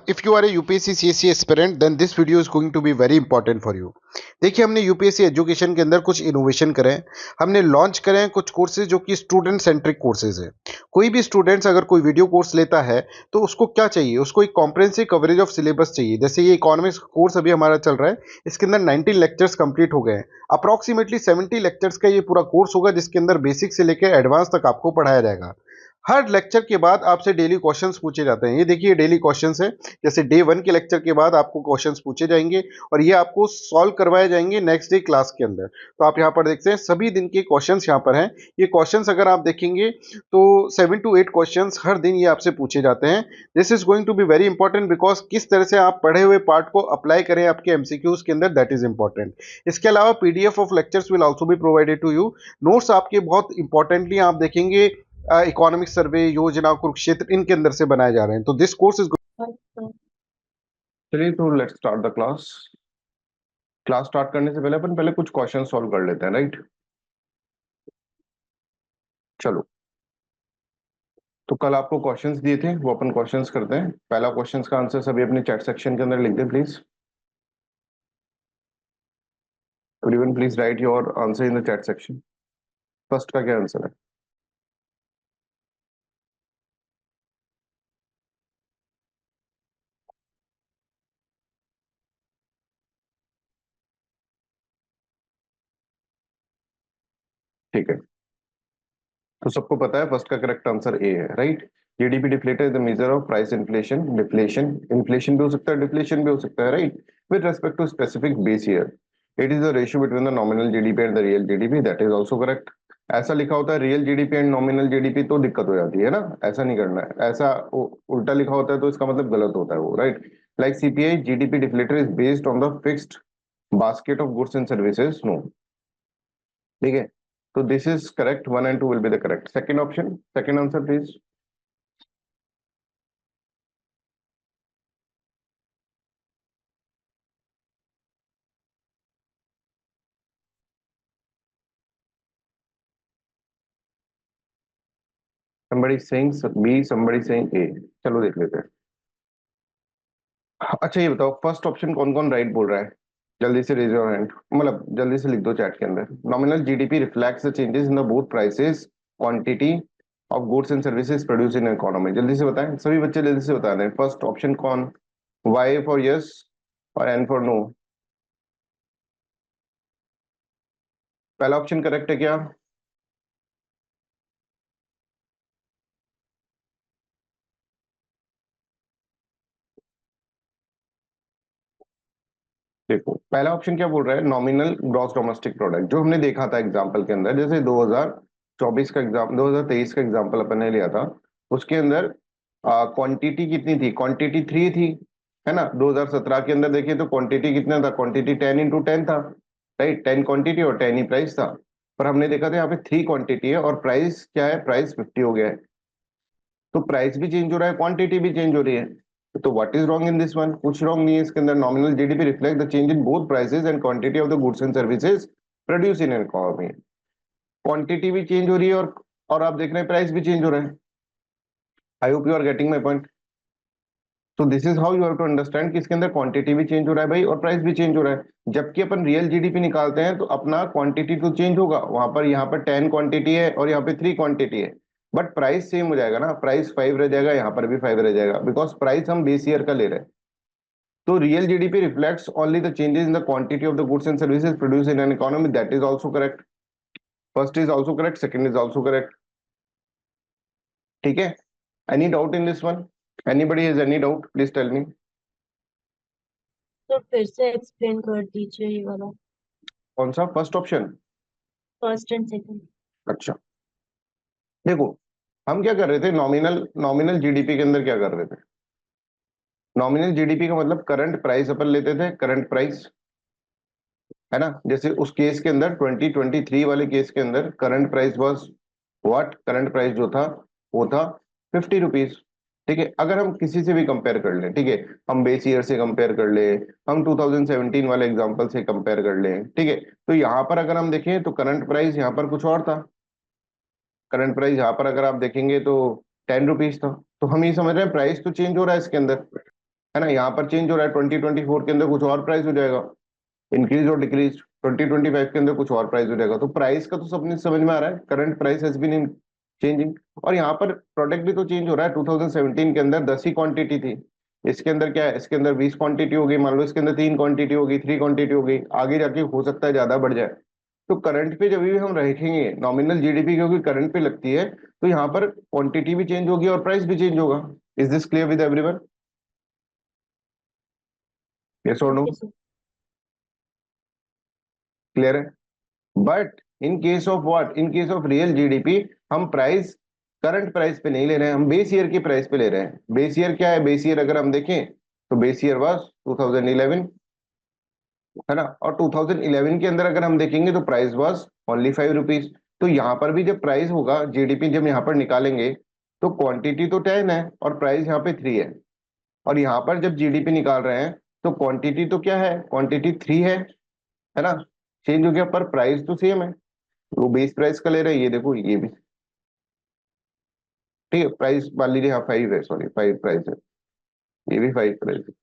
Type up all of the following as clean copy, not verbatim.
if you are a UPSC CSC aspirant, then this video is going to be very important for you. देखिए, हमने UPSC education के अंदर कुछ innovation करे हैं। हमने लॉन्च करे हैं कुछ कोर्सेज जो कि स्टूडेंट सेंट्रिक कोर्सेज है। कोई भी स्टूडेंट्स अगर कोई वीडियो कोर्स लेता है तो उसको क्या चाहिए, उसको एक कॉम्प्रिहेंसिव कवरेज ऑफ सिलेबस चाहिए। जैसे ये इकोनॉमिक्स कोर्स अभी हमारा चल रहा है, इसके अंदर 19 लेक्चर्स कंप्लीट हो गए हैं। अप्रोक्सीमेटली 70 लेक्चर्स का ये पूरा कोर्स होगा, जिसके अंदर बेसिक से लेकर एडवांस तक आपको पढ़ाया जाएगा। हर लेक्चर के बाद आपसे डेली क्वेश्चंस पूछे जाते हैं। ये देखिए डेली क्वेश्चंस है। जैसे डे 1 के लेक्चर के बाद आपको क्वेश्चंस पूछे जाएंगे और ये आपको सॉल्व करवाए जाएंगे नेक्स्ट डे क्लास के अंदर। तो आप यहाँ पर देखते हैं सभी दिन के क्वेश्चंस यहाँ पर हैं। ये क्वेश्चंस अगर आप देखेंगे तो 7 to 8 क्वेश्चंस हर दिन ये आपसे पूछे जाते हैं। This is going to be very important because किस तरह से आप पढ़े हुए पार्ट को अप्लाई करें आपके एमसीक्यूज के अंदर, दैट इज इंपॉर्टेंट। इसके अलावा PDF of lectures will also be provided to you. Notes आपके बहुत इंपॉर्टेंटली आप देखेंगे इकोनॉमिक सर्वे, योजना, कुरुक्षेत्र, इनके अंदर से बनाए जा रहे हैं। तो दिस कोर्स इज। चलिए तो let's start the class. Class start करने से पहले अपन कुछ क्वेश्चन सॉल्व कर लेते हैं, राइट। चलो, तो कल आपको क्वेश्चंस दिए थे, वो अपन क्वेश्चंस करते हैं। पहला क्वेश्चंस का आंसर सभी अपने चैट सेक्शन के अंदर लिख दें please. Everyone please right your answer in the chat section. First का क्या आंसर है? ठीक है, तो सबको पता है फर्स्ट का करेक्ट आंसर ए है, right. GDP deflator is the measure of price inflation. Deflation, inflation भी हो सकता है, डिफ्लेशन भी हो सकता है, right, with respect to specific base year. It is the ratio between the nominal GDP and the real GDP, that is also correct. ऐसा लिखा होता है real GDP and nominal GDP तो दिक्कत हो जाती है ना, ऐसा नहीं करना है। ऐसा उल्टा लिखा होता है तो इसका मतलब गलत होता है वो, right. Like CPI GDP deflator is based on the fixed basket of goods and services, no. ठीक है, so this is correct. 1 and 2 will be the correct. Second option, second answer, please. Somebody saying B, somebody saying A. चलो देख लेते हैं। अच्छा ये बताओ, first option कौन कौन राइट बोल रहा है? जल्दी से रेज योर हैंड, मतलब जल्दी से लिख दो चैट के अंदर। Nominal GDP reflects the changes in the both prices, quantity of goods and services produce in economy. जल्दी से बताएं, सभी बच्चे जल्दी से बता दें। फर्स्ट ऑप्शन कौन? वाई फॉर यस और एन फॉर नो। पहला ऑप्शन करेक्ट है क्या? देखो पहला ऑप्शन क्या बोल रहा है, नॉमिनल ग्रॉस डोमेस्टिक प्रोडक्ट, जो हमने देखा था एग्जांपल के अंदर। जैसे 2024 का एग्जाम, 2023 का एग्जांपल अपन ने लिया था, उसके अंदर क्वांटिटी कितनी थी? क्वांटिटी 3 थी, है ना। 2017 के अंदर देखिए तो क्वांटिटी कितना था? क्वांटिटी 10 into 10 था, राइट। 10 क्वांटिटी और 10 ही प्राइस था। पर हमने देखा था यहाँ पे 3 क्वांटिटी है और प्राइस क्या है? प्राइस 50 हो गया है। तो प्राइस भी चेंज हो रहा है, क्वांटिटी भी चेंज हो रही है। तो what is wrong in this one? कुछ रॉन्ग नहीं है इसके अंदर। Nominal GDP reflect the change in both prices and quantity of the goods and services produce in an economy. Quantity भी चेंज हो रही है और आप देख रहे हैं प्राइस भी चेंज हो रहा है। I hope you are getting my point. तो this is how you have to understand कि इसके अंदर क्वांटिटी भी चेंज हो रहा है भाई और प्राइस भी चेंज हो रहा है। जबकि अपन रियल जीडीपी निकालते हैं तो अपना क्वांटिटी तो चेंज होगा, वहां पर यहाँ पर 10 क्वांटिटी है और यहाँ पे 3 क्वांटिटी है, बट प्राइस सेम हो जाएगा ना। प्राइस 5 रह जाएगा, यहाँ पर भी 5 रह जाएगा, बिकॉज प्राइस हम बेस ईयर का ले रहे हैं। तो real GDP reflects only the changes in the quantity of the goods and services produced in an economy. That is also correct. First is also correct. Second is also correct. ठीक है? Any doubt in this one? Anybody has any doubt? Please tell me. तो फिर से explain कर दीजिए ये वाला। कौन सा? First option? First and second. अच्छा देखो, हम क्या कर रहे थे, नॉमिनल जीडीपी के अंदर क्या कर रहे थे? नॉमिनल जीडीपी का मतलब करंट प्राइस अपन लेते थे, करंट प्राइस, है ना। जैसे उस केस के अंदर 2023 वाले केस के अंदर current price was what? Current price जो था वो था 50 रुपीज। ठीक है, अगर हम किसी से भी कंपेयर कर लें, ठीक है, हम बेस ईयर से कंपेयर कर ले, हम 2017 वाले एग्जांपल से कंपेयर कर लें, ठीक है, तो यहाँ पर अगर हम देखें तो करंट प्राइस यहाँ पर कुछ और था। करंट प्राइस यहाँ पर अगर आप देखेंगे तो 10 रुपीज था। तो हम ये समझ रहे हैं प्राइस तो चेंज हो रहा है इसके अंदर, है ना, यहाँ पर चेंज हो रहा है, 2024 के अंदर कुछ और प्राइस हो जाएगा, इंक्रीज और डिक्रीज, 2025 के अंदर कुछ और प्राइस हो जाएगा। तो प्राइस का तो सबने समझ में आ रहा है, current price has been in changing. और यहाँ पर प्रोडक्ट भी तो चेंज हो रहा है, 2017 के अंदर 10 ही क्वांटिटी थी, इसके अंदर क्या है, इसके अंदर 20 क्वांटिटी हो गई, मान लो इसके अंदर 3 क्वांटिटी हो गई, 3 क्वांटिटी हो गई, आगे जाके हो सकता है ज्यादा बढ़ जाए। तो करंट पे जब भी हम रखेंगे नॉमिनल जीडीपी, क्योंकि करंट पे लगती है, तो यहाँ पर क्वांटिटी भी चेंज होगी और प्राइस भी चेंज होगा। Is this clear with everyone? Yes और नो? Okay sir. क्लियर है? But in case of what, in case of real GDP, हम प्राइस करंट प्राइस पे नहीं ले रहे हैं, हम बेस ईयर की प्राइस पे ले रहे हैं। बेस ईयर क्या है? बेस ईयर अगर हम देखें तो बेस ईयर वाज 2011, है ना, और 2011 के अंदर अगर हम देखेंगे तो प्राइस वाज ओनली 5 रुपीज। तो यहाँ पर भी जब प्राइस होगा, जीडीपी जब यहाँ पर निकालेंगे, तो क्वांटिटी तो 10 है और प्राइस यहाँ पे 3 है। और यहाँ पर जब जीडीपी निकाल रहे हैं तो क्वांटिटी तो क्या है, क्वांटिटी 3 है ना, चेंज हो गया, पर प्राइस तो सेम है। वो बेस प्राइस का ले रहे हैं, ये देखो ये भी ठीक है, प्राइस मान लीजिए, हाँ 5 है, सॉरी 5 प्राइस है, ये भी 5 प्राइस है।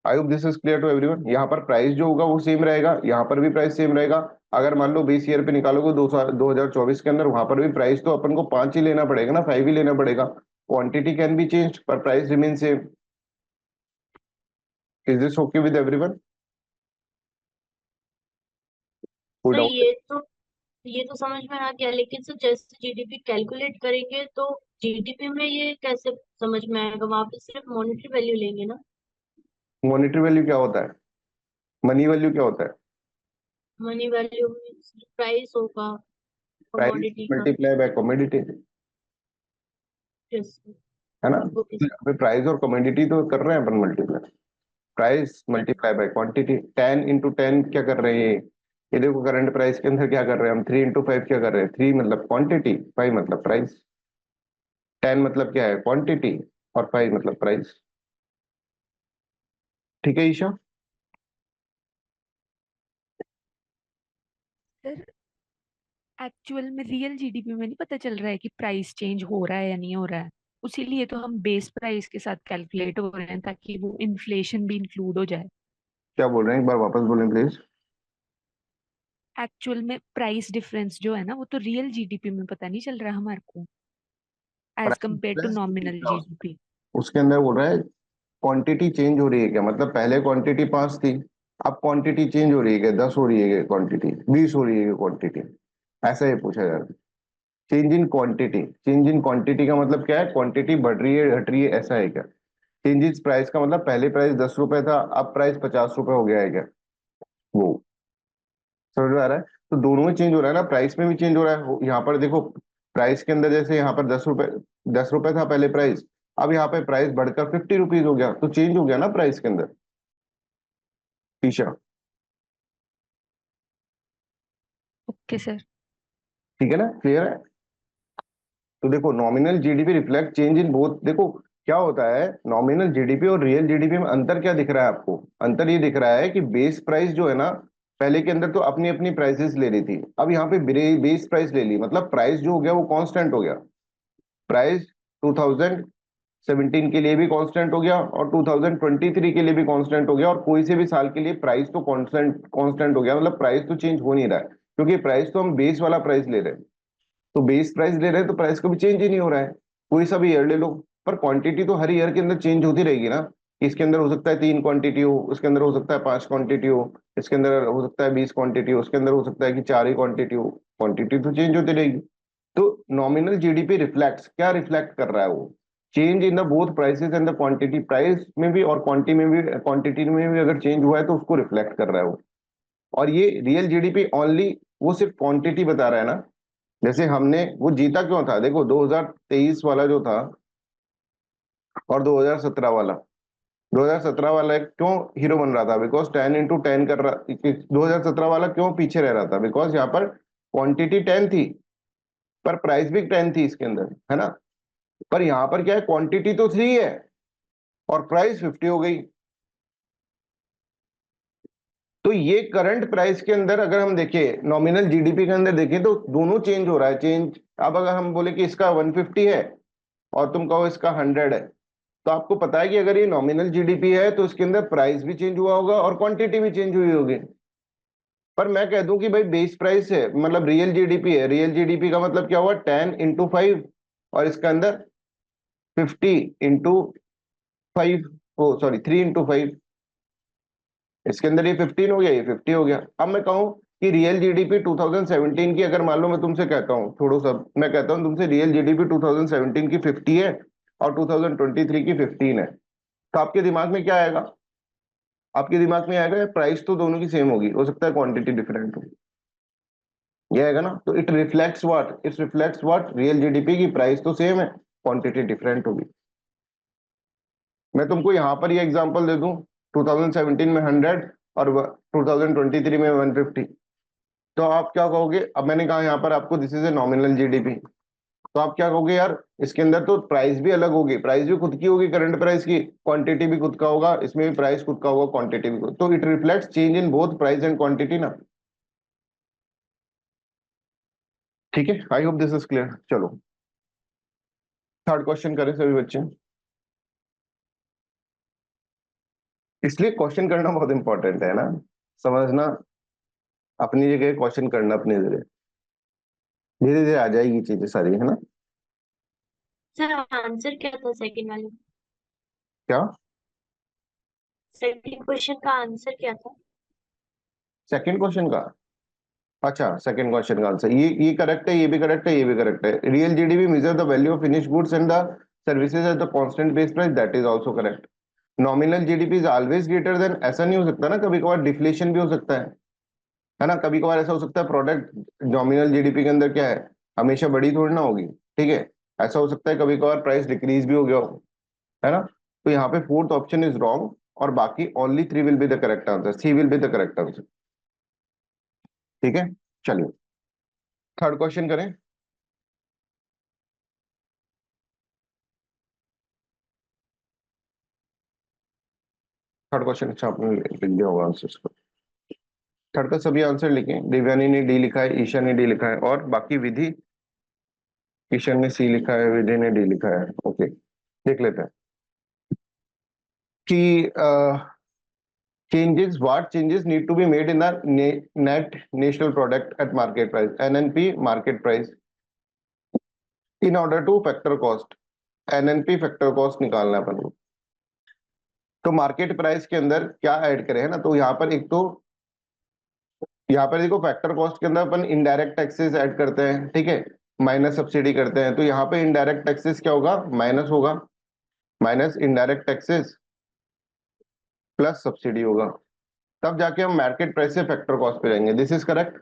I hope this is clear to everyone. यहाँ पर प्राइस जो होगा वो सेम रहेगा, यहाँ पर भी प्राइस सेम रहेगा। अगर मान लो 20 ईयर पे निकालोगे 2024 के अंदर, वहां पर भी प्राइस तो अपन को 5 ही लेना पड़ेगा ना, 5 ही लेना पड़ेगा। क्वांटिटी कैन बी चेंज पर price remain same. Is this okay with everyone? कोई तो डाउट? ये तो समझ में आ गया, लेकिन सर जैसे जीडीपी कैलकुलेट करेंगे तो जीडीपी में ये कैसे समझ में आएगा? वहां पे सिर्फ मॉनेटरी वैल्यू लेंगे ना? मॉनेटरी वैल्यू क्या होता है? मनी वैल्यू क्या होता है? मनी वैल्यू में सिर्फ प्राइस होगा प्राइस कमोडिटी का। Multiply by commodity, yes. है ना। ओके तो यहाँ पे प्राइस और कमोडिटी तो कर रहे हैं अपन multiply, price sir. Multiply by quantity. 10 into 10 क्या कर रहे हैं ये देखो करंट प्राइस के अंदर क्या कर रहे हैं हम, 3 into 5 क्या कर रहे हैं, 3 मतलब क्वांटिटी, 5 मतलब प्राइस। 10 मतलब क्या है, क्वांटिटी, और 5 मतलब प्राइस। ठीक है ईशा? सर एक्चुअल में रियल जीडीपी में नहीं पता चल रहा है कि प्राइस चेंज हो रहा है या नहीं हो रहा है। उसीलिए तो हम बेस प्राइस के साथ कैलकुलेट हो रहे हैं ताकि वो इन्फ्लेशन भी इंक्लूड हो जाए। क्या बोल रहे हैं, एक बार वापस बोलें प्लीज। एक्चुअल में प्राइस डिफरेंस जो है ना वो तो रियल जीडीपी में पता नहीं चल रहा हमारे को as price compare to difference nominal GDP. उसके अंदर बोल रहा है क्वांटिटी चेंज हो रही है क्या, मतलब पहले क्वांटिटी 5 थी, अब क्वांटिटी चेंज हो रही है क्या, 10 हो रही है क्या क्वांटिटी, 20 हो रही है क्या क्वांटिटी, ऐसा ये पूछा जा रहा है। Change in quantity, change in quantity का मतलब क्या है, क्वांटिटी बढ़ रही है घट रही है, ऐसा है क्या? चेंज इन प्राइस का मतलब पहले प्राइस 10 रुपए था, अब प्राइस 50 रुपए हो गया है क्या, वो समझ में आ रहा है? तो दोनों में चेंज हो रहा है ना, प्राइस में भी चेंज हो रहा है। यहाँ पर देखो प्राइस के अंदर जैसे यहाँ पर 10 रुपए, 10 रुपए था पहले प्राइस, अब यहाँ पे प्राइस बढ़कर 50 रुपीज हो गया, तो चेंज हो गया ना प्राइस के अंदर। Isha okay sir. ठीक है ना, क्लियर है? तो देखो nominal GDP reflect change in both. देखो क्या होता है, नॉमिनल जीडीपी और रियल जीडीपी में अंतर क्या दिख रहा है आपको? अंतर ये दिख रहा है कि बेस प्राइस जो है ना, पहले के अंदर तो अपनी अपनी प्राइसेस ले रही थी, अब यहाँ पे बेस प्राइस ले ली, मतलब प्राइस जो हो गया वो कांस्टेंट हो गया। प्राइस 2017 के लिए भी कांस्टेंट हो गया और 2023 के लिए भी कांस्टेंट हो गया, और कोई से भी साल के लिए प्राइस तो कांस्टेंट कांस्टेंट हो गया, मतलब प्राइस तो चेंज हो नहीं रहा है, क्योंकि प्राइस तो हम बेस वाला प्राइस ले रहे हैं। तो बेस प्राइस ले रहे हैं तो प्राइस कभी चेंज ही नहीं हो रहा है, कोई सा भी ईयर ले लो। पर क्वांटिटी तो हर ईयर के अंदर चेंज होती रहेगी ना, इसके अंदर हो सकता है 3 क्वांटिटी हो, उसके अंदर हो सकता है 5 क्वांटिटी हो, इसके अंदर हो सकता है 20 क्वांटिटी हो, उसके अंदर हो सकता है कि 4 ही क्वांटिटी हो, क्वांटिटी तो चेंज होती रहेगी। तो नॉमिनल जीडीपी रिफ्लेक्ट्स क्या रिफ्लेक्ट कर रहा है वो, change in the both prices and the quantity, price में भी और क्वांटिटी में भी अगर चेंज हुआ है तो उसको रिफ्लेक्ट कर रहा है वो। और ये रियल जीडीपी ओनली वो सिर्फ क्वांटिटी बता रहा है ना। जैसे हमने वो जीता क्यों था, देखो 2023 वाला जो था और 2017 वाला, 2017 वाला क्यों हीरो बन रहा था, बिकॉज 10 into 10 कर रहा। 2017 वाला क्यों पीछे रह रहा था, बिकॉज यहाँ पर क्वांटिटी 10 थी पर प्राइस भी 10 थी इसके अंदर, है ना। पर यहाँ पर क्या है, क्वांटिटी तो 3 है और प्राइस 50 हो गई। तो ये करंट प्राइस के अंदर अगर हम देखें, नॉमिनल जीडीपी के अंदर देखें तो दोनों चेंज हो रहा है, चेंज। अब अगर हम बोले कि इसका 150 है और तुम कहो इसका 100 है, तो आपको पता है कि अगर ये नॉमिनल जीडीपी है तो इसके अंदर प्राइस भी चेंज हुआ होगा और क्वांटिटी भी चेंज हुई होगी। पर मैं कह दूं कि भाई बेस प्राइस है, मतलब रियल जीडीपी है, रियल जीडीपी का मतलब क्या हुआ 10 × 5, और इसके अंदर 50 × 5, ओ सॉरी 3 × 5, इसके अंदर ये 15 हो गया, ये 50 हो गया। अब मैं कहूं कि रियल जीडीपी 2017 की, अगर मान लो मैं तुमसे कहता हूं, छोड़ो सब, मैं कहता हूं तुमसे रियल जीडीपी 2017 की 50 है और 2023 की 15 है, तो आपके दिमाग में क्या आएगा? आपके दिमाग में आएगा प्राइस तो दोनों की सेम होगी, हो सकता है क्वांटिटी डिफरेंट हो, ये आएगा ना। तो it reflects what, real GDP की प्राइस तो सेम है, क्वांटिटी डिफरेंट होगी। मैं तुमको यहां पर ये एग्जांपल दे दूं, 2017 में 100 और 2023 में 150, तो आप क्या कहोगे? अब मैंने कहा यहाँ पर आपको this is a nominal GDP, तो आप क्या कहोगे यार, इसके अंदर तो प्राइस भी अलग होगी, प्राइस भी खुद की होगी करंट प्राइस की, क्वांटिटी भी खुद का होगा, इसमें भी प्राइस खुद का होगा, क्वांटिटी भी खुद, तो it reflects change in both price and quantity ना। ठीक है, I hope this is clear. चलो थर्ड क्वेश्चन करें सभी बच्चे। इसलिए क्वेश्चन करना बहुत इंपॉर्टेंट है ना, समझना अपनी जगह, क्वेश्चन करना अपनी जगह, धीरे धीरे आ जाएगी चीजें सारी, है ना। सर आंसर क्या था सेकंड वाले? क्या? सेकंड क्वेश्चन का आंसर क्या था? सेकंड क्वेश्चन का, अच्छा सेकंड क्वेश्चन का आंसर ये करेक्ट है, ये भी करेक्ट है, ये भी करेक्ट है। Real GDP measure the value of finish goods and the services at the constant base price, that is also correct. Nominal GDP is always greater than, ऐसा नहीं हो सकता ना, कभी कभार डिफ्लेशन भी हो सकता है ना, कभी कभार ऐसा हो सकता है प्रोडक्ट नॉमिनल जीडीपी के अंदर क्या है, हमेशा बड़ी थोड़ी ना होगी, ठीक है। ऐसा हो सकता है कभी कभार प्राइस डिक्रीज भी हो गया हो, है ना। तो यहाँ पे फोर्थ ऑप्शन इज रॉन्ग, और बाकी only 3 will be the correct answer, C will be the correct answer. ठीक है, चलिए थर्ड क्वेश्चन करें। थर्ड क्वेश्चन, अच्छा आपने लिख दिया होगा आंसर को। थर्ड का सभी आंसर लिखें। दिव्यानी ने डी लिखा है, ईशा ने डी लिखा है, और बाकी विधि, ईशन ने सी लिखा है, विधि ने डी लिखा है। ओके, देख लेते हैं कि changes, what changes need to be made in the net national product at market price, NNP market price, in order to factor cost, NNP factor cost निकालना है अपन को। तो मार्केट प्राइस के अंदर क्या ऐड करें, है ना। तो यहाँ पर एक तो यहाँ पर देखो फैक्टर कॉस्ट के अंदर अपन इनडायरेक्ट टैक्सेस ऐड करते हैं, ठीक है, माइनस सब्सिडी करते हैं, तो यहाँ पे इनडायरेक्ट टैक्सेस क्या होगा, माइनस होगा, minus indirect taxes plus subsidy होगा, तब जाके हम मार्केट प्राइस से फैक्टर कॉस्ट पे जाएंगे। This is correct.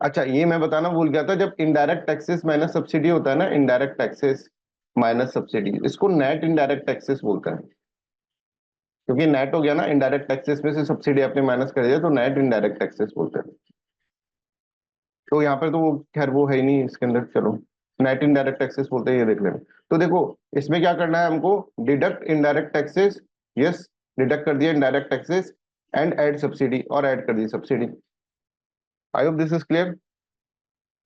अच्छा ये मैं बताना भूल गया था, जब इनडायरेक्ट टैक्सेस माइनस सब्सिडी होता है ना, इनडायरेक्ट टैक्सेस माइनस सब्सिडी, इसको नेट इनडायरेक्ट टैक्सेस बोलते हैं, क्योंकि नेट हो गया ना, इनडायरेक्ट टैक्सेस में से सब्सिडी आपने माइनस कर दिया, तो नेट इनडायरेक्ट टैक्सेस बोलते हैं। तो यहाँ पर तो खैर वो है ही नहीं इसके अंदर, चलो नेट इनडायरेक्ट टैक्सेस बोलते हैं, ये देख लें। तो देखो इसमें क्या करना है हमको, deduct indirect taxes, yes deduct कर दिया indirect taxes, and add subsidy, और ऐड कर दी subsidy. I hope this is clear.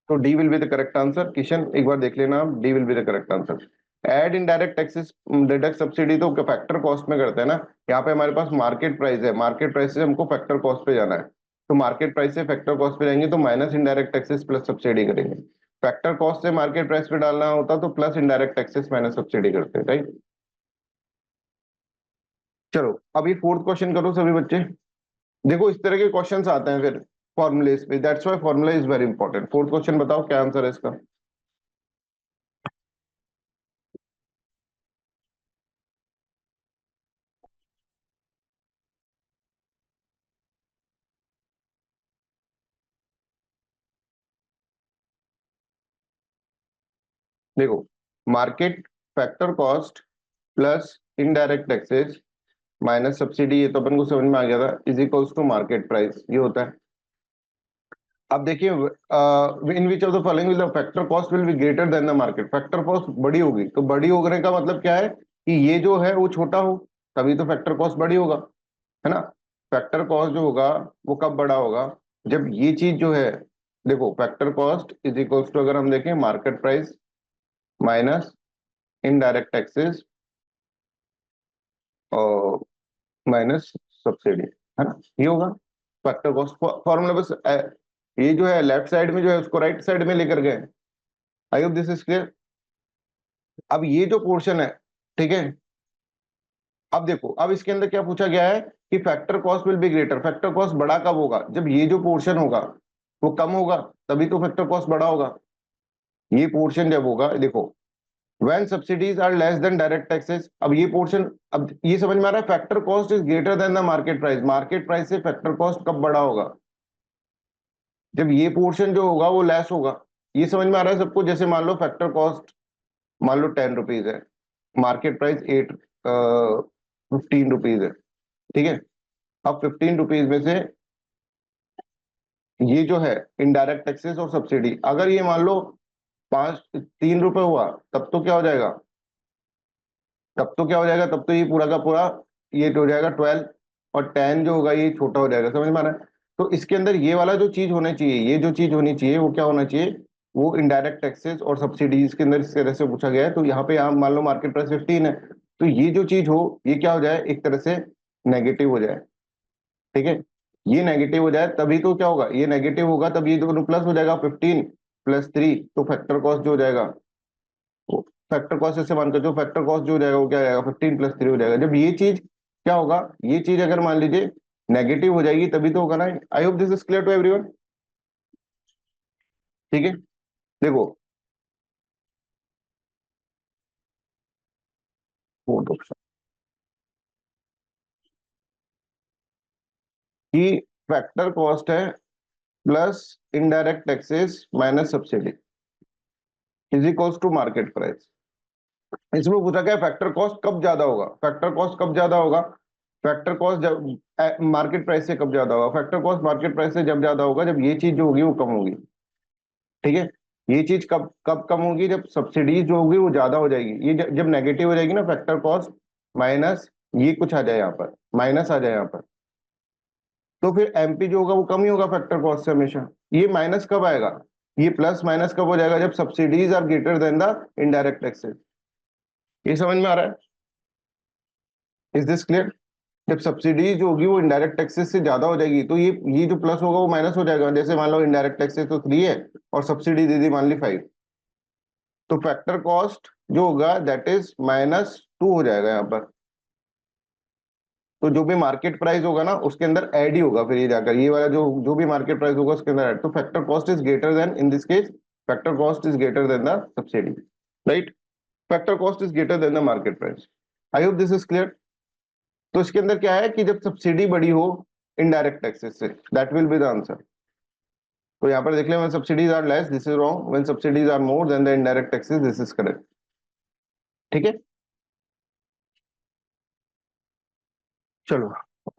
तो D will be the correct answer. Kishan एक बार देख लेना आप, D will be the correct answer. Add indirect taxes deduct subsidy तो फैक्टर कॉस्ट में करते हैं ना, यहाँ पे हमारे पास मार्केट प्राइस है, मार्केट प्राइस से हमको फैक्टर कॉस्ट पे जाना है, तो मार्केट प्राइस से फैक्टर कॉस्ट पे जाएंगे तो minus indirect taxes plus subsidy करेंगे। फैक्टर कॉस्ट से मार्केट प्राइस पे डालना होता तो plus indirect taxes minus subsidy करते हैं, राइट। चलो अभी फोर्थ क्वेश्चन करो सभी बच्चे। देखो इस तरह के क्वेश्चंस आते हैं फिर फॉर्मूलेस पे, that's why formula is very important. Fourth question बताओ क्या आंसर है इसका। देखो market factor cost plus indirect taxes minus subsidy, ये तो अपन को समझ में आ गया था, is equals to market price, ये होता है। अब देखिए in which of the following will the factor cost will be greater than the market, factor cost बड़ी होगी, तो बड़ी होने का मतलब क्या है कि ये जो है वो छोटा हो, तभी तो फैक्टर कॉस्ट बड़ी होगा, है ना। फैक्टर कॉस्ट जो होगा वो कब बड़ा होगा, जब ये चीज जो है, देखो factor cost is equals to, अगर हम देखें market price minus indirect taxes और माइनस सब्सिडी, है ना, ये होगा फैक्टर कॉस्ट फॉर्मूला। बस ये जो है लेफ्ट साइड में जो है उसको राइट साइड में लेकर गए। आई होप दिस इज क्लियर। अब ये जो पोर्शन है, ठीक है, अब देखो, अब इसके अंदर क्या पूछा गया है कि factor cost will be greater. Factor cost बड़ा कब होगा? जब ये जो पोर्शन होगा वो कम होगा, तभी तो फैक्टर कॉस्ट बड़ा होगा। ये पोर्शन जब होगा, देखो, when subsidies are less than direct taxes. अब ये पोर्शन, अब ये समझ में आ रहा है, factor cost is greater than the market price. Market price से फैक्टर कॉस्ट कब बड़ा होगा? जब ये पोर्शन जो होगा वो लेस होगा। ये समझ में आ रहा है सबको? जैसे मान लो फैक्टर कॉस्ट मान लो 10 रुपीज है, मार्केट प्राइस 15 रुपीज है, ठीक है। अब 15 रुपीज में से ये जो है इनडायरेक्ट टैक्सेस और सब्सिडी, अगर ये मान लो 3 रुपए हुआ, तब तो क्या हो जाएगा? तब तो ये पूरा का पूरा ये हो जाएगा 12, और 10 जो होगा ये छोटा हो जाएगा। समझ में आ रहा है? तो इसके अंदर ये वाला जो चीज होना चाहिए, ये जो चीज होनी चाहिए वो क्या होना चाहिए? वो इनडायरेक्ट टैक्सेस और सब्सिडीज के अंदर इस तरह से पूछा गया है। तो यहाँ पे यहाँ मान लो मार्केट प्राइस 15 है, तो ये जो चीज हो ये क्या हो जाए? एक तरह से नेगेटिव हो जाए, ठीक है। ये नेगेटिव हो जाए तभी तो क्या होगा? ये नेगेटिव होगा तब ये दोनों प्लस हो जाएगा, 15 + 3, तो फैक्टर कॉस्ट जो हो जाएगा, फैक्टर कॉस्ट ऐसे मानकर जो फैक्टर कॉस्ट जो हो जाएगा वो क्या हो जाएगा? 15 + 3 हो जाएगा। जब ये चीज क्या होगा, ये चीज अगर मान लीजिए नेगेटिव हो जाएगी तभी तो होगा ना। I hope this is clear to everyone, ठीक है। देखो, फोर्थ ऑप्शन कि फैक्टर कॉस्ट है plus indirect taxes minus subsidy is equals to market price. इसमें पूछा गया फैक्टर कॉस्ट कब ज्यादा होगा? फैक्टर कॉस्ट कब ज्यादा होगा? फैक्टर कॉस्ट जब मार्केट प्राइस से कब ज्यादा होगा? फैक्टर कॉस्ट मार्केट प्राइस से जब ज्यादा होगा जब ये चीज जो होगी वो कम होगी, ठीक है। ये चीज कब कब कम होगी? जब सब्सिडीज जो होगी वो ज्यादा हो जाएगी। ये जब नेगेटिव हो जाएगी ना, फैक्टर कॉस्ट माइनस ये कुछ आ जाए यहाँ पर, माइनस आ जाए यहाँ पर, तो फिर एमपी जो होगा वो कम ही होगा फैक्टर कॉस्ट से हमेशा। ये माइनस कब आएगा? ये प्लस माइनस कब हो जाएगा? जब subsidies are greater than the indirect taxes. ये समझ में आ रहा है? Is this clear? जब सब्सिडी जो होगी वो इनडायरेक्ट टैक्सेस से ज्यादा हो जाएगी तो ये जो प्लस होगा वो माइनस हो जाएगा। जैसे मान लो इनडायरेक्ट टैक्सेस तो 3 है और सब्सिडी दे दी मान ली 5, तो फैक्टर कॉस्ट जो होगा दैट इज -2 हो जाएगा यहाँ पर। तो जो भी मार्केट प्राइस होगा ना उसके अंदर ऐड ही होगा फिर ये जाकर, ये वाला जो जो भी मार्केट प्राइस होगा उसके अंदर ऐड। तो factor cost is greater than, in this case factor cost is greater than the subsidy, right. Factor cost is greater than the market price. I hope this is clear. तो इसके अंदर क्या है कि जब सब्सिडी बड़ी हो इनडायरेक्ट टैक्सेस से, that will be the answer. तो यहाँ पर देख लें, when subsidies are less this is wrong, when subsidies are more than the indirect taxes this is correct, ठीक है। चलो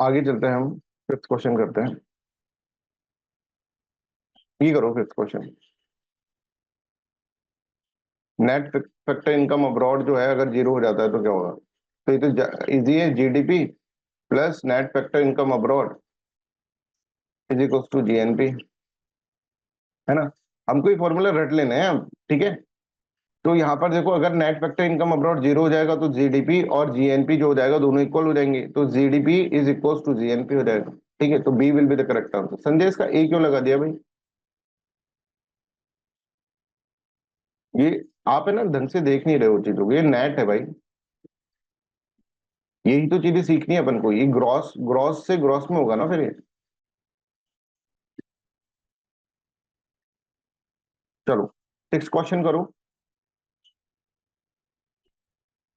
आगे चलते हैं, हम फिफ्थ क्वेश्चन करते हैं। ये करो fifth question. Net factor income abroad जो है अगर जीरो हो जाता है तो क्या होगा? तो ये तो इजी है, GDP plus net factor income abroad is equals to GNP, है ना। हमको ये फॉर्मूला रट लेने हैं अब, ठीक है। तो यहाँ पर देखो, अगर net factor income abroad zero हो जाएगा तो जीडीपी और जीएनपी जो हो जाएगा दोनों इक्वल हो जाएंगे, तो GDP is equals to GNP हो जाएगा, ठीक है। तो B will be the correct answer. Sanjay इसका ए क्यों लगा दिया भाई? ये आप है ना ढंग से देख नहीं रहे हो चीजों को, ये नेट है भाई। यही तो चीजें सीखनी है अपन को, ये ग्रॉस ग्रॉस से ग्रॉस में होगा ना फिर ये। चलो नेक्स्ट क्वेश्चन करो।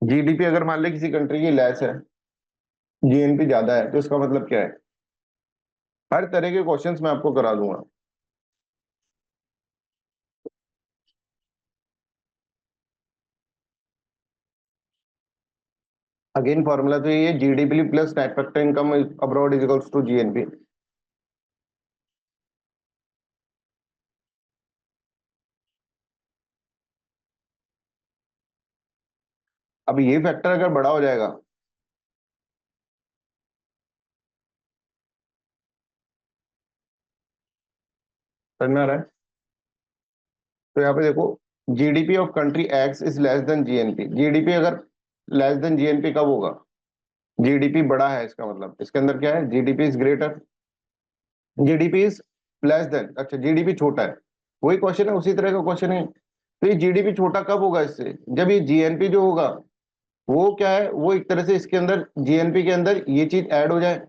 जीडीपी अगर मान ले किसी कंट्री की लेस है, जीएनपी ज्यादा है, तो इसका मतलब क्या है? हर तरह के क्वेश्चंस मैं आपको करा दूंगा। अगेन फॉर्मूला तो ये GDP plus net factor income abroad is equals to GNP. अब ये फैक्टर अगर बड़ा हो जाएगा, समझ में आ रहा है? तो यहाँ पे देखो, GDP of country x is less than GNP. GDP अगर लेस देन जीएनपी कब होगा? जीडीपी बड़ा है इसका मतलब इसके अंदर क्या है, GDP is greater, GDP is less than, अच्छा जीडीपी छोटा है, वही क्वेश्चन है, उसी तरह का क्वेश्चन है। तो ये जीडीपी छोटा कब होगा इससे, जब ये जीएनपी जो होगा वो क्या है, वो एक तरह से इसके अंदर जीएनपी के अंदर ये चीज ऐड हो जाए,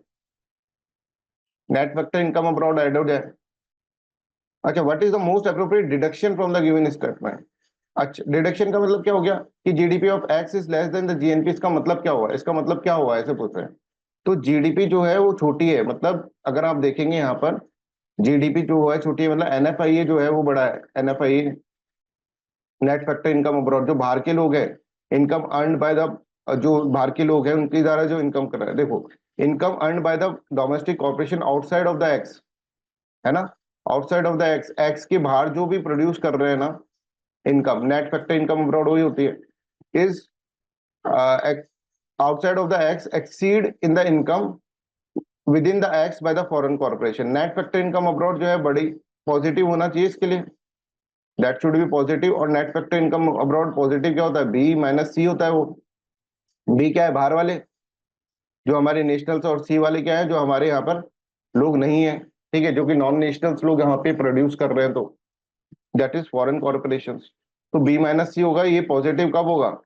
net factor income abroad add हो जाए। अच्छा, what is the most appropriate deduction from the given statement. अच्छा, डिडक्शन का मतलब क्या हो गया कि GDP of x is less than the GNP, इसका मतलब क्या हुआ, इसका मतलब क्या हुआ, ऐसे पूछ रहे हैं। तो जीडीपी जो है वो छोटी है, मतलब अगर आप देखेंगे यहाँ पर जीडीपी जो है छोटी है, मतलब एनएफआईए जो है वो बड़ा है, NFIA net factor income abroad, जो बाहर के लोग हैं, इनकम अर्न बाय द, जो बाहर के लोग हैं उनके द्वारा जो इनकम कर रहा है, देखो income earn by the domestic corporation outside of the x, है ना, outside of the x, x के बाहर जो भी प्रोड्यूस कर रहे हैं ना income, net factor income abroad वही होती है, is outside of the ex exceed in the income with in the ex by the foreign corporation. Net factor income abroad जो है बड़ी पॉजिटिव होना चाहिए इसके लिए, दैट शुड बी पॉजिटिव, और net factor income abroad positive क्या होता है, बी माइनस सी होता है वो। बी क्या है, बाहर वाले जो हमारे नेशनल्स, और सी वाले क्या है, जो हमारे यहाँ पर लोग नहीं है, ठीक है, जो कि नॉन नेशनल्स लोग यहाँ पे प्रोड्यूस कर रहे हैं, तो दैट इज फॉरेन कॉर्पोरेशन। तो बी माइनस सी होगा, ये पॉजिटिव कब होगा,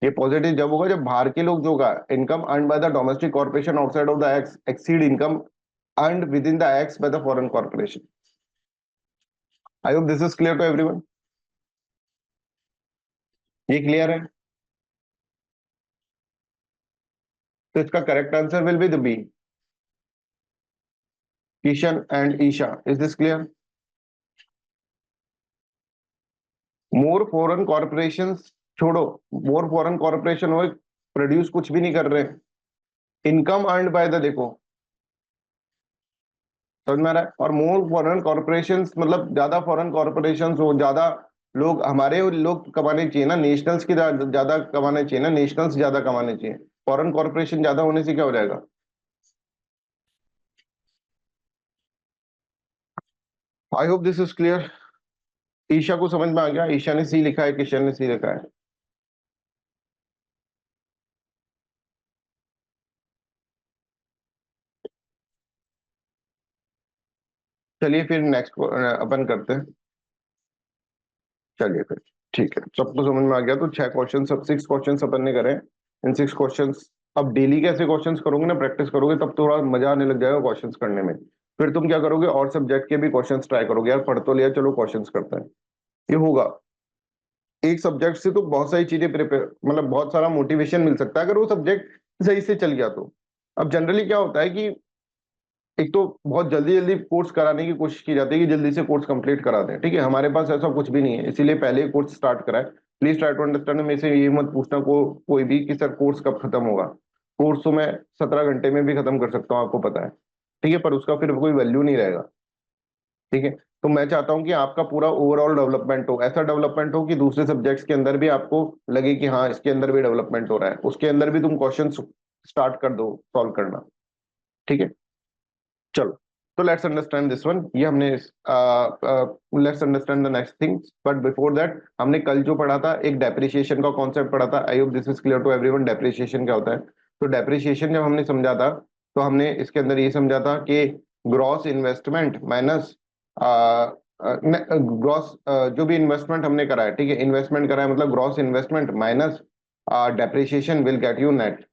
ये पॉजिटिव जब होगा जब बाहर के लोग जो होगा income earn by the domestic corporation outside of the ex exceed income earn within the ex by the foreign corporation. I hope this is clear to everyone, ये क्लियर है। तो इसका correct answer will be the B, Kishan and Isha, is this clear. More foreign corporation छोड़ो, more foreign corporation हो produce कुछ भी नहीं कर रहे, इनकम अर्न बाय द, देखो समझ में आ रहा है, और मोर फॉरेन कॉर्पोरेशन मतलब ज्यादा फॉरेन कॉर्पोरेशन हो, ज्यादा लोग हमारे लोग कमाने चाहिए ना, नेशनल्स की ज्यादा कमाने चाहिए ना, नेशनल्स ज्यादा कमाने चाहिए, फॉरेन कॉर्पोरेशन ज्यादा होने से क्या हो जाएगा। I hope this is clear. Isha को समझ में आ गया, ईशा ने सी लिखा है, किशन ने सी लिखा है। चलिए फिर नेक्स्ट अपन करते हैं, चलिए फिर ठीक है, सबको समझ में आ गया। तो 6 क्वेश्चन, सब 6 क्वेश्चन अपन ने करे, इन 6 क्वेश्चन अब डेली कैसे क्वेश्चन करोगे ना, प्रैक्टिस करोगे, तब थोड़ा मजा आने लग जाएगा क्वेश्चन करने में। फिर तुम क्या करोगे, और सब्जेक्ट के भी क्वेश्चन ट्राई करोगे, यार पढ़ तो लिया, चलो क्वेश्चन करते हैं, ये होगा। एक सब्जेक्ट से तो बहुत सारी चीजें प्रिपेयर, मतलब बहुत सारा मोटिवेशन मिल सकता है अगर वो सब्जेक्ट सही से चल गया तो। अब जनरली क्या होता है कि एक तो बहुत जल्दी जल्दी कोर्स कराने की कोशिश की जाती है कि जल्दी से कोर्स कंप्लीट करा दें, ठीक है, हमारे पास ऐसा कुछ भी नहीं है, इसीलिए पहले ही कोर्स स्टार्ट कराए। प्लीज ट्राई टू अंडरस्टैंड, मेरे से ये मत पूछना कोई भी कि सर कोर्स कब खत्म होगा। कोर्स तो मैं 17 घंटे में भी खत्म कर सकता हूँ, आपको पता है, ठीक है, पर उसका फिर कोई वैल्यू नहीं रहेगा, ठीक है। तो मैं चाहता हूँ कि आपका पूरा ओवरऑल डेवलपमेंट हो, ऐसा डेवलपमेंट हो कि दूसरे सब्जेक्ट्स के अंदर भी आपको लगे कि हाँ इसके अंदर भी डेवलपमेंट हो रहा है, उसके अंदर भी तुम क्वेश्चन स्टार्ट कर दो सॉल्व करना, ठीक है। चलो, तो लेट्स अंडरस्टैंड दिस वन, ये हमने let's understand the next things, but before that हमने कल जो पढ़ा था एक डेप्रिसिएशन का कॉन्सेप्ट पढ़ा था, I hope this is clear to everyone, depreciation क्या होता है। तो डेप्रिसिएशन जब हमने समझा था तो हमने इसके अंदर ये समझा था कि ग्रॉस इन्वेस्टमेंट माइनस ग्रॉस जो भी इन्वेस्टमेंट हमने करा है, ठीक है, इन्वेस्टमेंट करा है मतलब gross investment minus depreciation will get you net,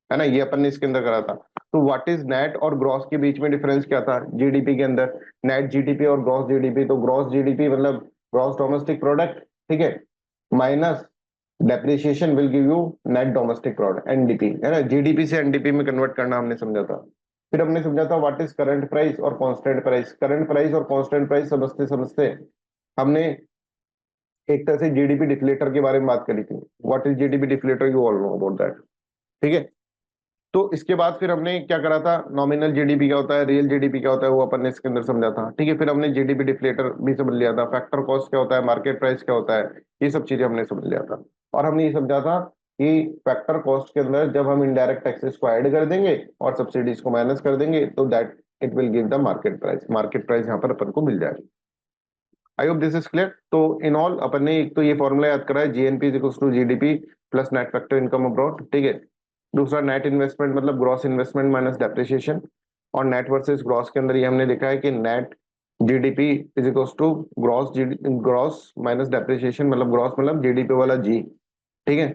है ना, ये अपन ने इसके अंदर करा था। तो व्हाट इज नेट और ग्रॉस के बीच में डिफरेंस क्या था जीडीपी के अंदर, नेट जीडीपी और ग्रॉस जीडीपी, तो ग्रॉस जीडीपी मतलब ग्रॉस डोमेस्टिक प्रोडक्ट, ठीक है, minus depreciation will give you net domestic product, NDP, है ना, जीडीपी से एनडीपी में कन्वर्ट करना हमने समझा था। फिर हमने समझा था व्हाट इज करंट प्राइस और कांस्टेंट प्राइस, करंट प्राइस और कांस्टेंट प्राइस समझते समझते हमने एक तरह से जीडीपी डिफ्लेटर के बारे में बात करी थी, what is GDP deflator, you all know about that, ठीक है। तो इसके बाद फिर हमने क्या करा था, नॉमिनल जीडीपी क्या होता है, रियल जीडीपी क्या होता है, वो अपन ने इसके अंदर समझा था, ठीक है। फिर हमने जीडीपी डिफ्लेटर भी समझ लिया था, फैक्टर कॉस्ट क्या होता है, मार्केट प्राइस क्या होता है, ये सब चीजें हमने समझ लिया था। और हमने ये समझा था कि फैक्टर कॉस्ट के अंदर जब हम इनडायरेक्ट टैक्सेस को ऐड कर देंगे और सब्सिडीज को माइनस कर देंगे तो that it will give the market price यहाँ पर अपन को मिल जाएगी। आई होप दिस इज क्लियर। तो इन ऑल अपन ने एक तो ये फॉर्मूला याद करा है, GNP is equal to GDP plus net factor income abroad, ठीक है। दूसरा नेट इन्वेस्टमेंट मतलब ग्रॉस इन्वेस्टमेंट माइनस डेप्रिसिएशन, और नेट वर्सेस ग्रॉस के अंदर ये हमने देखा है कि net GDP is equals to gross minus depreciation, मतलब ग्रॉस मतलब जीडीपी वाला जी। ठीक है,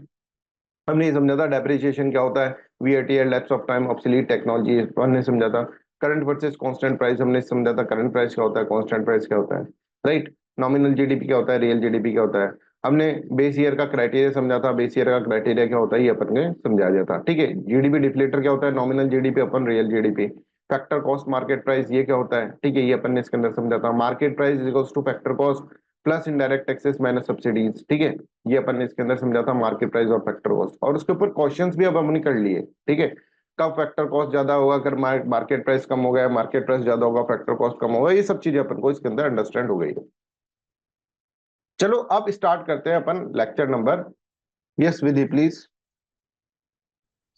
हमने ये समझा था डेप्रिसिएशन क्या होता है, VAT lapse of time, obsolete technology हमने समझा था। करंट वर्सेस कांस्टेंट प्राइस हमने समझा था, करंट प्राइस क्या होता है, कांस्टेंट प्राइस क्या होता है, राइट। नॉमिनल जीडीपी क्या होता है, रियल जीडीपी क्या होता है। हमने बेस ईयर का क्राइटेरिया समझा था, बेस ईयर का क्राइटेरिया क्या होता है ये अपन ने समझा दिया था। ठीक है, जीडीपी डिफ्लेटर क्या होता है, नॉमिनल जीडीपी अपन real GDP. Factor cost market price ये क्या होता है, ठीक है, ये अपन ने इसके अंदर समझा था। Market price is equals two factor cost plus indirect taxes minus subsidies. ठीक है, ये अपन ने इसके अंदर समझा था मार्केट प्राइस और फैक्टर कॉस्ट, और उसके ऊपर क्वेश्चंस भी अब हमने कर लिए। ठीक है, कब फैक्टर कॉस्ट ज्यादा होगा अगर मार्केट प्राइस कम हो गया, मार्केट प्राइस ज्यादा होगा फैक्टर कॉस्ट कम होगा, ये सब चीजें अपन को इसके अंदर अंडरस्टैंड हो गई है। चलो अब स्टार्ट करते हैं अपन lecture number. Yes Vidhi please.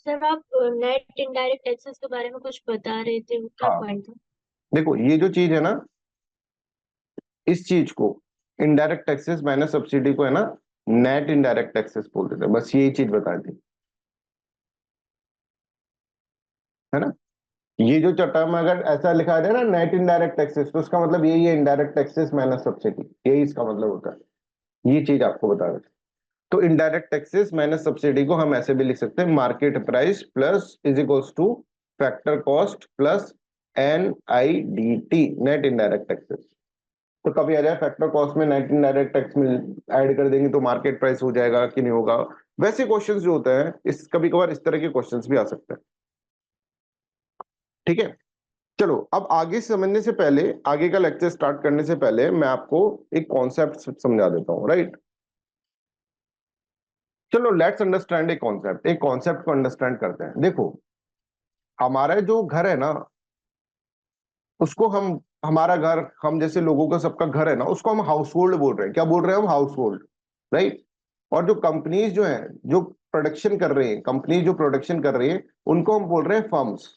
Sir आप नेट इनडायरेक्ट टैक्सेस के बारे में कुछ बता रहे थे, वो क्या हाँ, पॉइंट था? देखो ये जो चीज है ना, इस चीज को इनडायरेक्ट टैक्सेस माइनस सब्सिडी को है ना नेट इनडायरेक्ट टैक्सेस बोलते थे, बस यही चीज बता दी है ना। ये जो टर्म अगर ऐसा लिखा जाए ना नेट इनडायरेक्ट टैक्सेस, तो उसका मतलब यही है इनडायरेक्ट टैक्सेस माइनस सब्सिडी, यही इसका मतलब होता है। ये चीज आपको बता रहे थे। तो इनडायरेक्ट टैक्सेस माइनस सब्सिडी को हम ऐसे भी लिख सकते हैं, market price plus is equals two factor cost plus NIDT, net indirect taxes. तो कभी आ जाए फैक्टर कॉस्ट में नेट इनडायरेक्ट टैक्स में ऐड कर देंगे तो मार्केट प्राइस हो जाएगा कि नहीं होगा। वैसे क्वेश्चंस जो होते हैं इस कभी कभार इस तरह के क्वेश्चंस भी आ सकते हैं। ठीक है, चलो अब आगे समझने से पहले, आगे का लेक्चर स्टार्ट करने से पहले मैं आपको एक कॉन्सेप्ट समझा देता हूं, राइट। चलो लेट्स अंडरस्टैंड एक कॉन्सेप्ट को अंडरस्टैंड करते हैं। देखो हमारा जो घर है ना, उसको हम, हमारा घर, हम जैसे लोगों का सबका घर है ना, उसको हम हाउस होल्ड बोल रहे हैं। क्या बोल रहे हैं हम, हाउस होल्ड, राइट। और जो कंपनीज जो है, जो प्रोडक्शन कर रही है, कंपनी जो प्रोडक्शन कर रही है, उनको हम बोल रहे हैं फर्म्स।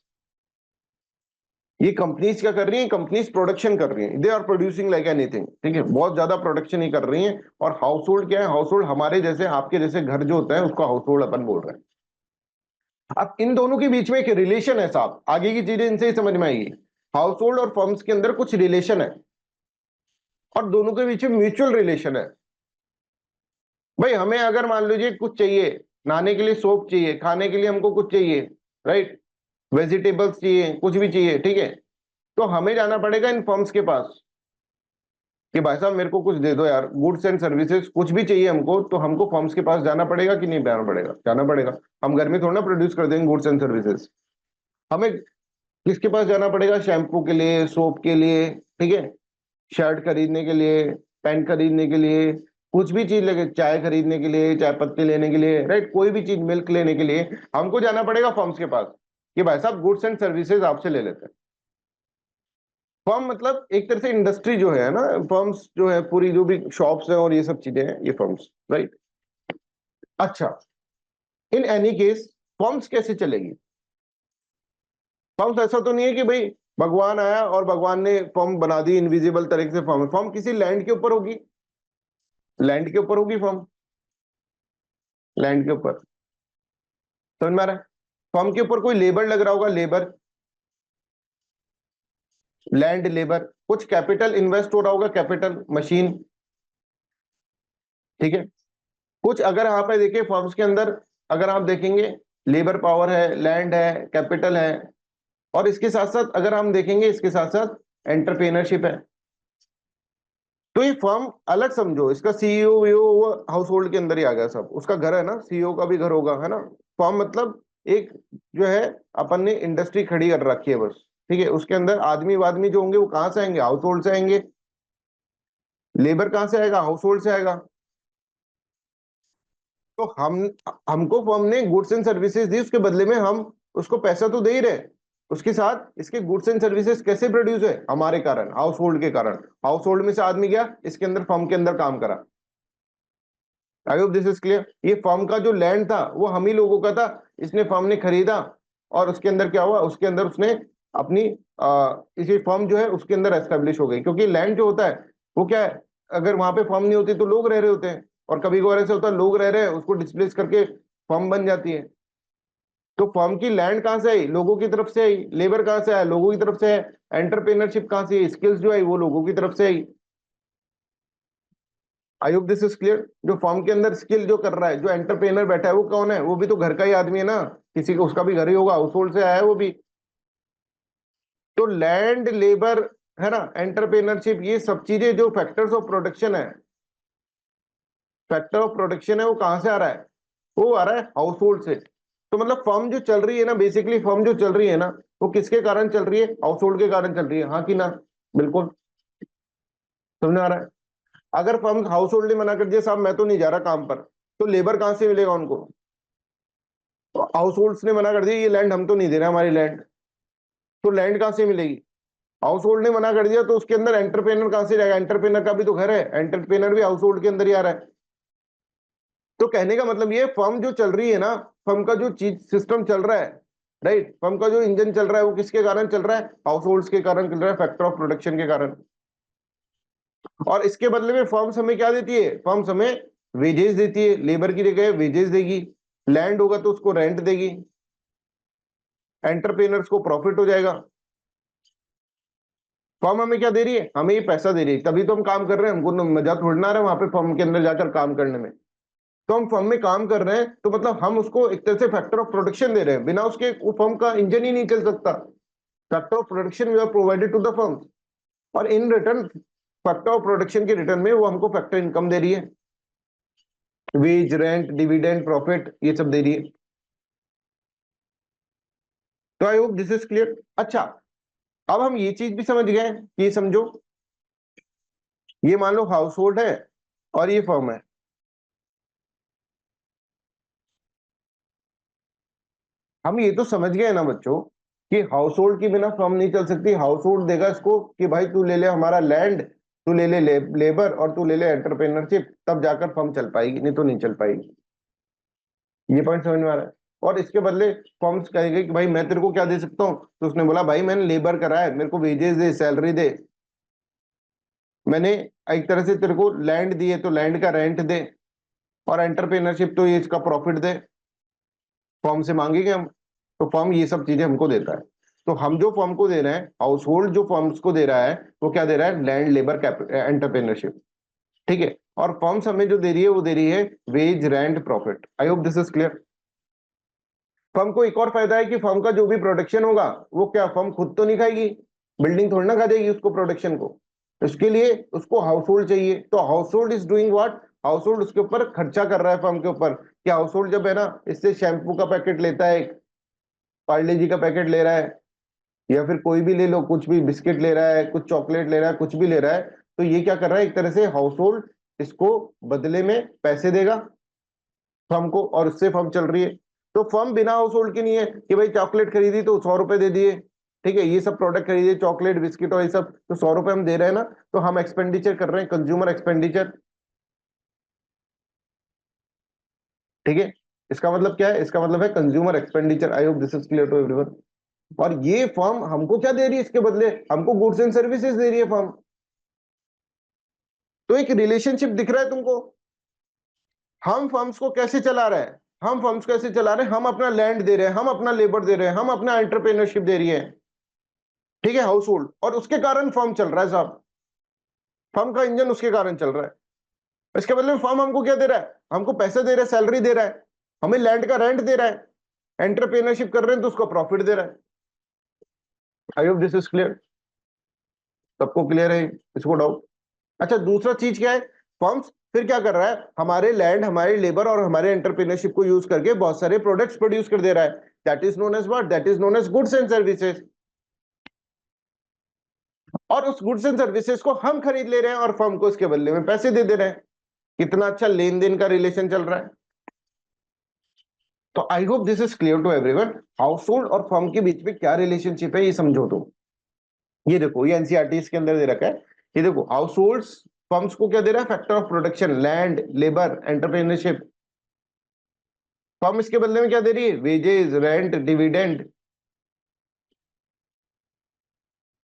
ये कंपनीज क्या कर रही हैं, कंपनीज प्रोडक्शन कर रही हैं, they are producing like anything. ठीक है, बहुत ज्यादा प्रोडक्शन ही कर रही हैं। और हाउस होल्ड क्या है, हाउस होल्ड हमारे जैसे आपके जैसे घर जो होता है उसको हाउस होल्ड अपन बोल रहे हैं। अब इन दोनों के बीच में एक रिलेशन है साहब, आगे की चीजें इनसे ही समझ में आएगी। हाउस होल्ड और फर्म्स के अंदर कुछ रिलेशन है, और दोनों के बीच में म्यूचुअल रिलेशन है। भाई हमें अगर मान लीजिए कुछ चाहिए, नहाने के लिए सोप चाहिए, खाने के लिए हमको कुछ चाहिए, राइट, वेजिटेबल्स चाहिए, कुछ भी चाहिए, ठीक है, तो हमें जाना पड़ेगा इन फर्म्स के पास कि भाई साहब मेरे को कुछ दे दो यार, गुड्स एंड सर्विसेज कुछ भी चाहिए हमको, तो हमको फर्म्स के पास जाना पड़ेगा कि नहीं जाना पड़ेगा, जाना पड़ेगा। हम घर में थोड़ा ना प्रोड्यूस कर देंगे गुड्स एंड सर्विसेज। हमें किसके पास जाना पड़ेगा, शैम्पू के लिए, सोप के लिए, ठीक है, शर्ट खरीदने के लिए, पेन खरीदने के लिए, कुछ भी चीज लगे, चाय खरीदने के लिए, चाय पत्ती लेने के लिए, राइट, कोई भी चीज, मिल्क लेने के लिए हमको जाना पड़ेगा फर्म्स के पास कि भाई साहब गुड्स एंड सर्विसेज आपसे ले लेते हैं। फर्म मतलब एक तरह से इंडस्ट्री जो है ना, फर्म्स जो है पूरी जो भी शॉप्स हैं और ये सब चीजें हैं, ये फर्म्स, राइट। अच्छा, इन एनी केस फर्म्स कैसे चलेगी। फर्म्स ऐसा तो नहीं है कि भाई भगवान आया और भगवान ने फर्म बना दी इनविजिबल तरीके से। फर्म फर्म किसी लैंड के ऊपर होगी, लैंड के ऊपर होगी फर्म, लैंड के ऊपर, समझ में आ रहा है। फर्म के ऊपर कोई लेबर लग रहा होगा, लेबर, लैंड लेबर, कुछ कैपिटल इन्वेस्ट हो रहा होगा, कैपिटल मशीन, ठीक है। कुछ अगर यहाँ पे देखिए फर्म्स के अंदर, अगर आप देखेंगे लेबर पावर है, लैंड है, कैपिटल है, और इसके साथ साथ अगर हम देखेंगे इसके साथ साथ एंटरप्रेन्योरशिप है। तो ये फर्म अलग समझो, इसका सीईओ वीओ वो हाउस होल्ड के अंदर ही आ गया सब, उसका घर है ना, सीईओ का भी घर होगा, है ना। फर्म मतलब एक जो है अपन ने इंडस्ट्री खड़ी कर रखी है बस, ठीक है, उसके अंदर आदमी वादमी जो होंगे वो कहाँ से आएंगे, हाउस होल्ड से आएंगे। लेबर कहाँ से आएगा, हाउस होल्ड से आएगा। तो हमको फर्म ने गुड्स एंड सर्विसेज दी, उसके बदले में हम उसको पैसा तो दे ही रहे, उसके साथ इसके गुड्स एंड सर्विसेज कैसे प्रोड्यूस है, हमारे कारण, हाउस होल्ड के कारण। हाउस होल्ड में से आदमी गया इसके अंदर, फर्म के अंदर काम करा। आई होप दिस इज क्लियर। ये फर्म का जो लैंड था वो हम ही लोगों का था, इसने फर्म ने खरीदा, और उसके अंदर क्या हुआ, उसके अंदर उसने अपनी इसी फर्म जो है उसके अंदर एस्टेब्लिश हो गई। क्योंकि लैंड जो होता है वो क्या है, अगर वहां पे फर्म नहीं होती तो लोग रह रहे होते हैं, और कभी कभार ऐसे होता है लोग रह रहे हैं उसको डिस्प्लेस करके फर्म बन जाती है। तो फर्म की लैंड कहां से आई? लोगों की तरफ से आई। लेबर कहां से आया? लोगों की तरफ से है। एंटरप्रेन्योरशिप कहां से आई? स्किल्स जो आई वो लोगों की तरफ से आई। I hope this is clear. जो फर्म के अंदर स्किल जो कर रहा है, जो एंटरप्रेनर बैठा है वो कौन है? वो भी तो घर का ही आदमी है ना, किसी का उसका भी घर ही होगा, हाउस होल्ड से आया है वो भी। तो लैंड, लेबर, है ना, एंटरप्रेन्योरशिप, ये सब चीजें जो फैक्टर्स ऑफ प्रोडक्शन है, फैक्टर ऑफ प्रोडक्शन है, वो कहां से आ रहा है? वो आ रहा है हाउस होल्ड से। तो मतलब फर्म जो चल रही है ना, बेसिकली फर्म जो चल रही है ना, वो किसके कारण चल रही है? हाउस होल्ड के कारण चल रही है, हाँ कि ना? बिल्कुल। समझ में आ रहा है? अगर फर्म हाउस होल्ड ने मना कर दिया, साहब मैं तो नहीं जा रहा काम पर, तो लेबर कहां से मिलेगा उनको? तो हाउस होल्ड्स ने मना कर दिया, ये लैंड हम तो नहीं दे रहे, हमारी लैंड, तो लैंड कहां से मिलेगी? हाउस होल्ड ने मना कर दिया, तो उसके अंदर एंटरप्रेनर कहां से जाएगा? एंटरप्रेनर का भी तो घर है, एंटरप्रेनर भी हाउस होल्ड के अंदर ही आ रहा है। तो कहने का मतलब ये, फर्म जो चल रही है ना, फर्म का जो चीज सिस्टम चल रहा है, राइट, फर्म का जो इंजन चल रहा है, वो किसके कारण चल रहा है? हाउस होल्ड के कारण चल रहा है, फैक्टर ऑफ प्रोडक्शन के कारण। और इसके बदले में फर्म्स हमें क्या देती है? फर्म्स हमें वेजेस देती है, लेबर की जगह वेजेस देगी, लैंड होगा तो उसको रेंट देगी, एंटरप्रेनर्स को प्रॉफिट हो जाएगा। फर्म हमें क्या दे रही है? हमें ये पैसा दे रही है, तभी तो हम काम कर रहे हैं, हमको मजा थोड़ी ना आ रहा है वहां पे फर्म के अंदर जाकर काम करने में। तो हम फर्म में काम कर रहे हैं, तो मतलब हम उसको एक तरह से फैक्टर ऑफ प्रोडक्शन दे रहे हैं, बिना उसके वो फर्म का इंजन ही नहीं चल सकता। Factor of production we are provided to the firm, और in return factor of production के रिटर्न में वो हमको फैक्टर इनकम दे रही है, वेज, रेंट, डिविडेंड, प्रॉफिट, ये सब दे रही है। तो I hope this is clear. अच्छा, अब हम ये चीज भी समझ गए कि समझो, ये मान लो हाउस होल्ड है और ये फर्म है। हम ये तो समझ गए ना बच्चों कि हाउस होल्ड के बिना फर्म नहीं चल सकती। हाउस होल्ड देगा इसको कि भाई तू ले ले हमारा लैंड, तू ले ले लेबर, और तू ले ले एंटरप्रेन्योरशिप, तब जाकर फर्म चल पाएगी, नहीं तो नहीं चल पाएगी। ये पॉइंट समझ में आ रहा है? और इसके बदले फर्म्स कहेंगे कि भाई मैं तेरे को क्या दे सकता हूँ? तो उसने बोला भाई मैंने लेबर करा है, मेरे को वेजेस दे, सैलरी दे, मैंने एक तरह से तेरे को लैंड दी है तो लैंड का रेंट दे, और एंटरप्रेन्योरशिप तो ये इसका प्रॉफिट दे। फर्म से मांगेंगे हम, तो फर्म ये सब चीजें हमको देता है। तो हम जो फर्म को दे रहे हैं, हाउस होल्ड जो फर्म्स को दे रहा है, वो क्या दे रहा है? लैंड, लेबर, एंटरप्रेन्योरशिप, ठीक है। और फर्म्स हमें जो दे रही है, वो दे रही है wage, rent, profit. I hope this is clear. Firm को एक और फायदा है कि फर्म का जो भी प्रोडक्शन होगा, वो क्या फर्म खुद तो नहीं खाएगी, बिल्डिंग थोड़ी ना खा जाएगी उसको, प्रोडक्शन को। उसके लिए उसको हाउस होल्ड चाहिए, तो house hold is doing what? House hold उसके ऊपर खर्चा कर रहा है फर्म के ऊपर। कि हाउस होल्ड जब है ना, इससे शैम्पू का पैकेट लेता है, एक पार्ले जी का पैकेट ले रहा है, या फिर कोई भी ले लो, कुछ भी बिस्किट ले रहा है, कुछ चॉकलेट ले रहा है, कुछ भी ले रहा है, तो ये क्या कर रहा है? एक तरह से हाउस होल्ड इसको बदले में पैसे देगा फर्म को, और उससे फर्म चल रही है। तो फर्म बिना हाउस होल्ड की नहीं है कि भाई चॉकलेट खरीदी तो 100 रुपए दे दिए, ठीक है, ये सब प्रोडक्ट खरीदे, चॉकलेट, बिस्किट और ये सब, तो 100 रुपए हम दे रहे हैं ना, तो हम एक्सपेंडिचर कर रहे हैं, कंज्यूमर एक्सपेंडिचर, ठीक है। इसका मतलब क्या है? इसका मतलब है consumer expenditure. I hope this is clear to everyone. और ये फर्म हमको क्या दे रही है? इसके बदले हमको गुड्स एंड सर्विसेज दे रही है फर्म। तो एक रिलेशनशिप दिख रहा है तुमको? हम फर्म्स को कैसे चला रहे हैं? हम फर्म्स कैसे चला रहे हैं? हम अपना लैंड दे रहे हैं, हम अपना लेबर दे रहे हैं, हम अपना एंटरप्रेन्योरशिप दे रही है, ठीक है, हाउस होल्ड, और उसके कारण फर्म चल रहा है साहब। फर्म का इंजन उसके कारण चल रहा है। इसके बदले में फर्म हमको क्या दे रहा है? हमको पैसे दे रहा है, सैलरी दे रहा है, हमें लैंड का रेंट दे रहा है, एंटरप्रेन्योरशिप कर रहे हैं तो उसको प्रॉफिट दे रहा है। I hope this is clear. सबको क्लियर है इसको डाउट? अच्छा, दूसरा चीज क्या है? फर्म्स फिर क्या कर रहा है? हमारे लैंड, हमारे लेबर और हमारे एंटरप्रेन्योरशिप को यूज करके बहुत सारे प्रोडक्ट्स प्रोड्यूस कर दे रहा है। That is known as what? That is known as goods and services. और उस गुड्स एंड सर्विसेज को हम खरीद ले रहे हैं, और फर्म को इसके बदले में पैसे दे दे रहे हैं। कितना अच्छा लेन देन का रिलेशन चल रहा है। तो I hope this is clear to everyone. Household और फर्म के बीच में क्या रिलेशनशिप है, ये समझो। तो ये देखो, ये एनसीईआरटी के अंदर दे रखा है। ये देखो, हाउस होल्ड फर्म्स को क्या दे रहा है? Factor of production, land, labour, entrepreneurship. Firm इसके बदले में क्या दे रही है? वेजेस, रेंट, डिविडेंड,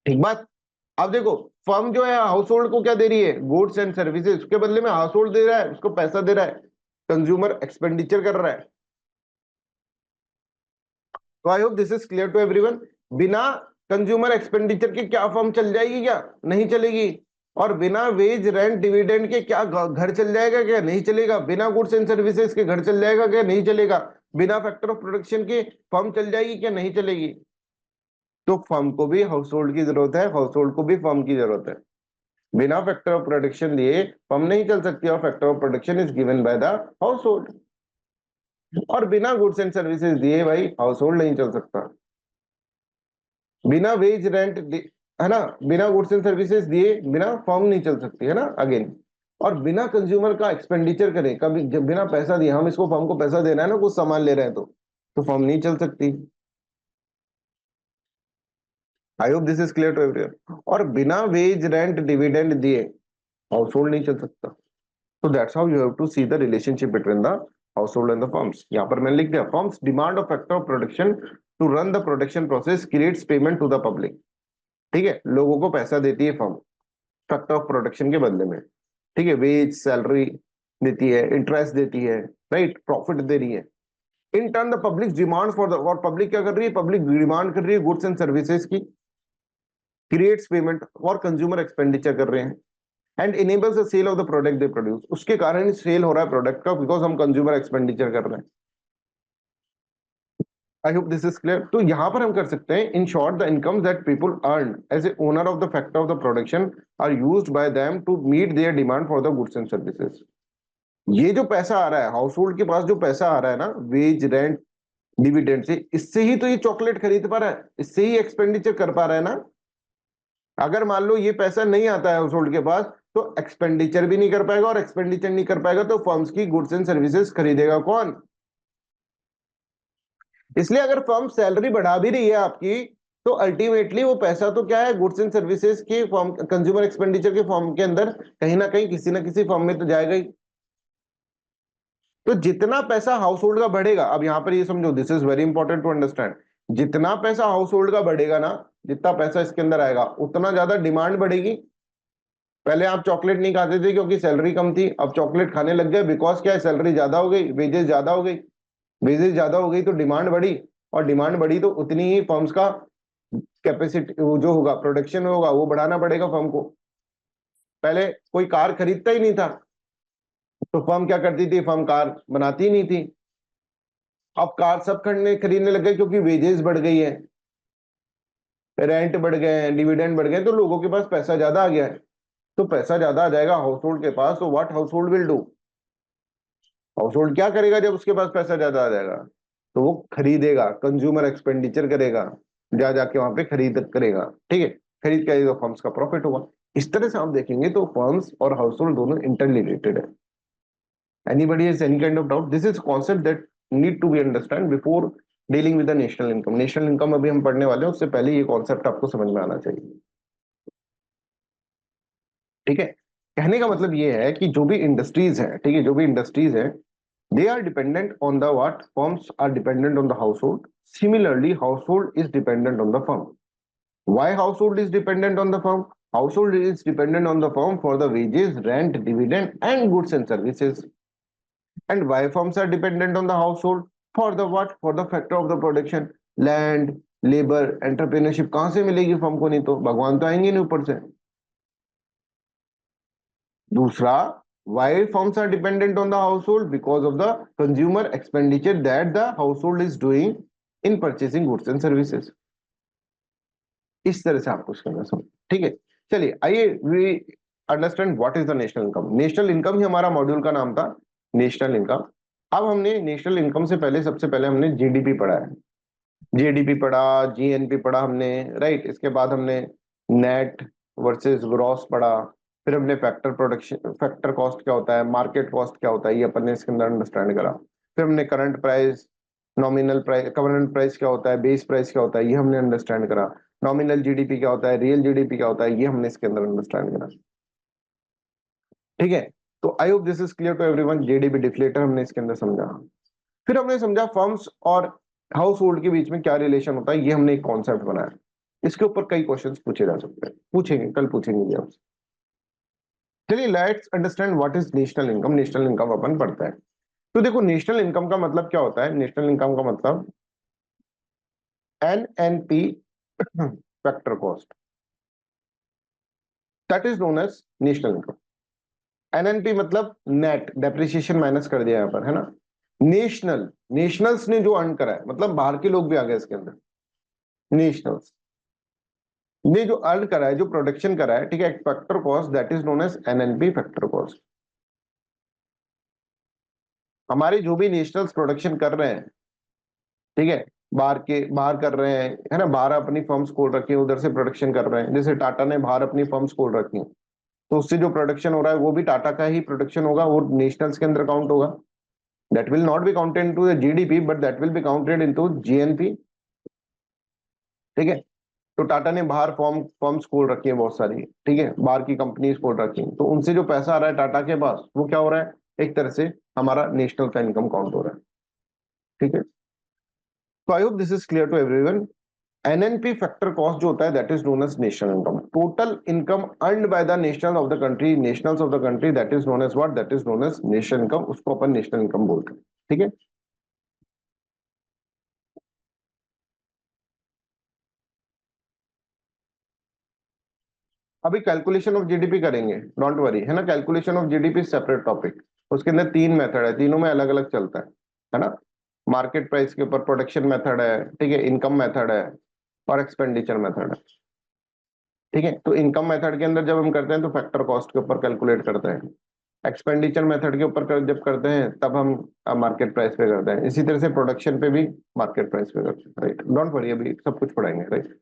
ठीक बात। अब देखो, फर्म जो है हाउस होल्ड को क्या दे रही है? Goods and services. उसके बदले में हाउस होल्ड दे रहा है, उसको पैसा दे रहा है, कंज्यूमर एक्सपेंडिचर कर रहा है। तो I hope this is clear to everyone. बिना कंज्यूमर एक्सपेंडिचर के क्या फर्म चल जाएगी, क्या नहीं चलेगी? और बिना वेज रेंट डिविडेंड के क्या घर चल जाएगा, क्या नहीं चलेगा? बिना गुड्स एंड सर्विसेज के घर चल जाएगा, क्या नहीं चलेगा? बिना फैक्टर ऑफ प्रोडक्शन के फर्म चल जाएगी, क्या नहीं चलेगी? तो फर्म को भी हाउस होल्ड की जरूरत है, हाउस होल्ड को भी फर्म की जरूरत है। बिना फैक्टर ऑफ प्रोडक्शन दिए फर्म नहीं चल सकती, और factor of production is given by the household. और बिना गुड्स एंड सर्विसेज दिए भाई हाउस होल्ड नहीं चल सकता। बिना वेज रेंट है ना, बिना गुड्स एंड सर्विसेज दिए बिना फर्म नहीं चल सकती, है ना अगेन। और बिना कंज्यूमर का एक्सपेंडिचर करे, कभी जब बिना पैसा दिए, हम इसको फर्म को पैसा देना है ना, कुछ सामान ले रहे हैं तो फर्म नहीं चल सकती। I hope this is clear to everyone. और बिना वेज रेंट डिविडेंड दिए हाउस होल्ड नहीं चल सकता। So that's how you have to see the relationship between the household and the firms. यहाँ पर मैंने लिख दिया, firms demand of factor of production to run the production process creates payment to the public। ठीक है, लोगों को पैसा देती है फर्म फैक्टर ऑफ प्रोडक्शन के बदले में। ठीक है, वेज सैलरी देती है, इंटरेस्ट देती है, राइट, प्रॉफिट दे रही है। In turn the public demand for the, और पब्लिक क्या कर रही है? पब्लिक डिमांड कर रही है गुड्स एंड सर्विसेज की, क्रिएट्स पेमेंट और कंज्यूमर एक्सपेंडिचर कर रहे हैं, and enables the sale of the product they produce. उसके कारण सेल हो रहा है प्रोडक्ट का, बिकॉज हम कंज्यूमर एक्सपेंडिचर कर रहे हैं। I hope this is clear. तो यहां पर हम कर सकते हैं, in short the income that people earn as a owner of the factor of the production are used by them to meet their demand for the goods and services. ये जो पैसा आ रहा है हाउस होल्ड के पास, जो पैसा आ रहा है ना वेज रेंट डिविडेंड से, इससे ही तो ये चॉकलेट खरीद पा रहा है, इससे ही एक्सपेंडिचर कर पा रहा है ना। अगर मान लो ये पैसा नहीं आता है हाउस होल्ड के पास, तो एक्सपेंडिचर भी नहीं कर पाएगा, और एक्सपेंडिचर नहीं कर पाएगा तो फर्म्स की गुड्स एंड सर्विसेज खरीदेगा कौन? इसलिए अगर फर्म सैलरी बढ़ा भी रही है आपकी, तो अल्टीमेटली वो पैसा तो क्या है, गुड्स एंड सर्विसेज के फॉर्म, कंज्यूमर एक्सपेंडिचर के फॉर्म के अंदर कहीं ना कहीं किसी ना किसी फॉर्म में तो जाएगा ही। तो जितना पैसा हाउस होल्ड का बढ़ेगा, अब यहां पर ये समझो, this is very important to understand, जितना पैसा हाउस होल्ड का बढ़ेगा ना, जितना पैसा इसके अंदर आएगा, उतना ज्यादा डिमांड बढ़ेगी। पहले आप चॉकलेट नहीं खाते थे क्योंकि सैलरी कम थी, अब चॉकलेट खाने लग गए बिकॉज क्या है, सैलरी ज्यादा हो गई, वेजेस ज्यादा हो गई। वेजेस ज्यादा हो गई तो डिमांड बढ़ी, और डिमांड बढ़ी तो उतनी ही फर्म्स का कैपेसिटी जो होगा, प्रोडक्शन होगा, वो बढ़ाना पड़ेगा फर्म को। पहले कोई कार खरीदता ही नहीं था, तो फर्म क्या करती थी, फर्म कार बनाती ही नहीं थी। अब कार सब खरीदने लग गए क्योंकि वेजेस बढ़ गई है, रेंट बढ़ गए हैं, डिविडेंड बढ़ गए, तो लोगों के पास पैसा ज्यादा आ गया है। तो पैसा ज्यादा आ जाएगा हाउस होल्ड के पास, तो what house hold will do? House hold क्या करेगा जब उसके पास पैसा ज्यादा आ जाएगा? तो वो खरीदेगा, कंज्यूमर एक्सपेंडिचर करेगा, जा जाके वहां पे खरीद करेगा। ठीक है, खरीद के तो फर्म्स का प्रॉफिट होगा। इस तरह से आप देखेंगे तो फर्म्स और हाउस होल्ड दोनों इंटर रिलेटेड है। Anybody has any kind of doubt? This is concept that need to be understand before dealing with the national income. National income अभी हम पढ़ने वाले हैं, उससे पहले ये कॉन्सेप्ट आपको समझ में आना चाहिए। ठीक है, कहने का मतलब ये है कि जो भी इंडस्ट्रीज है, ठीक है, जो भी इंडस्ट्रीज है, they are dependent on the what? Firms are dependent on the household. Similarly, household is dependent on the firm. Why household is dependent on the firm? Household is dependent on the firm for the wages, rent, dividend, and goods and services. And why firms are dependent on the household? For the what? For the factor of the production, land, labor, entrepreneurship. कहाँ से मिलेगी firm को? नहीं तो भगवान तो आएंगे नहीं ऊपर से। दूसरा, why firms are dependent on the household? Because of the consumer expenditure that the household is doing in purchasing goods and services. इस तरह से आपको इसका समझ, ठीक है। चलिए आइए we understand what is the national income. National income ही हमारा मॉड्यूल का नाम था, नेशनल इनकम। अब हमने नेशनल इनकम से पहले, सबसे पहले हमने जीडीपी पढ़ा है, जीडीपी पढ़ा, जीएनपी पढ़ा हमने, राइट। इसके बाद हमने नेट वर्सेस ग्रॉस पढ़ा, फिर हमने फैक्टर प्रोडक्शन, फैक्टर कॉस्ट क्या होता है, मार्केट कॉस्ट क्या होता है, ये अपन ने इसके अंदर अंडरस्टैंड करा। फिर हमने current price, nominal price, current price क्या होता है, बेस प्राइस क्या होता है, ये हमने अंडरस्टैंड करा। नॉमिनल जीडीपी क्या होता है, रियल जीडीपी क्या होता है, ये हमने इसके अंदर अंडरस्टैंड करा। ठीक है, तो I hope this is clear to everyone. GDP deflator हमने इसके अंदर समझा। फिर हमने समझा फर्म्स और हाउस होल्ड के बीच में क्या रिलेशन होता है, ये हमने एक कॉन्सेप्ट बनाया। इसके ऊपर कई क्वेश्चंस पूछे जा सकते हैं, पूछेंगे, कल पूछेंगे ये आपसे। चलिए let's understand what is national income. National income अपन पढ़ता है। तो देखो नेशनल इनकम का मतलब क्या होता है। नेशनल इनकम का मतलब NNP factor cost, that is known as national income. NNP मतलब नेट डेप्रिसिएशन माइनस कर दिया यहाँ पर, है ना। नेशनल्स ने जो अर्न करा है, मतलब बाहर के लोग भी आ गए इसके अंदर, नेशनल्स ने जो अर्न करा है, जो प्रोडक्शन करा है, ठीक है, factor cost, that is known as NNP factor cost. हमारे जो भी नेशनल्स प्रोडक्शन कर रहे हैं, ठीक है, बाहर कर रहे हैं, है ना, बाहर अपनी फर्म्स खोल रखी है, उधर से प्रोडक्शन कर रहे हैं, जैसे टाटा ने बाहर अपनी फर्म्स खोल रखी है, तो उससे जो प्रोडक्शन हो रहा है वो भी टाटा का ही प्रोडक्शन होगा, वो नेशनल्स के अंदर काउंट होगा। That will not be counted into the GDP, but that will be counted into GNP, ठीक है। तो टाटा ने बाहर फर्म्स खोल रखी है बहुत सारी, ठीक है, बाहर की कंपनीज खोल रखी है, तो उनसे जो पैसा आ रहा है टाटा के पास, वो क्या हो रहा है, एक तरह से हमारा नेशनल का इनकम काउंट हो रहा है, ठीक है। तो I hope this is clear to everyone. NNP factor cost जो होता है, that is known as national income, total income earned by the national of the country, nationals of the country, that is known as what, that is known as national income, उसको अपन national income बोलते हैं, ठीक है। अभी calculation of GDP करेंगे, don't worry, है ना। Calculation of GDP separate topic, उसके अंदर 3 मेथड है, तीनों में अलग अलग चलता है ना। मार्केट प्राइस के ऊपर प्रोडक्शन मेथड है, ठीक है, इनकम मेथड है और एक्सपेंडिचर मेथड है, ठीक है। तो इनकम मेथड के अंदर जब हम करते हैं तो फैक्टर कॉस्ट के ऊपर कैलकुलेट करते हैं, एक्सपेंडिचर मेथड के ऊपर जब करते हैं तब हम मार्केट प्राइस पे करते हैं, इसी तरह से प्रोडक्शन पे भी मार्केट प्राइस पे करते हैं, राइट। डोंट वरी, अभी सब कुछ पढ़ाएंगे, right.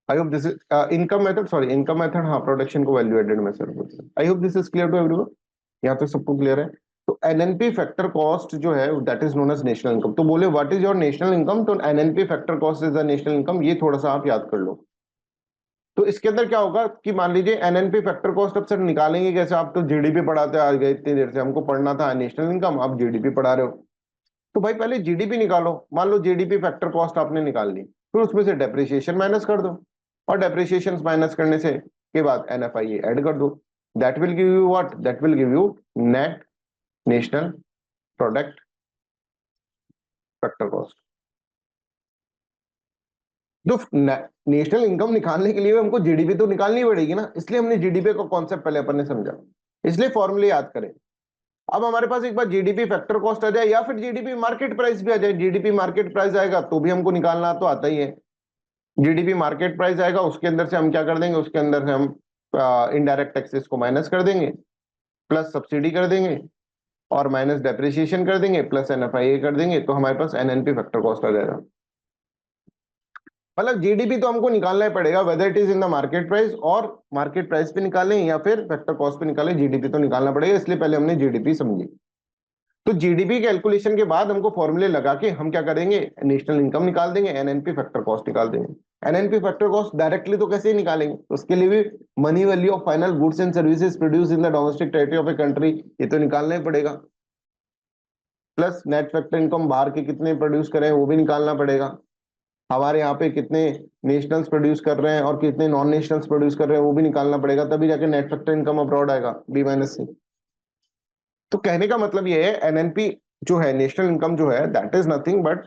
I hope this is income method, sorry income method, हाँ, प्रोडक्शन को वैल्यू एडेड में सर बोलते हैं। I hope this is clear to everyone, यहाँ तक सबको क्लियर है। तो एनएनपी फैक्टर कॉस्ट जो है, that is known as national income. तो बोले what is your national income, तो NNP factor cost is the national income, ये थोड़ा सा आप याद कर लो। तो इसके अंदर क्या होगा कि मान लीजिए एनएनपी फैक्टर कॉस्ट अब सर निकालेंगे कैसे, आप तो जीडीपी पढ़ाते आ गए इतनी देर से, हमको पढ़ना था नेशनल इनकम, आप जीडीपी पढ़ा रहे हो। तो भाई पहले जीडीपी निकालो, मान लो जीडीपी फैक्टर कॉस्ट आपने निकाल ली, फिर उसमें से डेप्रिसिएशन माइनस कर दो, और डेप्रिसिएशन माइनस करने से के बाद एनएफआई ऐड कर दो, that will give you what, that will give you net national product factor cost. जो नेशनल इनकम निकालने के लिए हमको जीडीपी तो निकालनी पड़ेगी ना, इसलिए हमने जीडीपी का कॉन्सेप्ट पहले अपन ने समझा, इसलिए फॉर्मूले याद करें। अब हमारे पास एक बार जीडीपी फैक्टर कॉस्ट आ जाए या फिर जीडीपी मार्केट प्राइस भी आ जाए, जीडीपी मार्केट प्राइस आएगा तो भी हमको निकालना तो आता ही है। जीडीपी मार्केट प्राइस आएगा, उसके अंदर से हम क्या कर देंगे, उसके अंदर से हम इनडायरेक्ट टैक्सेस को माइनस कर देंगे, प्लस सब्सिडी कर देंगे, और माइनस डेप्रिसिएशन कर देंगे, प्लस एनएफआईए कर देंगे, तो हमारे पास एनएनपी फैक्टर कॉस्ट आ जाएगा। मतलब जीडीपी तो हमको निकालना ही पड़ेगा, whether it is in the market price, और मार्केट प्राइस पे निकालें या फिर फैक्टर कॉस्ट पे निकालें, जीडीपी तो निकालना पड़ेगा, इसलिए पहले हमने जीडीपी समझी। तो जीडीपी कैलकुलेशन के बाद हमको फॉर्मूले लगा के हम क्या करेंगे, नेशनल इनकम निकाल देंगे, एनएनपी फैक्टर कॉस्ट निकाल देंगे। एनएनपी फैक्टर कॉस्ट डायरेक्टली तो कैसे ही निकालेंगे, उसके लिए भी money value of final goods and services produce in the domestic territory of a country, ये तो निकालना ही पड़ेगा, प्लस नेट फैक्टर इनकम बाहर के कितने प्रोड्यूस करें वो भी निकालना पड़ेगा, हमारे यहाँ पे कितने नेशनल्स प्रोड्यूस कर रहे हैं और कितने नॉन नेशनल्स प्रोड्यूस कर रहे हैं वो भी निकालना पड़ेगा, तभी जाके नेट फैक्टर इनकम अब्रॉड आएगा, बी माइनस सी। तो कहने का मतलब ये है, एनएनपी जो है नेशनल इनकम जो है, दैट इज नथिंग बट,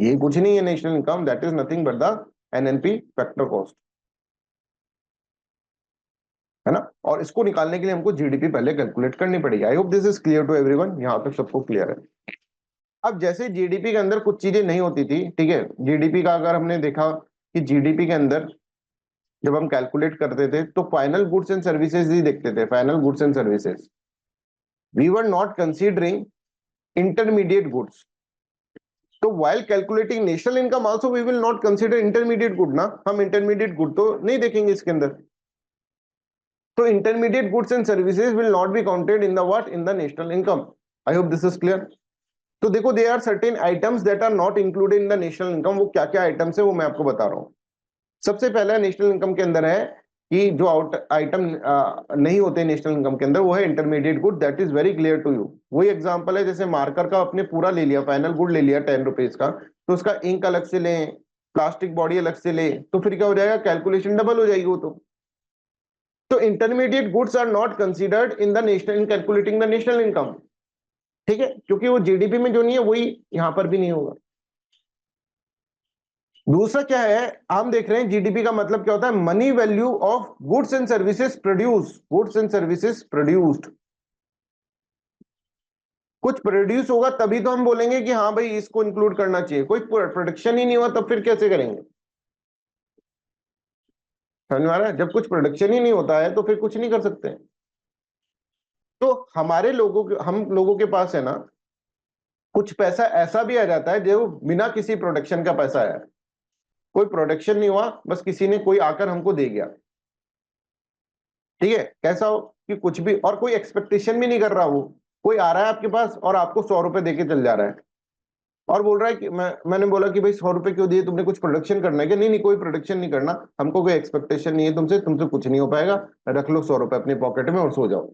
ये कुछ नहीं है national income, that is nothing but the NNP factor cost, है ना। और इसको निकालने के लिए हमको जीडीपी पहले कैलकुलेट करनी पड़ेगी। I hope this is clear to everyone, यहाँ तक सबको क्लियर है। अब जैसे जीडीपी के अंदर कुछ चीजें नहीं होती थी, ठीक है, जीडीपी का अगर हमने देखा कि जीडीपी के अंदर जब हम कैलकुलेट करते थे तो फाइनल गुड्स एंड सर्विसेज ही देखते थे, final goods and services, we were not considering intermediate goods. तो while calculating national income also we will not consider intermediate good ना, हम intermediate good तो नहीं देखेंगे इसके अंदर। तो intermediate goods and services will not be counted in the what, in the national income. I hope this is clear. तो देखो there are certain items that are not included in the national income, वो क्या क्या items है वो मैं आपको बता रहा हूँ। सबसे पहला नेशनल इनकम के अंदर है कि जो आइटम नहीं होते नेशनल इनकम के अंदर, वो है intermediate good, that is very clear to you. वही एग्जांपल है, जैसे मार्कर का आपने पूरा ले लिया, फाइनल गुड ले लिया 10 रुपीज का, तो उसका इंक अलग से लें, प्लास्टिक बॉडी अलग से ले, तो फिर क्या हो जाएगा, कैलकुलेशन डबल हो जाएगी वो तो intermediate goods are not considered in the national, in calculating the national income, ठीक है, क्योंकि वो जीडीपी में जो नहीं है वही यहां पर भी नहीं होगा। दूसरा क्या है, हम देख रहे हैं जीडीपी का मतलब क्या होता है, money value of goods and services produce, goods and services produced. कुछ प्रोड्यूस होगा तभी तो हम बोलेंगे कि हाँ भाई इसको इंक्लूड करना चाहिए। कोई प्रोडक्शन ही नहीं हुआ तब फिर कैसे करेंगे? समझ में आ रहा है? जब कुछ प्रोडक्शन ही नहीं होता है तो फिर कुछ नहीं कर सकते। तो हमारे लोगों के, हम लोगों के पास है ना, कुछ पैसा ऐसा भी आ जाता है जो बिना किसी प्रोडक्शन का पैसा आया। कोई प्रोडक्शन नहीं हुआ, बस किसी ने, कोई आकर हमको दे गया। ठीक है, कैसा हो कि कुछ भी, और कोई एक्सपेक्टेशन भी नहीं कर रहा, वो कोई आ रहा है आपके पास और आपको 100 रुपए देके चल जा रहा है और बोल रहा है कि मैंने बोला कि भाई 100 रुपए क्यों दिए, तुमने कुछ प्रोडक्शन करना है क्या? नहीं नहीं, कोई प्रोडक्शन नहीं करना, हमको कोई एक्सपेक्टेशन नहीं है तुमसे, तुमसे कुछ नहीं हो पाएगा, रख लो 100 रुपए अपनी पॉकेट में और सो जाओ।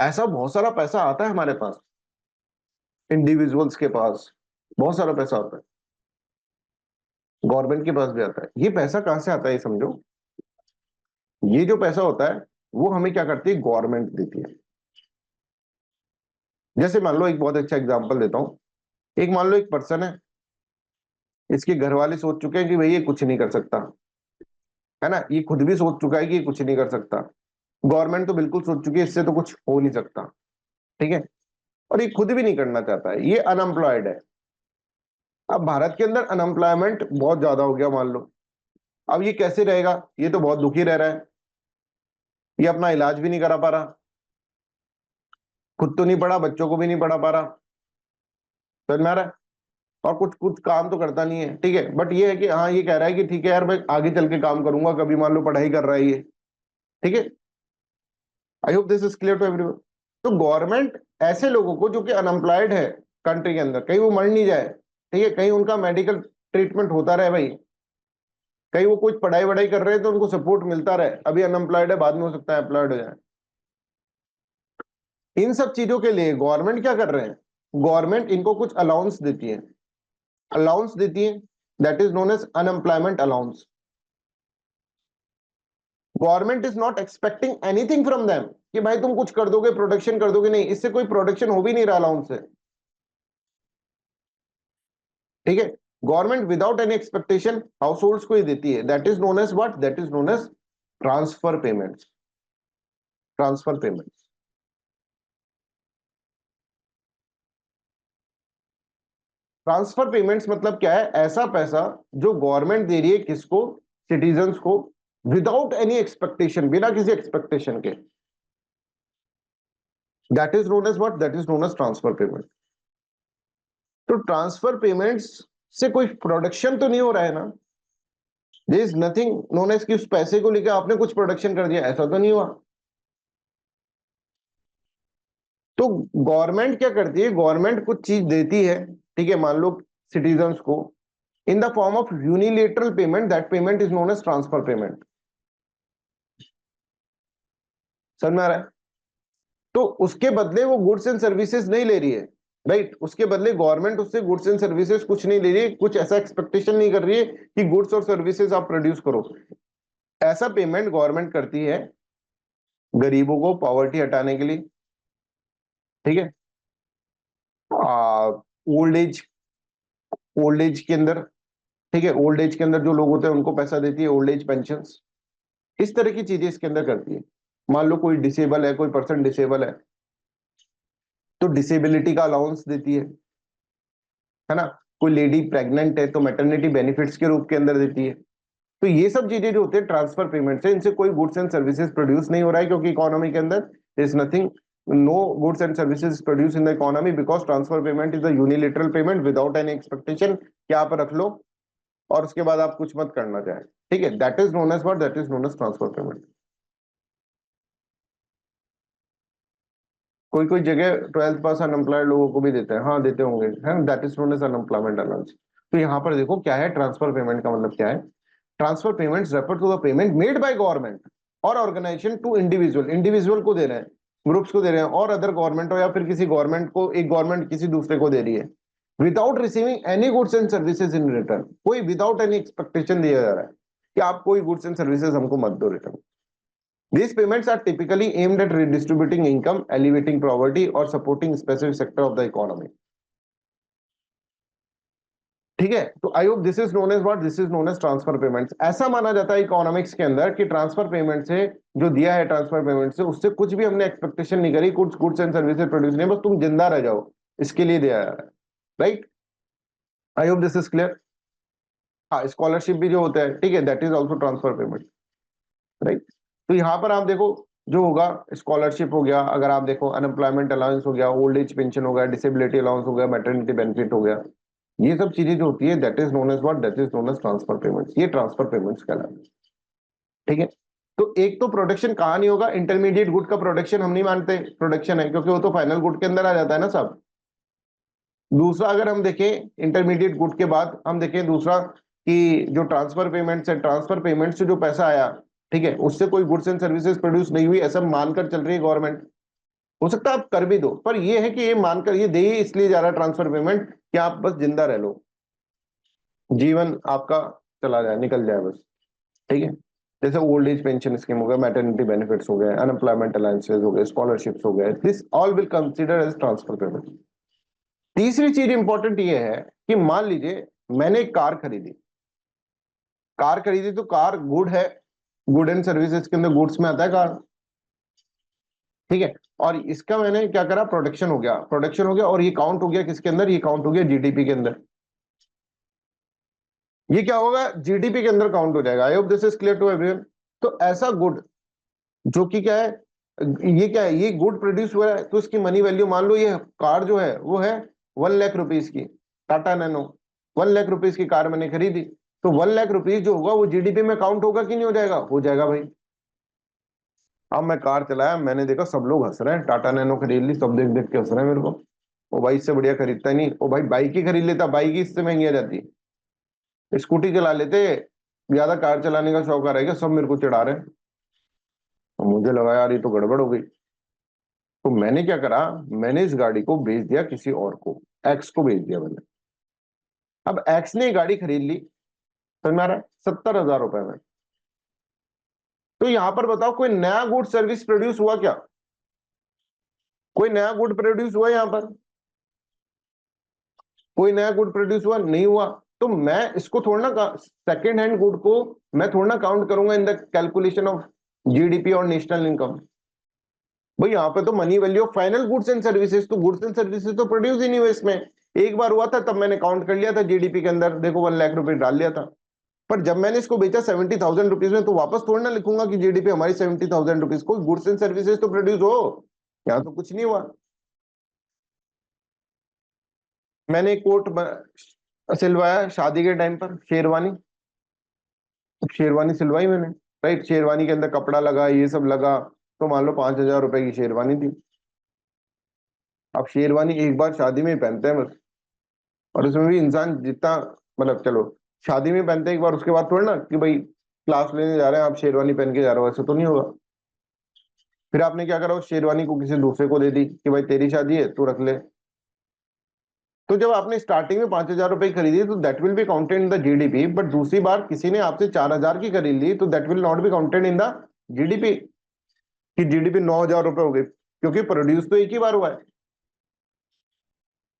ऐसा बहुत सारा पैसा आता है हमारे पास, इंडिविजुअल्स के पास बहुत सारा पैसा आता है, गवर्नमेंट के पास भी आता है। ये पैसा कहां से आता है ये समझो। ये जो पैसा होता है वो हमें क्या करती है, गवर्नमेंट देती है। जैसे मान लो, एक बहुत अच्छा एग्जांपल देता हूं। एक मान लो एक पर्सन है, इसके घर वाले सोच चुके हैं कि भाई ये कुछ नहीं कर सकता, है ना, ये खुद भी सोच चुका है कि ये कुछ नहीं कर सकता, गवर्नमेंट तो बिल्कुल सोच चुकी है इससे तो कुछ हो नहीं सकता। ठीक है, और ये खुद भी नहीं करना चाहता है, ये अनएम्प्लॉयड है। अब भारत के अंदर अनएम्प्लॉयमेंट बहुत ज्यादा हो गया मान लो, अब ये कैसे रहेगा? ये तो बहुत दुखी रह रहा है, ये अपना इलाज भी नहीं करा पा रहा, खुद तो नहीं पढ़ा, बच्चों को भी नहीं पढ़ा पा रहा, समझ में आ रहा है? और कुछ कुछ काम तो करता नहीं है। ठीक है, बट ये है कि हाँ, ये कह रहा है कि ठीक है यार मैं आगे चल के काम करूंगा, कभी मान लो पढ़ाई कर रहा है ये। ठीक है, I hope this is clear to everyone. तो गवर्नमेंट ऐसे लोगों को जो कि अनएम्प्लॉयड है कंट्री के अंदर, कहीं वो मर नहीं जाए, ठीक है, कहीं उनका मेडिकल ट्रीटमेंट होता रहे भाई, कहीं वो कुछ पढ़ाई वढ़ाई कर रहे हैं तो उनको सपोर्ट मिलता रहे, अभी अनएम्प्लॉयड है बाद में हो सकता है एम्प्लॉयड हो जाए। इन सब चीजों के लिए गवर्नमेंट क्या कर रहे हैं, गवर्नमेंट इनको कुछ अलाउंस देती है, अलाउंस देती है, that is known as unemployment allowance. Government is not expecting anything from them कि भाई तुम कुछ कर दोगे, प्रोडक्शन कर दोगे, नहीं, इससे कोई प्रोडक्शन हो भी नहीं रहा अलाउंस से। ठीक है, government without any expectation households को ही देती है, that is known as what, that is known as transfer payments. Transfer payments, transfer payments मतलब क्या है, ऐसा पैसा जो गवर्नमेंट दे रही है किसको, सिटीजन्स को, विदाउट एनी एक्सपेक्टेशन, बिना किसी एक्सपेक्टेशन के, that is known as what, that is known as transfer payment. तो ट्रांसफर पेमेंट्स से कोई प्रोडक्शन तो नहीं हो रहा है ना, there is nothing known as कि उस पैसे को लेकर आपने कुछ प्रोडक्शन कर दिया, ऐसा तो नहीं हुआ। तो गवर्नमेंट क्या करती है, गवर्नमेंट कुछ चीज देती है, ठीक है, मान लो सिटीजन्स को, in the form of unilateral payment, that payment is known as transfer payment. समझ में आ रहा है? तो उसके बदले वो गुड्स एंड सर्विसेज नहीं ले रही है, राइट, उसके बदले गवर्नमेंट उससे गुड्स एंड सर्विसेज कुछ नहीं ले रही है, कुछ ऐसा एक्सपेक्टेशन नहीं कर रही है कि गुड्स और सर्विसेज आप प्रोड्यूस करो। ऐसा पेमेंट गवर्नमेंट करती है गरीबों को पॉवर्टी हटाने के लिए, ठीक है, ओल्ड एज, ओल्ड एज के अंदर, ठीक है, ओल्ड एज के अंदर जो लोग होते हैं उनको पैसा देती है, ओल्ड एज पेंशन, इस तरह की चीजें इसके अंदर करती है। मान लो कोई डिसेबल है, कोई पर्सन डिसेबल है तो डिसेबिलिटी का अलाउंस देती है ना, कोई लेडी प्रेग्नेंट है तो मैटरनिटी बेनिफिट्स के रूप के अंदर देती है। तो ये सब चीजें जो होते हैं ट्रांसफर पेमेंट से, इनसे कोई गुड्स एंड सर्विसेज प्रोड्यूस नहीं हो रहा है, क्योंकि इकोनॉमी के अंदर is nothing, no goods and services produce in the economy, because transfer payment is a unilateral payment without any expectation कि आप रख लो और उसके बाद आप कुछ मत करना चाहे। ठीक है, that is known as what, that is known as transfer payment. कोई कोई जगह 12th पास अनएम्प्लॉयड लोगों को भी देते हैं, हाँ देते होंगे, है, that is known as unemployment allowance. तो यहाँ पर देखो क्या है, ट्रांसफर पेमेंट का मतलब क्या है, transfer payments refer to the payment made by government और ऑर्गेनाइजेशन टू इंडिविजुअल, इंडिविजुअल को दे रहे हैं, ग्रुप्स को दे रहे हैं, और अदर गवर्नमेंट हो या फिर किसी गवर्नमेंट को, एक गवर्नमेंट किसी दूसरे को दे रही है, without receiving any goods and services in return, कोई विदाउट एनी एक्सपेक्टेशन दिया जा रहा है कि आप कोई गुड्स एंड सर्विसेज हमको मत दो return. These payments are typically aimed at redistributing income, alleviating poverty, or supporting specific sector of the economy. ठीक है, तो I hope this is known as what, this is known as transfer payments. ऐसा माना जाता है economics के अंदर कि ट्रांसफर पेमेंट से, जो दिया है ट्रांसफर पेमेंट से, उससे कुछ भी हमने एक्सपेक्टेशन नहीं करी, कुछ गुड्स एंड सर्विसेज प्रोड्यूस नहीं, बस तुम जिंदा रह जाओ, इसके लिए दिया है, right. I hope this is clear. हाँ, स्कॉलरशिप भी जो होता है, ठीक है, that is also transfer payment, right. तो यहाँ पर आप देखो जो होगा, स्कॉलरशिप हो गया, अगर आप देखो अनएम्प्लॉयमेंट अलाउंस हो गया, ओल्ड एज पेंशन हो गया, डिसेबिलिटी अलाउंस हो गया, मैटरनिटी बेनिफिट हो गया, ये सब चीजें जो होती है that is known as what, that is known as transfer payments. ये ट्रांसफर पेमेंट्स कहलाते हैं, ठीक है। तो एक तो प्रोडक्शन कहाँ नहीं होगा, इंटरमीडिएट गुड का प्रोडक्शन हम नहीं मानते प्रोडक्शन है, क्योंकि वो तो फाइनल गुड के अंदर आ जाता है ना सब। दूसरा अगर हम देखें इंटरमीडिएट गुड के बाद हम देखें दूसरा कि जो ट्रांसफर पेमेंट्स है, ट्रांसफर पेमेंट से जो पैसा आया, ठीक है, उससे कोई गुड्स एंड सर्विसेज प्रोड्यूस नहीं हुई, ऐसा मानकर चल रही है गवर्नमेंट। हो सकता है आप कर भी दो, पर ये है कि ये मानकर ये दे ही इसलिए जा रहा है ट्रांसफर पेमेंट कि आप बस जिंदा रह लो, जीवन आपका चला जाए, निकल जाए बस, ठीक है। जैसे ओल्ड एज पेंशन स्कीम हो गया, मैटरनिटी बेनिफिट्स हो गए, अनएम्प्लॉयमेंट अलाउंसेस हो गए, स्कॉलरशिप्स हो गए, this all will consider as transfer payment. तीसरी चीज इंपॉर्टेंट ये है कि मान लीजिए मैंने एक कार खरीदी, कार खरीदी तो कार गुड है, गुड एंड सर्विसेज के अंदर गुड्स में आता है कार, ठीक है। और इसका मैंने क्या करा, प्रोडक्शन हो गया, प्रोडक्शन हो गया, और ये काउंट हो गया किसके अंदर, ये काउंट हो गया जीडीपी के अंदर। ये क्या होगा, जीडीपी के अंदर काउंट हो जाएगा। I hope this is clear to everyone. तो ऐसा गुड जो कि क्या है, ये क्या है, ये गुड प्रोड्यूस हुआ है, तो इसकी मनी वैल्यू मान लो, ये कार जो है वो है 1 लाख रुपीज की, टाटा नैनो 1 लाख रुपीज की कार मैंने खरीदी, तो 1 लाख रुपीज जो होगा वो जीडीपी में काउंट होगा कि नहीं हो जाएगा, हो जाएगा भाई। अब मैं कार चलाया, मैंने देखा सब लोग हंस रहे हैं, टाटा नैनो खरीद ली, सब देख देख के हंस रहे हैं मेरे को, वो भाई इससे बढ़िया खरीदता ही नहीं, वो भाई बाइक ही खरीद लेता, बाइक ही इससे महंगी आ जाती, स्कूटी चला लेते, ज्यादा कार चलाने का शौक आ रहेगा, सब मेरे को चिढ़ा रहे हैं। और मुझे लगा यार ये तो गड़बड़ हो गई, तो मैंने क्या करा, मैंने इस गाड़ी को बेच दिया किसी और को, एक्स को बेच दिया मैंने। अब एक्स ने गाड़ी खरीद ली, तो हमारा 70,000 रुपए में। तो यहां पर बताओ कोई नया गुड सर्विस प्रोड्यूस हुआ क्या, कोई नया गुड प्रोड्यूस हुआ यहां पर, कोई नया गुड प्रोड्यूस हुआ नहीं हुआ। तो मैं इसको थोड़ा ना, सेकेंड हैंड गुड को मैं थोड़ा ना काउंट करूंगा in the calculation of GDP और नेशनल इनकम। भाई यहाँ पे तो money value of final goods and services, तो गुड्स एंड सर्विसेज तो प्रोड्यूस ही नहीं हुए इसमें। एक बार हुआ था तब मैंने काउंट कर लिया था जीडीपी के अंदर, देखो 1 लाख रुपए डाल लिया था। पर जब मैंने इसको बेचा 70,000 रुपीज में, तो वापस थोड़ी ना लिखूंगा कि जीडीपी हमारी 70,000 रुपीज, कोई गुड्स एंड सर्विसेज तो प्रोड्यूस हो, यहाँ तो कुछ नहीं हुआ। मैंने एक कोट सिलवाया शादी के टाइम पर, शेरवानी, शेरवानी सिलवाई मैंने, राइट, शेरवानी के अंदर कपड़ा लगा, ये सब लगा, तो मान लो 5,000 रुपए की शेरवानी थी। अब शेरवानी एक बार शादी में ही पहनते हैं बस, और उसमें भी इंसान जितना, मतलब चलो शादी में पहनते हैं एक बार, उसके बाद थोड़ा ना कि भाई क्लास लेने जा रहे हैं आप शेरवानी पहन के जा रहे हो, ऐसा तो नहीं होगा। फिर आपने क्या करा, उस शेरवानी को किसी दूसरे को दे दी कि भाई तेरी शादी है तू रख ले। तो जब आपने स्टार्टिंग में 5,000 रुपए की खरीदी तो that will be counted in the GDP, but दूसरी बार किसी ने आपसे 4,000 की खरीद ली तो that will not be counted in the GDP, कि जीडीपी 9,000 रुपए हो गई, क्योंकि प्रोड्यूस तो एक ही बार हुआ है।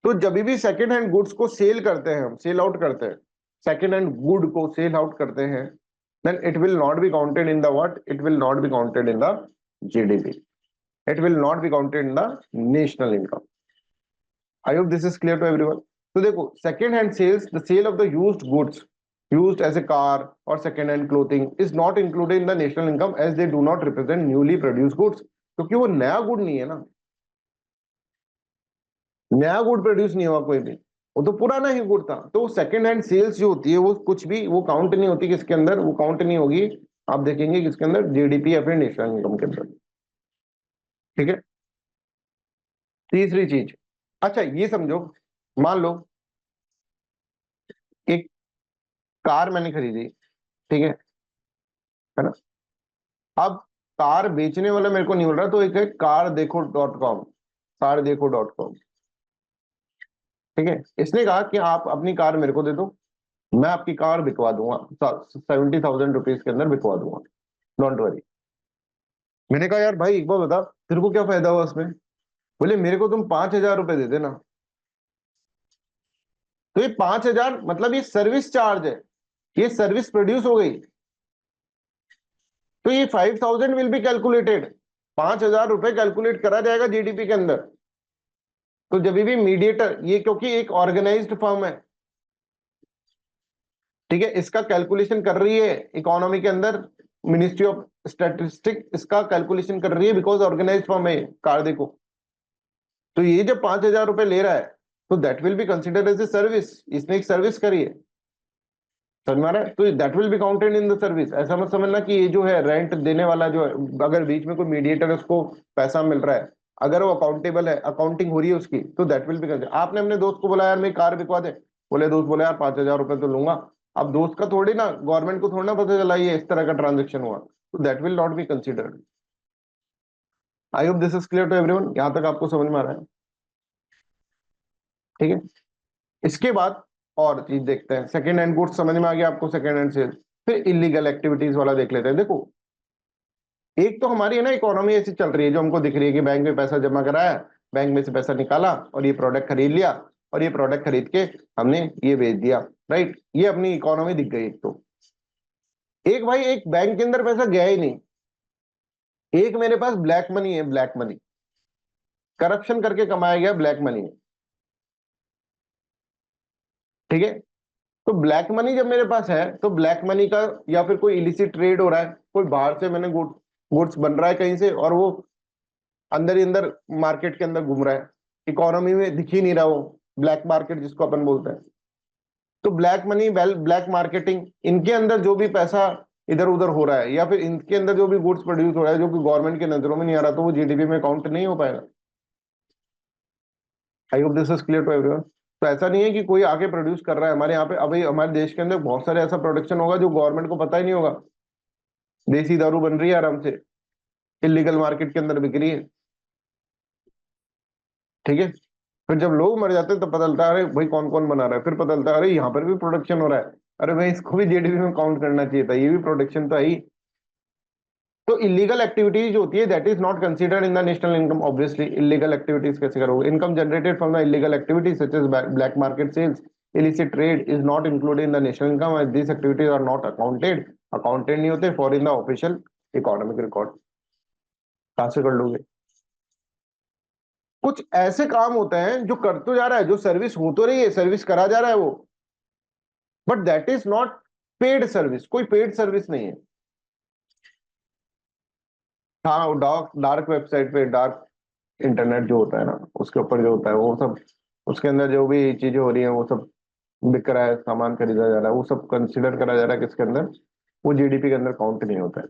तो जब भी सेकेंड हैंड गुड्स को सेल करते हैं, हम सेल आउट करते हैं, सेकेंड हैंड गुड को सेल आउट करते हैं, then it will not be counted in the what, it will not be counted in the GDP, it will not be counted in the national income. I hope this is clear to everyone. तो देखो second hand sales, the sale of the used goods used as a car or second hand clothing is not included in the national income as they do not represent newly produced goods, क्योंकि वो नया good नहीं है ना, नया good produce नहीं हुआ कोई भी, वो तो पुराना ही गुड था। तो सेकंड हैंड सेल्स जो होती है वो कुछ भी वो काउंट नहीं होती किसके अंदर, वो काउंट नहीं होगी, आप देखेंगे किसके अंदर, जीडीपी या फिर नेशनल इनकम के अंदर, ठीक है। तीसरी चीज, अच्छा ये समझो, मान लो एक कार मैंने खरीदी, ठीक है ना। अब कार बेचने वाला मेरे को नहीं मिल रहा, तो एक है car-dekho.com, car-dekho.com, ठीक है। इसने कहा कि आप अपनी कार मेरे को दे दो, मैं आपकी कार बिकवा दूंगा, 70,000 रुपीज के अंदर बिकवा दूंगा, डोंट वरी। मैंने कहा यार भाई एक बार बता तेरे को क्या फायदा हुआ उसमें, बोले मेरे को तुम 5,000 रुपए दे देना। तो ये 5,000 मतलब ये सर्विस चार्ज है, ये सर्विस प्रोड्यूस हो गई, तो ये 5,000 विल बी कैलकुलेटेड, 5,000 रुपए कैलकुलेट करा जाएगा जीडीपी के अंदर। तो जब भी मीडिएटर, ये क्योंकि एक ऑर्गेनाइज्ड फर्म है, ठीक है, इसका कैलकुलेशन कर रही है इकोनॉमी के अंदर मिनिस्ट्री ऑफ स्टैटिस्टिक, इसका कैलकुलेशन कर रही है बिकॉज ऑर्गेनाइज्ड फर्म है कार देखो। तो ये जब 5,000 रुपए ले रहा है तो that will be considered as a service, इसने एक सर्विस करी है, समझ में आ रहा है? तो that will be counted in the service. ऐसा मत समझना कि ये जो है रेंट देने वाला जो है, अगर बीच में कोई मीडिएटर है उसको पैसा मिल रहा है, अगर वो अकाउंटेबल है, अकाउंटिंग हो रही है उसकी, तो दैट विल बी कंसिडर्ड। आपने अपने दोस्त को बोला यार मेरी कार बिकवा दे, बोले दोस्त बोले यार 5,000 रुपए तो लूंगा, अब दोस्त का थोड़ी ना, गवर्नमेंट को थोड़ा ना पता चला ये इस तरह का ट्रांजेक्शन हुआ, तो that will not be considered. I hope this is clear to everyone, यहां तक आपको समझ में आ रहा है? ठीक है, इसके बाद और चीज देखते हैं, सेकेंड हैंड गुड्स समझ में आ गया आपको, सेकेंड हैंड सेल्स। फिर इलीगल एक्टिविटीज वाला देख लेते हैं। देखो एक तो हमारी है ना इकोनॉमी ऐसी चल रही है जो हमको दिख रही है कि बैंक में पैसा जमा कराया, बैंक में से पैसा निकाला और ये प्रोडक्ट खरीद लिया, और ये प्रोडक्ट खरीद के हमने ये बेच दिया, राइट, ये अपनी इकोनॉमी दिख गई। एक तो एक भाई एक बैंक के अंदर पैसा गया ही नहीं, एक मेरे पास ब्लैक मनी है, ब्लैक मनी करप्शन करके कमाया गया ब्लैक मनी है, ठीक है। तो ब्लैक मनी जब मेरे पास है तो ब्लैक मनी का या फिर कोई इलिसिट ट्रेड हो रहा है, कोई बाहर से मैंने गुड्स बन रहा है कहीं से और वो अंदर ही अंदर मार्केट के अंदर घूम रहा है, इकोनॉमी में दिख ही नहीं रहा वो, ब्लैक मार्केट जिसको अपन बोलते हैं। तो ब्लैक मनी, ब्लैक मार्केटिंग, इनके अंदर जो भी पैसा इधर उधर हो रहा है या फिर इनके अंदर जो भी गुड्स प्रोड्यूस हो रहा है जो कि गवर्नमेंट की नजरों में नहीं आ रहा, तो वो जीडीपी में काउंट नहीं हो पाएगा। I hope this is clear to everyone. तो ऐसा नहीं है कि कोई आके प्रोड्यूस कर रहा है हमारे यहाँ पे, अभी हमारे देश के अंदर बहुत सारे ऐसा प्रोडक्शन होगा जो गवर्नमेंट को पता ही नहीं होगा, देसी दारू बन रही है आराम से, इलीगल मार्केट के अंदर बिक रही है, ठीक है। फिर जब लोग मर जाते हैं तो पता चलता है अरे भाई कौन कौन बना रहा है, फिर पता चलता है अरे यहाँ पर भी प्रोडक्शन हो रहा है, अरे भाई इसको भी जीडीपी में काउंट करना चाहिए था, ये भी प्रोडक्शन तो है ही। तो इलीगल एक्टिविटीज होती है that is not considered in the national income. Obviously illegal activities कैसे करोगे, income generated from the illegal activities such as black market sales, illicit trade is not included in the national income as these activities are not accounted नहीं होते for in the official economic record। कहां से कर लोगे? कुछ ऐसे काम होते हैं जो कर तो जा रहा है, जो सर्विस हो तो रही है, सर्विस करा जा रहा है वो, but that is not paid service, कोई पेड सर्विस नहीं है। हाँ डार्क डार्क वेबसाइट पे, डार्क इंटरनेट जो होता है ना, उसके ऊपर जो होता है वो सब, उसके अंदर जो भी चीजें हो रही है वो सब बिक रहा है, सामान खरीदा जा रहा है, वो सब कंसिडर करा जा रहा है किसके अंदर, वो जीडीपी के अंदर काउंट नहीं होता है।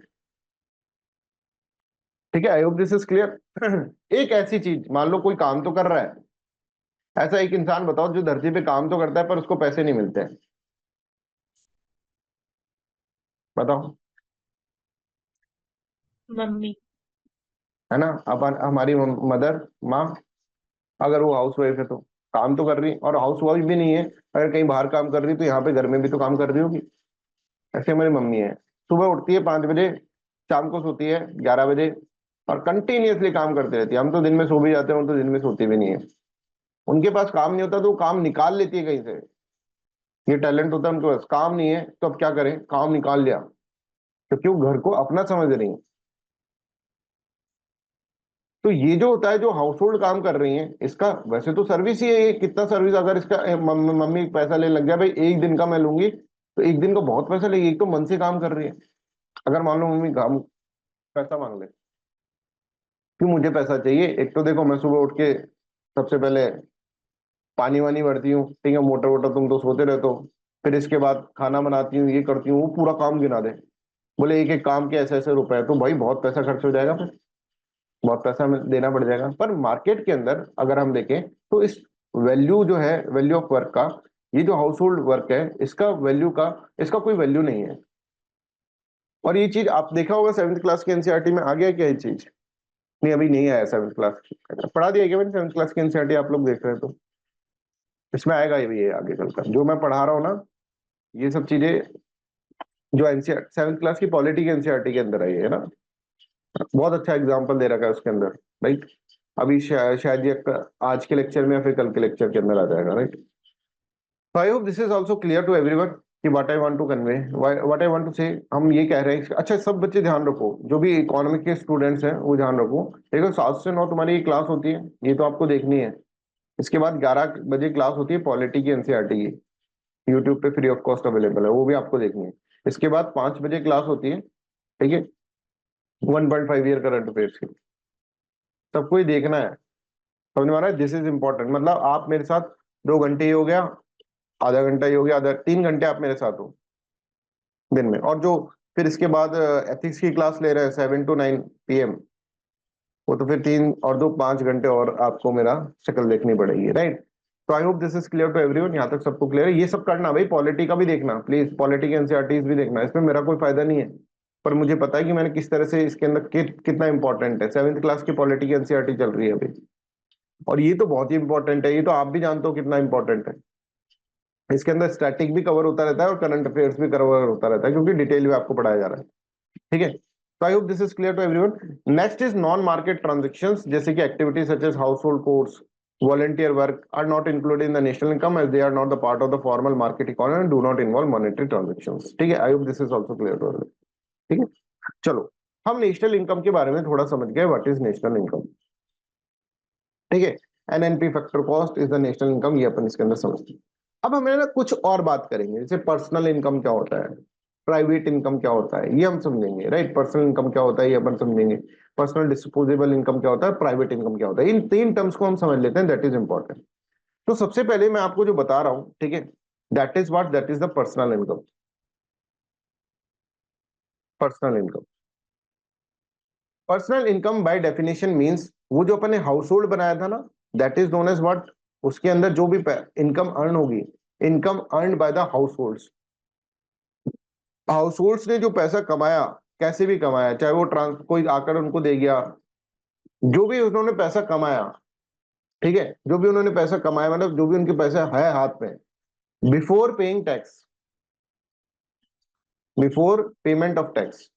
ठीक है, I hope this is clear. एक ऐसी चीज, मान लो कोई काम तो कर रहा है, ऐसा एक इंसान बताओ जो धरती पे काम तो करता है पर उसको पैसे नहीं मिलते हैं, बताओ। मम्मी। है ना, अपन हमारी मदर, माँ, अगर वो हाउस वाइफ है तो काम तो कर रही है, और हाउस वाइफ भी नहीं है, अगर कहीं बाहर काम कर रही है तो यहाँ पे घर में भी तो काम कर रही होगी। ऐसे हमारी मम्मी है, सुबह उठती है 5 बजे, शाम को सोती है 11 बजे, और कंटिन्यूअसली काम करते रहती है। हम तो दिन में सो भी जाते हैं, वो तो दिन में सोती भी नहीं है। उनके पास काम नहीं होता तो वो काम निकाल लेती है कहीं से, ये टैलेंट होता है उनके पास। काम नहीं है तो अब क्या करें, काम निकाल लिया, क्योंकि वो घर को अपना समझ रही है। तो ये जो होता है, जो हाउस होल्ड काम कर रही है, इसका वैसे तो सर्विस ही है ये, कितना सर्विस, अगर इसका मम्मी पैसा लेने लग गया भाई एक दिन का मैं लूंगी, तो एक दिन का बहुत पैसा लेगी, एक तो मन से काम कर रही है। अगर मान लो मम्मी काम पैसा मांग ले कि मुझे पैसा चाहिए, एक तो देखो मैं सुबह उठ के सबसे पहले पानी वानी भरती हूँ, ठीक है, मोटर वोटर तुम तो सोते रहते हो, फिर इसके बाद खाना बनाती हूँ, ये करती हूँ, वो पूरा काम गिना दे, बोले एक एक काम के ऐसे ऐसे रुपए, तो भाई बहुत पैसा खर्च हो जाएगा, फिर बहुत पैसा हमें देना पड़ जाएगा। पर मार्केट के अंदर अगर हम देखें तो इस वैल्यू जो है, वैल्यू ऑफ वर्क का, ये जो हाउस होल्ड वर्क है इसका वैल्यू का, इसका कोई वैल्यू नहीं है। और ये चीज आप देखा होगा 7th क्लास के एनसीईआरटी में आ गया क्या ये चीज? नहीं अभी नहीं आया 7th क्लास की, पढ़ा दिया क्या मैंने 7th क्लास की एनसीईआरटी, आप लोग देख रहे हैं तो इसमें आएगा ये आगे चल कर जो मैं पढ़ा रहा हूँ ना, ये सब चीजें जो एनसीईआर 7th क्लास की पॉलिटी के एनसीईआरटी के अंदर आई है ना, बहुत अच्छा एग्जाम्पल दे रखा है उसके अंदर, राइट। अभी शायद ये आज के लेक्चर में या फिर कल के लेक्चर के अंदर आ जाएगा, right. So I hope this is also clear to everyone कि what I want to convey, what I want to say। हम ये कह रहे हैं, अच्छा सब बच्चे ध्यान रखो, जो भी इकोनॉमिक के स्टूडेंट्स हैं वो ध्यान रखो। देखो 7 से 9 तुम्हारी क्लास होती है, ये तो आपको देखनी है। इसके बाद 11 बजे क्लास होती है पॉलिटी की, एनसीईआरटी की, यूट्यूब पे फ्री ऑफ कॉस्ट अवेलेबल है, वो भी आपको देखनी है। इसके बाद 5 बजे क्लास होती है, ठीक है, 1.5 ईयर करंट अफेयर्स की, सबको ही देखना है, समझ में आ रहा है? दिस इज इंपॉर्टेंट, मतलब आप मेरे साथ 2 घंटे ही हो गया, आधा घंटा ही हो गया, आधा 3 घंटे आप मेरे साथ हो दिन में। और जो फिर इसके बाद एथिक्स की क्लास ले रहे हैं 7 to 9 PM, वो तो फिर 3 और 2 5 घंटे और आपको मेरा शक्ल देखनी पड़ेगी, राइट? तो I hope this is clear to everyone, यहाँ तक सबको क्लियर है। ये सब करना भाई, पॉलिटी का भी देखना प्लीज, पॉलिटी के एनसीईआरटीज भी देखना, इसमें मेरा कोई फायदा नहीं है, पर मुझे पता है कि मैंने किस तरह से इसके अंदर कितना इंपॉर्टेंट है। 7th क्लास की पॉलिटी की एनसीईआरटी चल रही है अभी, और ये तो बहुत ही इंपॉर्टेंट है, ये तो आप भी जानते हो कितना इंपॉर्टेंट है। इसके अंदर स्टैटिक भी कवर होता रहता है और करंट अफेयर्स भी कवर होता रहता है, क्योंकि डिटेल में आपको पढ़ाया जा रहा है, ठीक है? तो I hope this is clear to everyone. Next is non market transactions, जैसे कि activities such as household chores, volunteer work are not included in the national income as they are not the part of the formal market economy and do not involve monetary transactions, ठीक है? I hope this is also clear to everyone, ठीक है? चलो, हम national income के बारे में थोड़ा समझ गए, व्हाट इज नेशनल इनकम, ठीक है? NNP factor cost is the national income, ये अपन इसके अंदर समझते हैं। अब हम ना कुछ और बात करेंगे, जैसे पर्सनल इनकम क्या होता है, प्राइवेट इनकम क्या होता है, ये हम समझेंगे, राइट? पर्सनल इनकम क्या होता है ये अपन समझेंगे, पर्सनल डिस्पोजेबल इनकम क्या होता है, प्राइवेट इनकम क्या होता है, इन 3 टर्म्स को हम समझ लेते हैं, दैट इज इंपॉर्टेंट। तो सबसे पहले मैं आपको जो बता रहा हूं, ठीक है, that is the personal income. Personal income, personal income by definition means वो जो अपन ने हाउस होल्ड बनाया था ना, that is known as what, उसके अंदर जो भी इनकम अर्न होगी, income earn by the households. Households ने जो पैसा कमाया, कैसे भी कमाया, चाहे वो कोई आकर उनको दे गया, जो भी उन्होंने पैसा कमाया, ठीक है, जो भी उन्होंने पैसा कमाया, मतलब जो भी उनके पैसा है हाथ में, before paying tax, before payment of tax,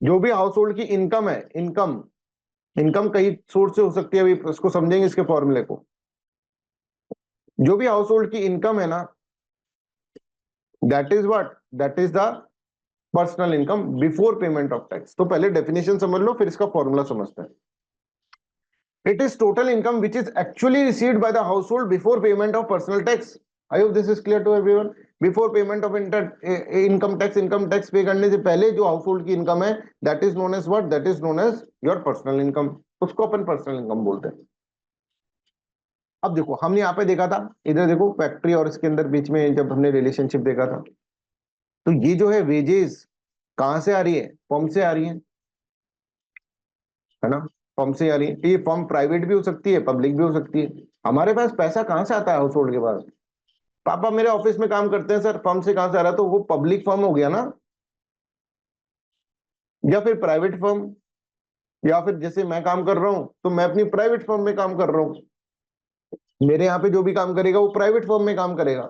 जो भी हाउस होल्ड की इनकम है, इनकम, इनकम कई सोर्स से हो सकती है, अभी उसको समझेंगे इसके फॉर्मूले को। जो भी हाउस होल्ड की इनकम है ना, that is what, that is the personal income before payment of tax. तो पहले डेफिनेशन समझ लो, फिर इसका फॉर्मूला समझते हैं। It is total income which is actually received by the household before payment of personal tax. I hope this is clear to everyone. Before payment of income tax पे करने से पहले जो household की income है, that is known as what? That is known as your personal income. उसको अपन personal income बोलते हैं। अब देखो, हमने यहाँ पे देखा था, इधर देखो फैक्ट्री और इसके अंदर बीच में जब हमने रिलेशनशिप देखा था, तो ये जो है वेजेस कहाँ से आ रही है? फर्म से आ रही है ना? फर्म से आ रही है। ये फर्म प्राइवेट भी हो सकती है, पब्लिक भी हो सकती है। हमारे पास पैसा कहाँ से आता है हाउस होल्ड के पास? पापा मेरे ऑफिस में काम करते हैं सर, फर्म से कहाँ से आ रहा है? तो वो पब्लिक फर्म हो गया ना, या फिर प्राइवेट फर्म, या फिर जैसे मैं काम कर रहा हूं तो मैं अपनी प्राइवेट फर्म में काम कर रहा हूं, मेरे यहाँ पे जो भी काम करेगा वो प्राइवेट फर्म में काम करेगा।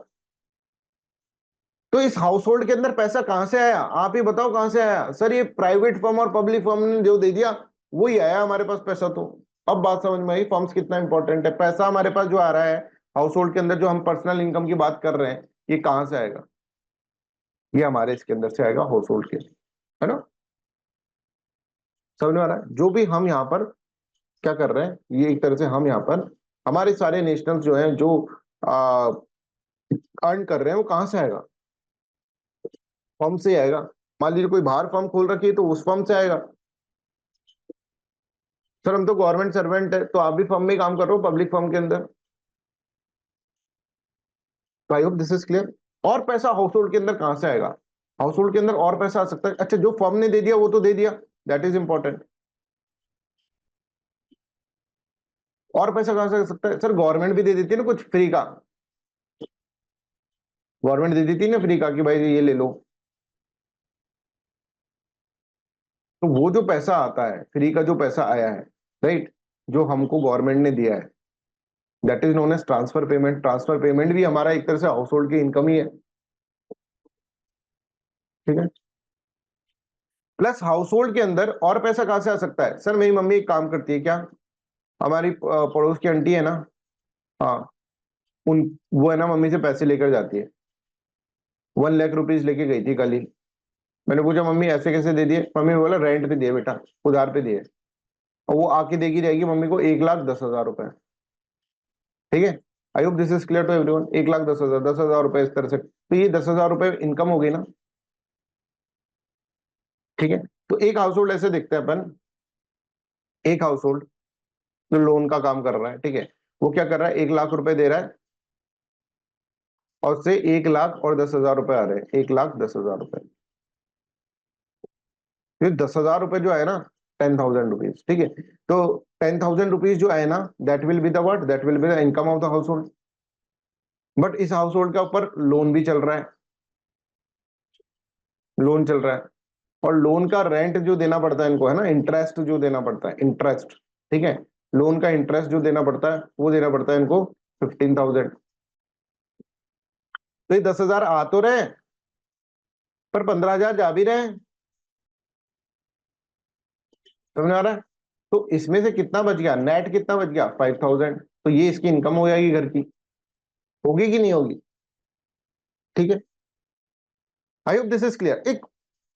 तो इस हाउस होल्ड के अंदर पैसा कहां से आया? आप ही बताओ कहां से आया? सर ये प्राइवेट फर्म और पब्लिक फर्म ने जो दे दिया वही आया हमारे पास पैसा। तो अब बात समझ में आई, फर्म्स कितना इंपॉर्टेंट है। पैसा हमारे पास जो आ रहा है हाउस होल्ड के अंदर, जो हम पर्सनल इनकम की बात कर रहे हैं, ये कहां से आएगा? ये हमारे इसके अंदर से आएगा, हाउस होल्ड के, है ना? समझ में आ रहा है? जो भी हम यहाँ पर क्या कर रहे हैं, ये एक तरह से हम यहाँ पर हमारे सारे नेशनल्स जो हैं, जो अर्न कर रहे हैं, वो कहां से आएगा? फर्म से आएगा। मान लीजिए कोई बाहर फर्म खोल रखी है तो उस फर्म से आएगा। सर हम तो गवर्नमेंट सर्वेंट है, तो आप भी फर्म में काम कर रहे हो, पब्लिक फर्म के अंदर। तो I hope this is clear. और पैसा हाउस होल्ड के अंदर कहां से आएगा? हाउस होल्ड के अंदर और पैसा आ सकता है। अच्छा, जो फर्म ने दे दिया वो तो दे दिया, दैट इज इंपॉर्टेंट। और पैसा कहां से आ सकता है? सर गवर्नमेंट भी दे देती है ना कुछ फ्री का, गवर्नमेंट दे देती है ना फ्री का कि भाई ये ले लो। तो वो जो पैसा आता है, फ्री का जो पैसा आया है, राइट, जो हमको गवर्नमेंट ने दिया है, that is known as transfer payment. Transfer payment भी हमारा एक तरह से हाउस होल्ड की इनकम ही है, ठीक है? प्लस हाउस होल्ड के अंदर और पैसा कहां से आ सकता है? सर मेरी मम्मी एक काम करती है क्या, हमारी पड़ोस की आंटी है ना, हाँ, वो है ना मम्मी से पैसे लेकर जाती है, 1 लाख रुपीज लेके गई थी कल ही। मैंने पूछा मम्मी ऐसे कैसे दे दिए, मम्मी ने बोला रेंट पे दिए बेटा, उधार पे दिए। और वो आके देगी रहेगी मम्मी को 1,10,000 रुपए। ठीक है, I hope this is clear to everyone. 1,10,000, 10,000 रुपए इस तरह से, तो ये 10,000 रुपए इनकम हो गई ना। ठीक है, तो एक हाउस होल्ड ऐसे देखते हैं अपन, एक हाउस होल्ड जो लोन का काम कर रहा है, ठीक है, वो क्या कर रहा है, 1 लाख रुपए दे रहा है और उससे 1,10,000 रुपए आ रहे हैं, 1,10,000 रुपए। तो 10,000 रुपए जो है ना, 10,000 रुपीज, ठीक है, तो 10,000 रुपीज जो है ना, that will be the what, that will be the income of the house hold. But इस हाउस होल्ड के ऊपर लोन भी चल रहा है, लोन चल रहा है, और लोन का रेंट जो देना पड़ता है इनको, है ना, इंटरेस्ट जो देना पड़ता है, इंटरेस्ट, ठीक है, लोन का इंटरेस्ट जो देना पड़ता है वो देना पड़ता है इनको 15,000। तो ये 10,000 आ तो रहे हैं, पर 15,000 जा भी रहे हैं, समझ आ रहा है। तो इसमें से कितना बच गया, नेट कितना बच गया, 5,000। तो ये इसकी इनकम हो जाएगी घर की, होगी कि नहीं होगी। ठीक है, I hope this is clear. एक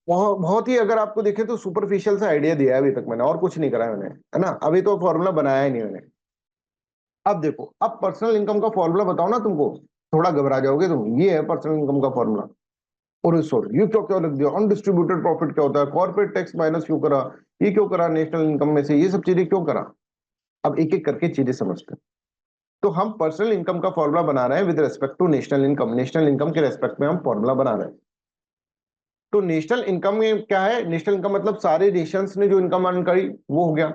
बहुत बहुत ही, अगर आपको देखे तो सुपरफिशियल सा आइडिया दिया है अभी तक मैंने, और कुछ नहीं करा है मैंने, है ना, अभी तो फॉर्मूला बनाया ही नहीं मैंने। अब देखो, अब पर्सनल इनकम का फॉर्मूला बताओ ना तुमको, थोड़ा घबरा जाओगे तुम। ये है पर्सनल इनकम का फॉर्मूला। और सॉरी, ये क्या क्या लिख दिया, अनडिस्ट्रीब्यूटेड प्रॉफिट क्या होता है, कॉर्पोरेट टैक्स माइनस क्यों करा, ये क्यों करा, नेशनल इनकम में से ये सब चीजें क्यों करा। अब एक एक करके चीजें समझते हैं। तो हम पर्सनल इनकम का फॉर्मूला बना रहे हैं with respect to national income, national income के रेस्पेक्ट में हम फॉर्मूला बना रहे हैं। तो नेशनल इनकम में क्या है, नेशनल इनकम मतलब सारे नेशंस ने जो इनकम अर्न करी वो हो गया।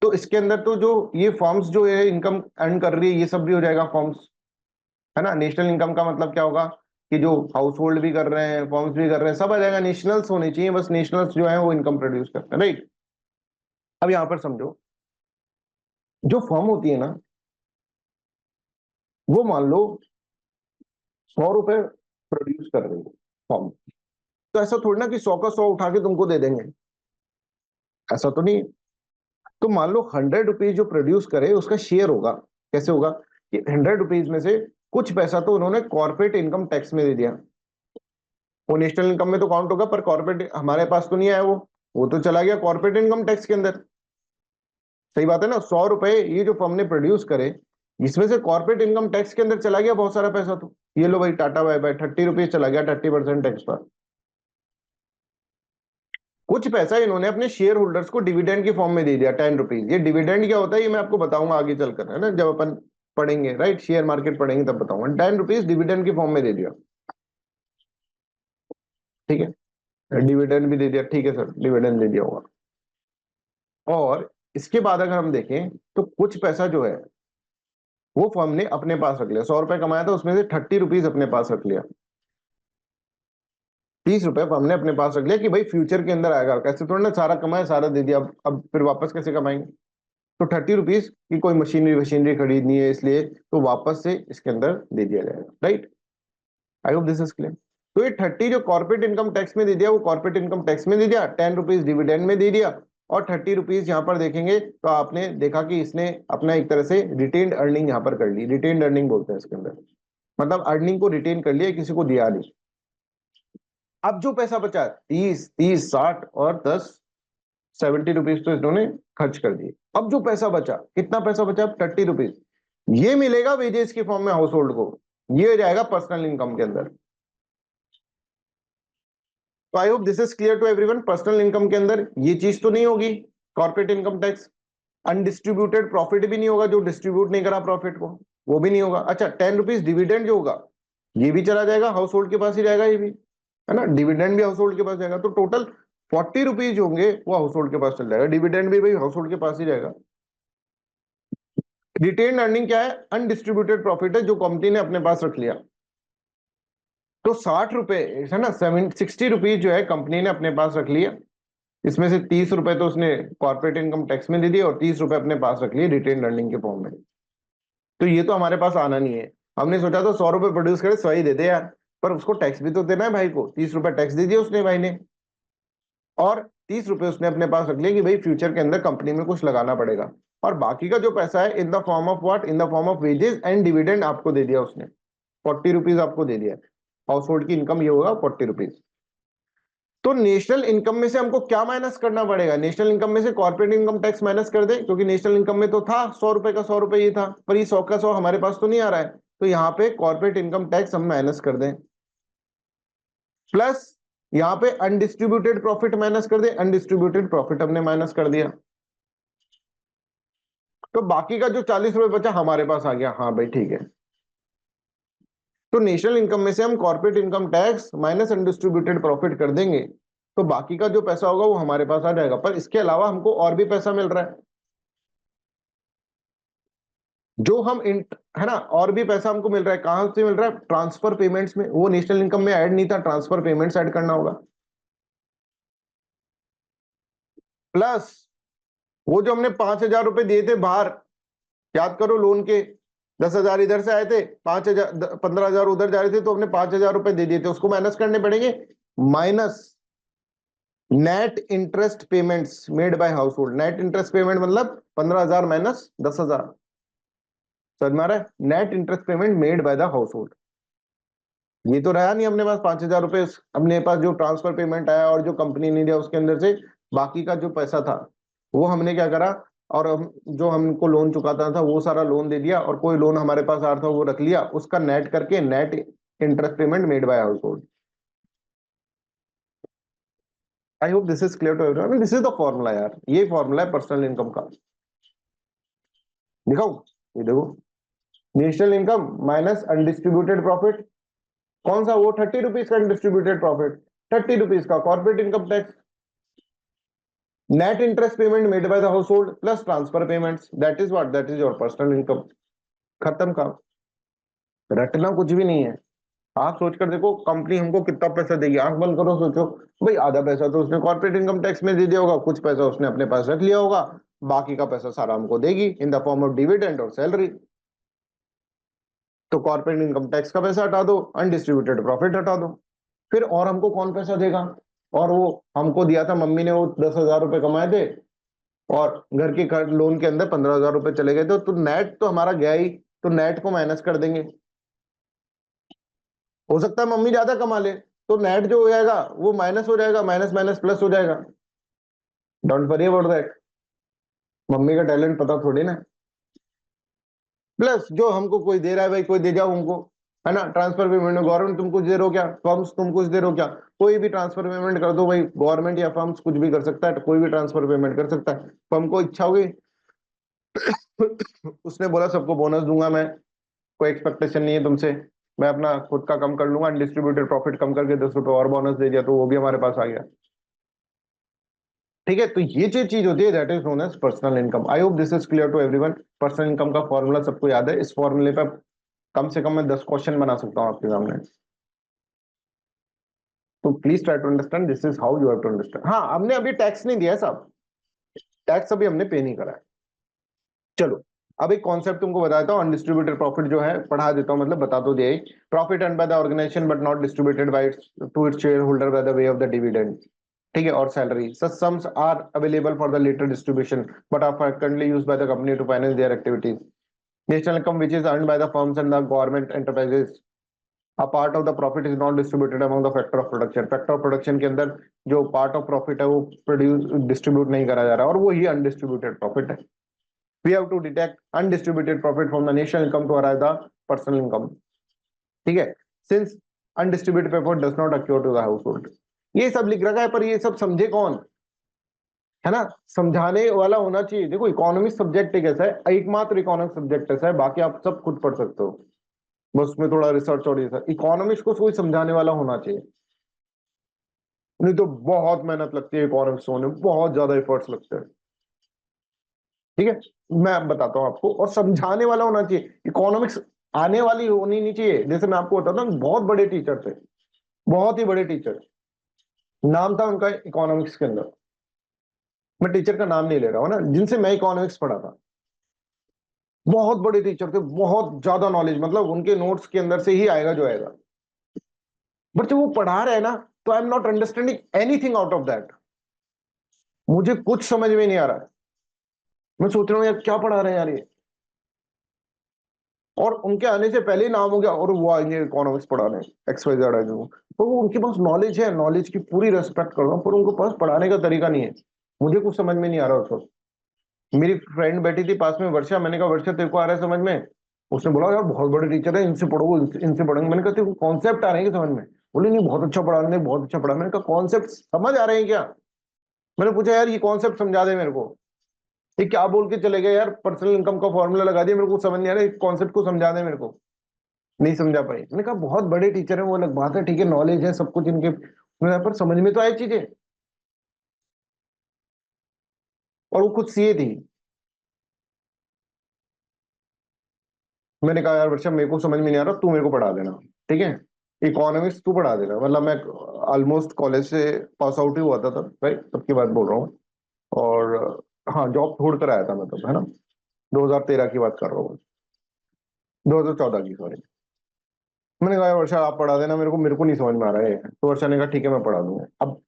तो इसके अंदर तो जो ये फॉर्म्स जो है इनकम अर्न कर रही है, ये सब भी हो जाएगा फॉर्म्स, है ना। नेशनल इनकम का मतलब क्या होगा कि जो हाउस होल्ड भी कर रहे हैं, फॉर्म्स भी कर रहे हैं, सब आ जाएगा, नेशनल्स होने चाहिए, बस नेशनल्स जो है वो इनकम प्रोड्यूस करते हैं, राइट। अब यहां पर समझो, जो फॉर्म होती है ना, वो मान लो 100 रुपए प्रोड्यूस कर रही है फॉर्म। तो ऐसा थोड़ी ना कि 100 का 100 उठा के तुमको दे देंगे, ऐसा तो नहीं। तो मान लो 100 रुपीज जो प्रोड्यूस करे उसका शेयर होगा। कैसे होगा कि 100 रुपीज में से कुछ पैसा तो उन्होंने कॉर्पोरेट इनकम टैक्स में दे दिया, वो नेशनल इनकम में तो काउंट होगा, पर कॉर्पोरेट हमारे पास तो नहीं आया, वो तो चला गया कॉर्पोरेट इनकम टैक्स के अंदर। सही बात है ना, 100 रुपए ये जो फर्म ने प्रोड्यूस करे, इसमें से कॉर्पोरेट इनकम टैक्स के अंदर चला गया बहुत सारा पैसा। तो ये लो भाई, टाटा बाय बाय, 30 रुपीज चला गया, 30% टैक्स पर। कुछ पैसा इन्होंने अपने शेयर होल्डर्स को डिविडेंड के फॉर्म में दे दिया, 10 रुपीज। ये डिविडेंड क्या होता है ये मैं आपको बताऊंगा आगे चलकर, है ना, जब अपन पढ़ेंगे, राइट, शेयर मार्केट पढ़ेंगे तब बताऊंगा। 10 रुपीज डिविडेंड के फॉर्म में दे दिया, ठीक है, डिविडेंड भी दे दिया, ठीक है सर, डिविडेंड दे दिया होगा। और इसके बाद अगर हम देखें तो कुछ पैसा जो है वो फर्म ने अपने पास रख लिया, 100 रुपए कमाया था उसमें से 30 रुपीज अपने पास रख लिया, 30 रुपए फर्म ने अपने पास रख लिया कि भाई फ्यूचर के अंदर आएगा। कैसे थोड़ा ना सारा कमाया सारा दे दिया, अब फिर वापस कैसे कमाएंगे। तो 30 रुपीज की कोई मशीनरी मशीनरी खरीदनी है इसलिए तो वापस से इसके अंदर दे दिया जाएगा, right. I hope this is clear. तो ये 30 जो कॉर्पोरेट इनकम टैक्स में दे दिया वो कॉर्पोरेट इनकम टैक्स में दे दिया, 10 रुपीज डिविडेंड में दे दिया, और 30 रुपीज यहाँ पर देखेंगे तो आपने देखा कि इसने अपना एक तरह से रिटेन्ड अर्निंग यहाँ पर कर ली, रिटेन्ड अर्निंग बोलते हैं इसके अंदर, मतलब अर्निंग को रिटेन कर लिया, किसी को दिया नहीं। अब जो पैसा बचा 30, 30, 60 और 10, 70 रुपीज तो इन्होंने खर्च कर दिए। अब जो पैसा बचा, कितना पैसा बचा, 30 रुपीज, ये मिलेगा वेजेस के फॉर्म में हाउस होल्ड को, ये हो जाएगा पर्सनल इनकम के अंदर। तो I hope this is clear to everyone. Personal income के अंदर ये चीज तो नहीं होगी, corporate income tax. Undistributed profit भी नहीं होगा, जो डिस्ट्रीब्यूट नहीं करा प्रॉफिट को, वो भी नहीं होगा। अच्छा, 10 रुपीज डिविडेंड जो होगा ये भी चला जाएगा, हाउस होल्ड के पास ही जाएगा, ये भी, है ना, डिविडेंड भी हाउस होल्ड के पास जाएगा। तो टोटल 40 रुपीज होंगे वो हाउस होल्ड के पास चल जाएगा, डिविडेंड भी भाई हाउस होल्ड के पास ही जाएगा। रिटेन अर्निंग क्या है, अनडिस्ट्रीब्यूटेड प्रॉफिट है जो कंपनी ने अपने पास रख लिया। तो 60 रुपए, है ना, 60 रुपीज जो है कंपनी ने अपने पास रख लिया, इसमें से 30 रुपए तो उसने कॉर्पोरेट इनकम टैक्स में दे दिए और 30 रुपए अपने पास रख लिए रिटेन अर्निंग के फॉर्म में। तो ये तो हमारे पास आना नहीं है, हमने सोचा तो 100 रुपए प्रोड्यूस करे 100 ही दे दे यार, पर उसको टैक्स भी तो देना है भाई को, 30 रुपए टैक्स दे दिया उसने भाई ने, और 30 रुपए उसने अपने पास रख लिया कि भाई फ्यूचर के अंदर कंपनी में कुछ लगाना पड़ेगा। और बाकी का जो पैसा है इन the form of what, in the form of wages and dividend आपको दे दिया उसने, 40 रुपीज आपको दे दिया। हाउस होल्ड की इनकम ये होगा 40 रुपीज। तो नेशनल इनकम में से हमको क्या माइनस करना पड़ेगा? नेशनल इनकम में से कॉर्पोरेट इनकम टैक्स माइनस कर दे, क्योंकि नेशनल इनकम में तो था 100 रुपए का 100 रुपए ये था, पर ये 100 का 100 हमारे पास तो नहीं आ रहा है, तो यहाँ पे कॉर्पोरेट इनकम टैक्स हम माइनस कर दें, प्लस यहाँ पे अनडिस्ट्रीब्यूटेड प्रॉफिट माइनस कर दे, अनडिस्ट्रीब्यूटेड प्रॉफिट हमने माइनस कर दिया, तो बाकी का जो 40 रुपए बचा हमारे पास आ गया। हाँ भाई ठीक है, तो नेशनल इनकम में से हम corporate income tax minus undistributed profit कर देंगे, तो बाकी का जो पैसा होगा वो हमारे पास आ जाएगा। पर इसके अलावा हमको और भी पैसा मिल रहा है, जो हम है ना, और भी पैसा हमको मिल रहा है। कहां से मिल रहा है? ट्रांसफर पेमेंट्स में। वो नेशनल इनकम में ऐड नहीं था, ट्रांसफर पेमेंट्स ऐड करना होगा। प्लस वो जो हमने 5,000 रुपए दिए थे बाहर, याद करो, लोन के 10,000 इधर से आए थे, 5,000 15,000 उधर जा रहे थे, तो हमने 5,000 रुपए दे दिए थे, उसको माइनस करने पड़ेंगे। Minus net interest payments made by house hold. Net interest payment मतलब 15,000 माइनस 10,000, समझ में आ रहा है? Net interest payment made bye the house hold. ये तो रहा नहीं अपने पास 5,000 रुपए, अपने पास जो ट्रांसफर पेमेंट आया और जो कंपनी ने दिया उसके अंदर से बाकी का जो पैसा था वो हमने क्या करा, और हम जो हमको लोन चुकाता था वो सारा लोन दे दिया, और कोई लोन हमारे पास आ रहा था वो रख लिया, उसका नेट करके net interest payment made by household. I hope this is clear to everyone. This is the formula यार, ये फॉर्मूला है पर्सनल इनकम का। दिखाओ, ये देखो, national income minus undistributed profit, कौन सा? वो 30 रुपीज का अनडिस्ट्रीब्यूटेड प्रॉफिट, 30 रुपीज का corporate income tax, net interest payment made bye the house hold plus transfer payments, that is what, that is your personal income. खत्म काम, रटना कुछ भी नहीं है। आप सोचकर देखो कंपनी हमको कितना पैसा देगी, आंख बंद करो, सोचो भाई आधा पैसा तो उसने कॉर्पोरेट इनकम टैक्स में दे दिया होगा, कुछ पैसा उसने अपने पास रख लिया होगा, बाकी का पैसा सारा हमको देगी इन द फॉर्म ऑफ डिविडेंड और सैलरी। तो कॉर्पोरेट इनकम टैक्स का पैसा हटा दो, अनडिस्ट्रीब्यूटेड प्रॉफिट हटा दो, फिर और हमको कौन पैसा देगा? और वो हमको दिया था मम्मी ने, वो 10,000 रुपए कमाए थे और घर के लोन के अंदर 15,000 रुपए चले गए थे, तो नेट तो हमारा गया ही, तो नेट को माइनस कर देंगे। हो सकता है मम्मी ज्यादा कमा ले, तो नेट जो हो जाएगा वो माइनस हो जाएगा, माइनस माइनस प्लस हो जाएगा। Don't worry about that, mummy का टैलेंट पता थोड़ी ना। प्लस जो हमको कोई दे रहा है भाई, कोई दे जाओ हमको, है ना? ट्रांसफर पेमेंट में गवर्नमेंट तुम कुछ दे रहे हो क्या? फर्म्स तुम कुछ दे रहे हो क्या? कोई भी ट्रांसफर पेमेंट कर दो भाई, गवर्नमेंट या फर्म्स कुछ भी कर सकता है, कोई भी ट्रांसफर पेमेंट कर सकता है। फर्म को इच्छा होगी उसने बोला सबको बोनस दूंगा मैं, कोई एक्सपेक्टेशन नहीं है तुमसे, मैं अपना खुद का कम कर लूंगा, अनडिस्ट्रीब्यूटेड प्रॉफिट कम करके 10 रुपए और बोनस दे दिया, तो वो भी हमारे पास आ गया। ठीक है, तो ये जो चीज होती है that is known as personal income. I hope this is clear to everyone. Personal income का फॉर्मूला सबको याद है, इस फॉर्मूले पे कम से कम मैं 10 क्वेश्चन बना सकता हूँ आपके सामने। तो please try to understand, this is how you have to understand. हाँ, हमने अभी टैक्स नहीं दिया है साहब, टैक्स अभी हमने पे नहीं करा है। चलो अब एक कॉन्सेप्ट तुमको बता देता हूँ, अनडिस्ट्रीब्यूटेड प्रॉफिट जो है पढ़ा देता हूँ, मतलब बता तो दिया। Profit earn by the organisation but not distributed by to its shareholder by the way of the dividend, ठीक है, और salary. Such sums are available for the later distribution but are frequently used by the company to finance their activities. National income which is earned by the firms and the government enterprises, a part of the profit is not distributed among the factor of production। Factor of production के अंदर जो part of profit है वो produce distribute नहीं करा जा रहा, और वो ही अनडिस्ट्रीब्यूटेड प्रॉफिट है। We have to detect undistributed profit from the national income to arrive the personal income, ठीक है, since undistributed profit does not accrue to the household। ये सब लिख रखा है, पर ये सब समझे कौन, है ना? समझाने वाला होना चाहिए। देखो इकोनॉमिक्स सब्जेक्ट एक ऐसा है, एकमात्र इकोनॉमिक्स सब्जेक्ट ऐसा है, बाकी आप सब खुद पढ़ सकते हो, बस उसमें थोड़ा रिसर्च और ये सब। इकोनॉमिक्स को कोई समझाने वाला होना चाहिए, नहीं तो बहुत मेहनत लगती है इकोनॉमिक्स होने में, बहुत ज्यादा एफर्ट्स लगते हैं। ठीक है, मैं बताता हूँ आपको, और समझाने वाला होना चाहिए। इकोनॉमिक्स आने वाली होनी नहीं चाहिए। जैसे मैं आपको बताता हूँ, बहुत बड़े टीचर थे, बहुत ही बड़े टीचर, नाम था उनका इकोनॉमिक्स के अंदर, मैं टीचर का नाम नहीं ले रहा हूँ ना, जिनसे मैं इकोनॉमिक्स पढ़ा था, बहुत बड़े टीचर थे, बहुत ज्यादा नॉलेज, मतलब उनके नोट्स के अंदर से ही आएगा जो आएगा, बट जब वो पढ़ा रहे हैं ना, तो I am not understanding anything out of that, मुझे कुछ समझ में नहीं आ रहा है। मैं सोच रहा हूँ यार क्या पढ़ा रहे हैं यार ये, और उनके आने से पहले ही नाम हो गया और वो आएंगे इकोनॉमिक्स पढ़ाने, एक्स वाई जेड आएंगे वो। तो वो उनके पास नॉलेज है, नॉलेज की पूरी रेस्पेक्ट कर रहा हूँ, पर उनके पास पढ़ाने का तरीका नहीं है। मुझे कुछ समझ में नहीं आ रहा उस वक्त। मेरी फ्रेंड बैठी थी पास में, वर्षा, मैंने कहा वर्षा तेरे को आ रहा है समझ में? उसने बोला यार बहुत बड़े टीचर है, इनसे पढ़ो, इनसे पढ़ेंगे। मैंने कहा तेरे को कॉन्सेप्ट आ रहे हैं क्या समझ में? बोले नहीं बहुत अच्छा पढ़ा रहे हैं, बहुत अच्छा पढ़ा। मैंने कहा कॉन्सेप्ट समझ आ रहे हैं क्या? मैंने पूछा यार ये कॉन्सेप्ट समझा दे मेरे को। ये क्या बोल के चले गए यार, पर्सनल इनकम का फॉर्मूला लगा दिया, मेरे को समझ नहीं आ रहा, कॉन्सेप्ट को समझा दे मेरे को। नहीं समझा पाई। मैंने कहा बहुत बड़े टीचर है वो अलग बात है, ठीक है नॉलेज है सब कुछ इनके, पर समझ में तो आई चीजें। और वो खुद सीए थी। मैंने कहा यार वर्षा मेरे को समझ में नहीं आ रहा, तू मेरे को पढ़ा देना, ठीक है? इकोनॉमिक्स तू पढ़ा देना। मतलब मैं ऑलमोस्ट कॉलेज से पास आउट ही हुआ था तब, राइट, तब की बात बोल रहा हूँ। और हाँ जॉब छोड़ कर आया था मैं तब, है ना, 2013 की बात कर रहा हूँ, 2014 की, सॉरी। मैंने कहा यार वर्षा आप पढ़ा देना मेरे को नहीं समझ में आ रहा है। तो वर्षा ने कहा ठीक है मैं पढ़ा दूंगा। अब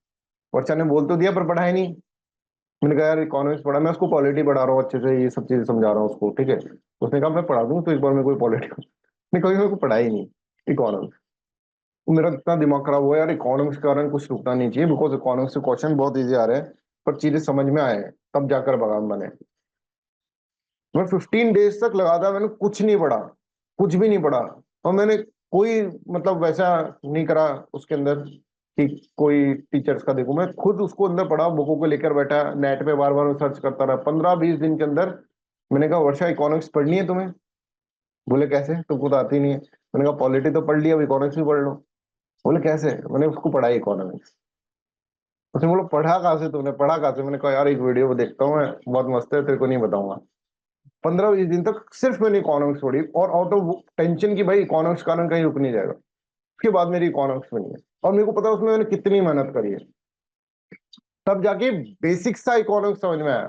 वर्षा ने बोल तो दिया पर पढ़ाया नहीं। मैंने कहा यार इकोनॉमिक्स पढ़ा, मैं उसको पॉलिटी पढ़ा रहा हूँ अच्छे से, ये सब चीजें समझा रहा हूँ उसको, ठीक है? उसने कहा मैं पढ़ा दूंगा तो एक बार मेरे को पॉलिटी, नहीं कभी मेरे को पढ़ा ही नहीं इकोनॉमिक्स। मेरा इतना दिमाग खराब हुआ यार, इकोनॉमिक्स के कारण कुछ रुकना नहीं चाहिए, बिकॉज इकोनॉमिक्स के क्वेश्चन बहुत इजी आ रहे हैं, पर चीजें समझ में आए हैं तब जाकर बगान बने। मैं 15 डेज तक लगा था, मैंने कुछ नहीं पढ़ा, कुछ भी नहीं पढ़ा। और मैंने कोई मतलब वैसा नहीं करा उसके अंदर कि कोई टीचर्स का देखूं, मैं खुद उसको अंदर पढ़ा, बुकों को लेकर बैठा, नेट पे बार बार सर्च करता रहा 15-20 दिन के अंदर। मैंने कहा वर्षा इकोनॉमिक्स पढ़नी है तुम्हें? बोले कैसे, तुमको तो आती नहीं है। मैंने कहा पॉलिटी तो पढ़ लिया, अब इकोनॉमिक्स भी पढ़ लो। बोले कैसे? मैंने उसको पढ़ा इकोनॉमिक्स। उसने बोला पढ़ा कहाँ से तुमने, पढ़ा कहाँ से? मैंने कहा यार एक वीडियो देखता हूँ मैं, बहुत मस्त है, तेरे को नहीं बताऊंगा। 15-20 दिन तक सिर्फ मैंने इकोनॉमिक्स पढ़ी, और आउट ऑफ टेंशन की भाई इकोनॉमिक्स कारण कहीं रुक नहीं जाएगा। उसके बाद मेरी इकोनॉमिक्स बनी है, और मेरे को पता है उसमें मैंने कितनी मेहनत करी है, तब जाके बेसिक सा इकोनॉमिक्स समझ में आया।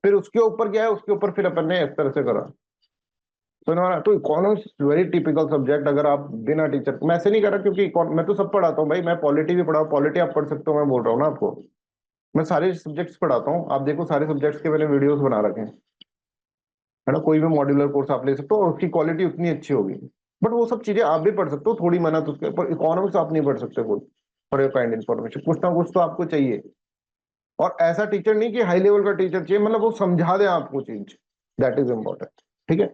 फिर उसके ऊपर क्या है, उसके ऊपर फिर अपन ने इस तरह से करा। तो ना, तो इकोनॉमिक्स वेरी टिपिकल सब्जेक्ट। अगर आप बिना टीचर, मैं ऐसे नहीं कर रहा क्योंकि मैं तो सब पढ़ाता हूँ भाई, मैं पॉलिटी भी पढ़ा, पॉलिटी आप पढ़ सकते हो, मैं बोल रहा हूँ ना आपको। मैं सारे सब्जेक्ट्स पढ़ाता हूँ, आप देखो सारे सब्जेक्ट्स के मैंने वीडियोस बना रखे हैं, है ना? कोई भी मॉड्यूलर कोर्स आप ले सकते हो और उसकी क्वालिटी उतनी अच्छी होगी। बट वो सब चीजें आप भी पढ़ सकते हो, थोड़ी मेहनत उसके, पर इकोनॉमिक्स आप नहीं पढ़ सकते खुद। फॉर योर काइंड इन्फॉर्मेशन, कुछ ना कुछ तो आपको चाहिए। और ऐसा टीचर नहीं कि हाई लेवल का टीचर चाहिए, मतलब वो समझा दे आपको चीज, दैट इज इम्पोर्टेंट, ठीक है?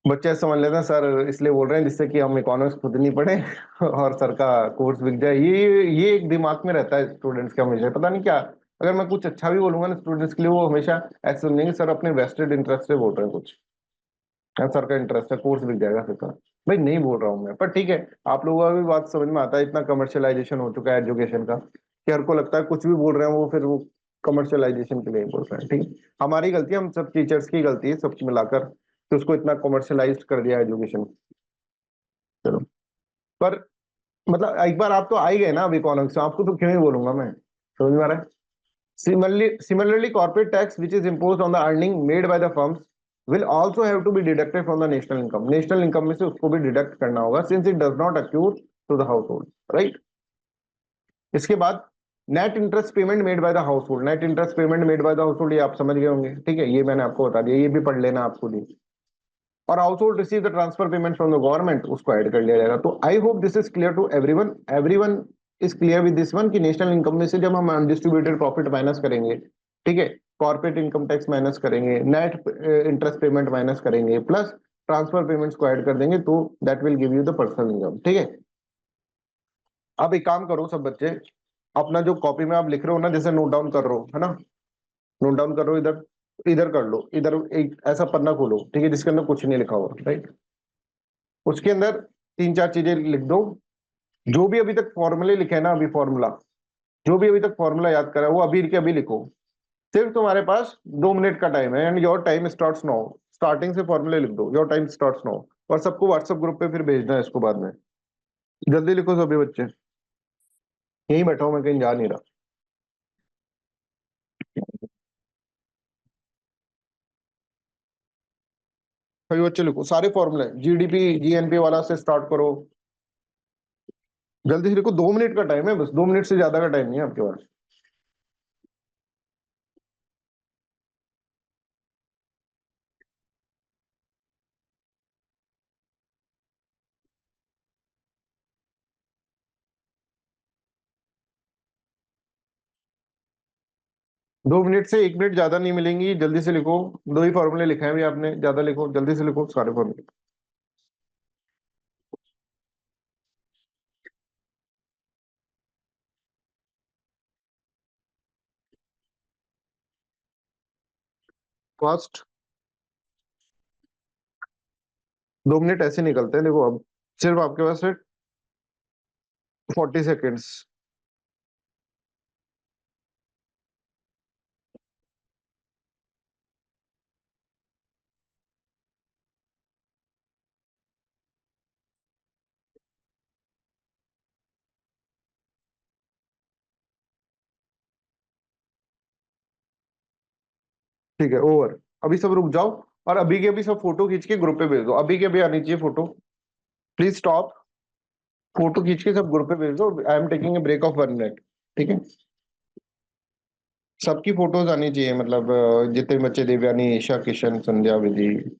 बच्चे समझ लेते हैं सर इसलिए बोल रहे हैं जिससे कि हम इकोनॉमिक्स खुद नहीं पढ़े और सर का कोर्स बिक जाए। ये एक दिमाग में रहता है स्टूडेंट्स के हमेशा, पता नहीं क्या। अगर मैं कुछ अच्छा भी बोलूंगा ना स्टूडेंट्स के लिए, वो हमेशा ऐसे समझेंगे सर अपने वेस्टेड इंटरेस्ट से बोल रहे हैं कुछ, हाँ, सर का इंटरेस्ट है, कोर्स बिक जाएगा सर का। भाई नहीं बोल रहा हूँ मैं, पर ठीक है, आप लोगों का भी बात समझ में आता है। इतना कमर्शियलाइजेशन हो चुका है एजुकेशन का कि हर को लगता है कुछ भी बोल रहे हैं वो, फिर वो कमर्शियलाइजेशन के लिए बोल रहे हैं, ठीक है? हमारी गलती है, हम सब टीचर्स की गलती है, सब मिलाकर, तो उसको इतना कमर्शियलाइज कर दिया एजुकेशन। चलो, पर मतलब एक बार आप तो आ ही गए ना अब इकोनॉमिक्स, आपको तो क्यों ही बोलूंगा मैं, समझ में आ रहा है? Similarly, corporate tax which is imposed on the earning made by the firms will also have to be deducted from the national income. National income में से उसको भी डिडक्ट करना होगा, since it does not accrue to the household, right? इसके बाद net interest payment made by the household, net interest payment made by the household, ये आप समझ गए होंगे, ठीक है? ये मैंने आपको बता दिया, ये भी पढ़ लेना आपको दी। और household receive the transfer payment from the government, उसको ऐड कर लिया जाएगा। तो I hope this is clear to everyone, everyone is clear with this one, कि नेशनल इनकम में से जब हम अनडिस्ट्रीब्यूटेड प्रॉफिट माइनस करेंगे, ठीक है, कॉर्पोरेट इनकम टैक्स माइनस करेंगे, नेट इंटरेस्ट पेमेंट माइनस करेंगे, प्लस ट्रांसफर पेमेंट्स को ऐड कर देंगे, तो that will give you the personal income, ठीक है? अब एक काम करो सब बच्चे, अपना जो कॉपी में आप लिख रहे हो ना, जैसे नोट डाउन कर रहे हो, है ना, नोट डाउन कर रहे हो, इधर इधर कर लो, इधर एक ऐसा पन्ना खोलो, ठीक है, जिसके अंदर कुछ नहीं लिखा हुआ, राइट? उसके अंदर 3-4 चीजें लिख दो, जो भी अभी तक फॉर्मूले लिखे हैं ना, अभी फॉर्मूला, जो भी अभी तक फॉर्मूला याद करा है, वो अभी के अभी लिखो। सिर्फ तुम्हारे पास 2 मिनट का टाइम है, and your time starts now. Starting से फॉर्मूले लिख दो, योर टाइम स्टार्ट्स नाउ। और सबको व्हाट्सएप ग्रुप पे फिर भेजना है इसको बाद में। जल्दी लिखो सभी बच्चे, यहीं बैठा हूं मैं, कहीं जा नहीं रहा। सभी बच्चे लिखो सारे फॉर्मूले, जीडीपी जीएनपी वाला से स्टार्ट करो। जल्दी से लिखो, 2 मिनट का टाइम है बस, 2 मिनट से ज्यादा का टाइम नहीं है आपके पास। 2 मिनट से 1 मिनट ज्यादा नहीं मिलेंगी, जल्दी से लिखो। 2 ही फॉर्मूले लिखे हैं भी आपने, ज्यादा लिखो, जल्दी से लिखो सारे फॉर्मूले। फास्ट। 2 मिनट ऐसे निकलते हैं, देखो अब सिर्फ आपके पास है 40 सेकेंड्स। ठीक है, ओवर। अभी सब रुक जाओ, और अभी के अभी सब फोटो खींच के ग्रुप पे भेज दो, अभी के अभी आनी चाहिए फोटो। प्लीज स्टॉप, फोटो खींच के सब ग्रुप पे भेज दो। I am taking a break of 1 minute. ठीक है, सबकी फोटोज आनी चाहिए, मतलब जितने बच्चे, देवयानी, ईशा, किशन, संध्या, विधि।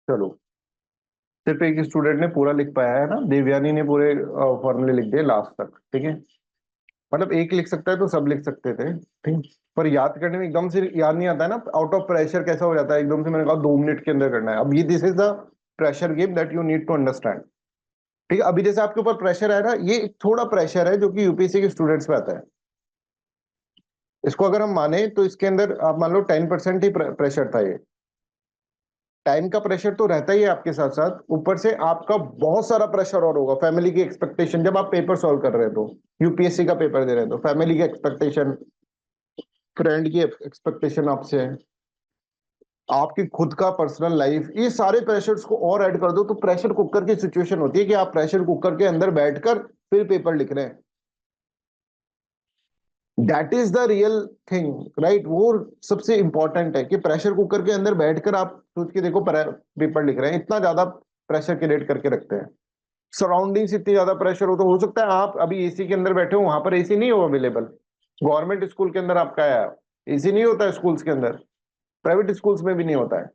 चलो, सिर्फ एक स्टूडेंट ने पूरा लिख पाया है ना, देवयानी ने पूरे फॉर्मूले लिख दिए लास्ट तक। ठीक है, मतलब एक लिख सकता है तो सब लिख सकते थे। ठीक, पर याद करने में एकदम से याद नहीं आता है ना, आउट ऑफ प्रेशर कैसा हो जाता है एकदम से। मैंने कहा 2 मिनट के अंदर करना है, अब ये this is the pressure game that you need to understand. ठीक है, अभी जैसे आपके ऊपर प्रेशर है ना, ये थोड़ा प्रेशर है जो कि यूपीएससी के स्टूडेंट्स पे आता है। इसको अगर हम माने तो इसके अंदर आप मान लो 10% ही प्रेशर था ये। टाइम का प्रेशर तो रहता ही है आपके साथ साथ, ऊपर से आपका बहुत सारा प्रेशर और होगा, फैमिली की एक्सपेक्टेशन। जब आप पेपर सॉल्व कर रहे हो तो, यूपीएससी का पेपर दे रहे हो तो फैमिली की एक्सपेक्टेशन, फ्रेंड की एक्सपेक्टेशन आपसे है, आपकी खुद का पर्सनल लाइफ, ये सारे प्रेशर्स को और ऐड कर दो तो प्रेशर कुकर की सिचुएशन होती है कि आप प्रेशर कुकर के अंदर बैठकर फिर पेपर लिख रहे हैं। That is the real thing, right. वो सबसे इंपॉर्टेंट है कि प्रेशर कुकर के अंदर बैठकर आप सोच के देखो पेपर लिख रहे हैं, इतना ज्यादा प्रेशर क्रिएट करके रखते हैं। सराउंडिंग्स इतनी ज्यादा प्रेशर हो तो हो सकता है आप अभी एसी के अंदर बैठे हो, वहां पर एसी नहीं हो अवेलेबल। गवर्नमेंट स्कूल के अंदर आपका है, एसी नहीं होता है स्कूल्स के अंदर, प्राइवेट स्कूल्स में भी नहीं होता है।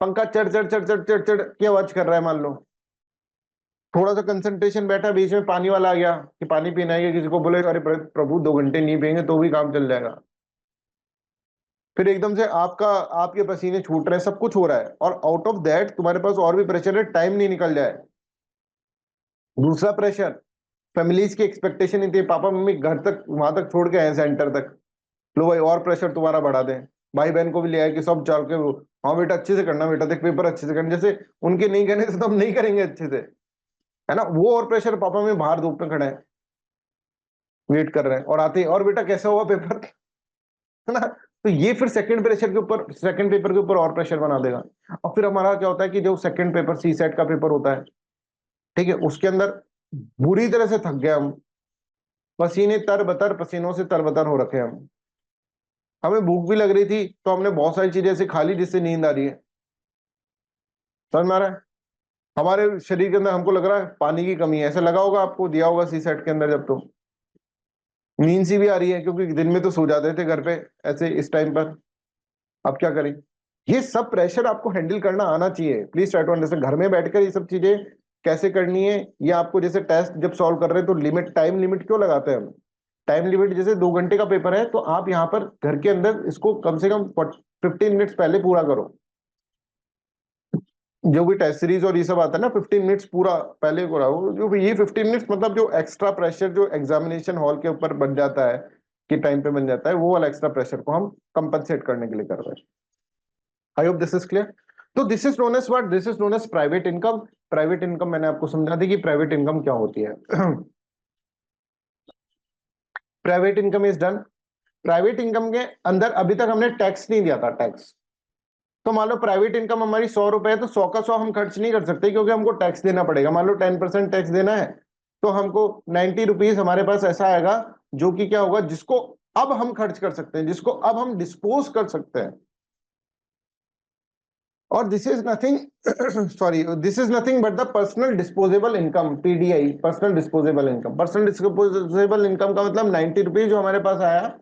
पंखा चढ़ चढ़ चढ़ चढ़ चढ़ चढ़ की आवाज कर रहा है मान लो, थोड़ा सा कंसंट्रेशन बैठा, बीच में पानी वाला आ गया कि पानी पीना है, किसी को बोले अरे प्रभु 2 घंटे नहीं पियेंगे तो भी काम चल जाएगा। फिर एकदम से आपका, आपके पसीने छूट रहे हैं, सब कुछ हो रहा है, और आउट ऑफ दैट तुम्हारे पास और भी प्रेशर है, टाइम नहीं निकल जाए। दूसरा प्रेशर, फैमिलीज की एक्सपेक्टेशन इतनी, पापा मम्मी घर तक वहां तक छोड़ के आए सेंटर तक, लो भाई और प्रेशर तुम्हारा बढ़ा दें। भाई बहन को भी ले आए कि सब चल के हाँ बेटा अच्छे से करना, बेटा देख पेपर अच्छे से करना, जैसे उनके नहीं करने से तो हम नहीं करेंगे अच्छे से, है ना। वो और प्रेशर, पापा में बाहर धूप में खड़े हैं, वेट कर रहे हैं, और आते ही और बेटा कैसा हुआ पेपर, है ना। तो ये फिर सेकंड प्रेशर के ऊपर, सेकंड पेपर के ऊपर और प्रेशर बना देगा। और फिर हमारा क्या होता है कि जो सेकंड पेपर सी सेट का पेपर होता है, ठीक है, उसके अंदर बुरी तरह से थक गए हम, पसीने तर बतर, पसीनों से तरबतर हो रखे हम, हमें भूख भी लग रही थी तो हमने बहुत सारी चीजें ऐसे खा ली जिससे नींद आ रही है। समझ में आ रहा है, हमारे शरीर के अंदर हमको लग रहा है पानी की कमी है, ऐसा लगा होगा आपको, दिया होगा सी सेट के अंदर जब, तो नींद सी भी आ रही है क्योंकि दिन में तो सो जाते थे घर पे ऐसे इस टाइम पर। अब क्या करें, ये सब प्रेशर आपको हैंडल करना आना चाहिए। प्लीज ट्राई टू अंडरस्टैंड, घर में बैठकर ये सब चीजें कैसे करनी है। ये आपको जैसे टेस्ट जब सॉल्व कर रहे हैं तो लिमिट, टाइम लिमिट क्यों लगाते हैं हम, टाइम लिमिट जैसे 2 घंटे का पेपर है तो आप यहाँ पर घर के अंदर इसको कम से कम 15 मिनट्स पहले पूरा करो। जो भी टेस्ट सीरीज और ये सब आता है ना, 15 मिनट्स पूरा पहले कराओ। जो भी ये 15 मिनट्स मतलब जो एक्स्ट्रा प्रेशर जो एग्जामिनेशन हॉल के ऊपर बन जाता है कि टाइम पे बन जाता है, वो वाला एक्स्ट्रा प्रेशर को हम कंपनसेट करने के लिए कर रहे हैं। I hope this is clear. तो this is known as what, this is known as private income. Private income मैंने आपको समझा दी कि प्राइवेट इनकम क्या होती है। Private income is done, private income के अंदर अभी तक हमने टैक्स नहीं दिया था, टैक्स। तो मान लो प्राइवेट इनकम हमारी 100 रुपए है, तो 100 का 100 हम खर्च नहीं कर सकते क्योंकि हमको टैक्स देना पड़ेगा। मान लो 10% टैक्स देना है, तो हमको 90 रुपीज हमारे पास ऐसा आएगा जो कि क्या होगा, जिसको अब हम खर्च कर सकते हैं, जिसको अब हम डिस्पोज कर सकते हैं। और this is nothing sorry, this is nothing but the personal disposable income, PDI, personal disposable income. Personal disposable income का मतलब 90 रुपीज जो हमारे पास आया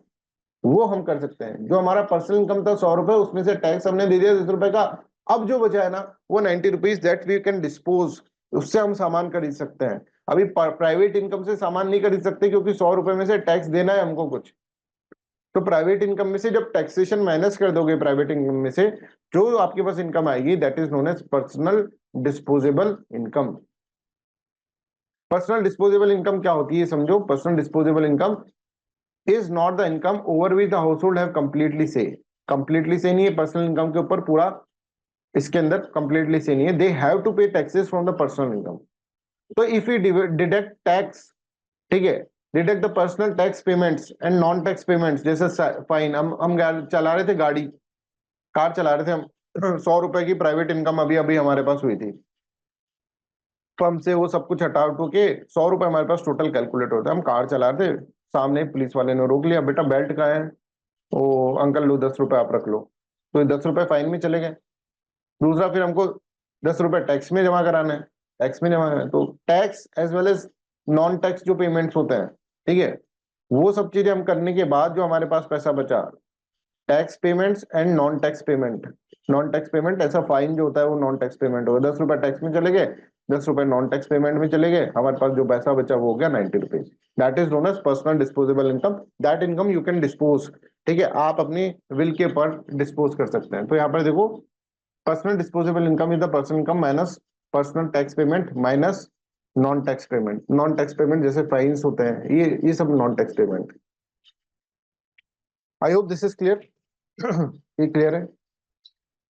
वो हम कर सकते हैं। जो हमारा पर्सनल इनकम था 100 रुपए, उसमें से टैक्स हमने दे दिया 10 रुपए का, अब जो बचा है ना वो 90 rupees that we can dispose, उससे हम सामान खरीद सकते हैं। अभी प्राइवेट इनकम से सामान नहीं खरीद सकते क्योंकि 100 रुपए में से टैक्स देना है हमको कुछ। तो प्राइवेट इनकम में से जब टैक्सेशन माइनस कर दोगे प्राइवेट इनकम में से, जो आपके पास इनकम आएगी that is known as personal disposable income. Personal disposable income क्या होती है समझो। Personal disposable income is not the income over which the household have completely से, कंप्लीटली से नहीं है पर्सनल इनकम के ऊपर, पूरा इसके अंदर कंप्लीटली से नहीं है। दे हैव टू पे taxes from the personal income. तो इफ यू डिडक्ट टैक्स, ठीक है, deduct the personal tax payments and non tax payments, जैसे फाइन, हम चला रहे थे गाड़ी, कार चला रहे थे हम, 100 रुपए की प्राइवेट इनकम अभी अभी हमारे पास हुई थी, तो हमसे वो सब कुछ हटा उठो के 100 रुपए हमारे पास टोटल कैलकुलेट होता है। हम कार चला रहे थे, सामने पुलिस वाले ने रोक लिया, बेटा बेल्ट कहाँ है, ओ अंकल लो 10 रुपए आप रख लो, तो 10 रुपए फाइन में चले गए। दूसरा फिर हमको 10 रुपए टैक्स में जमा कराना है, टैक्स में जमा कराना है, तो tax as well as non tax जो पेमेंट्स होते हैं, ठीक है, वो सब चीजें हम करने के बाद जो हमारे पास पैसा बचा, tax payments and non tax payment. Non tax payment ऐसा फाइन जो होता है वो नॉन टैक्स पेमेंट होगा। 10 रुपए टैक्स में चले गए, 10 रुपए नॉन टैक्स पेमेंट में चले गए, हमारे पास जो पैसा बचा वो हो गया 90 rupees. That is known as personal disposable income. That income you can dispose, ठीक है, आप अपनी विल के ऊपर डिस्पोज कर सकते हैं। तो यहाँ पर देखो, personal disposable income is the personal income minus personal tax payment minus non tax payment. Non tax payment जैसे फाइन्स होते हैं, ये सब non tax payment. I hope this is clear. ये क्लियर है।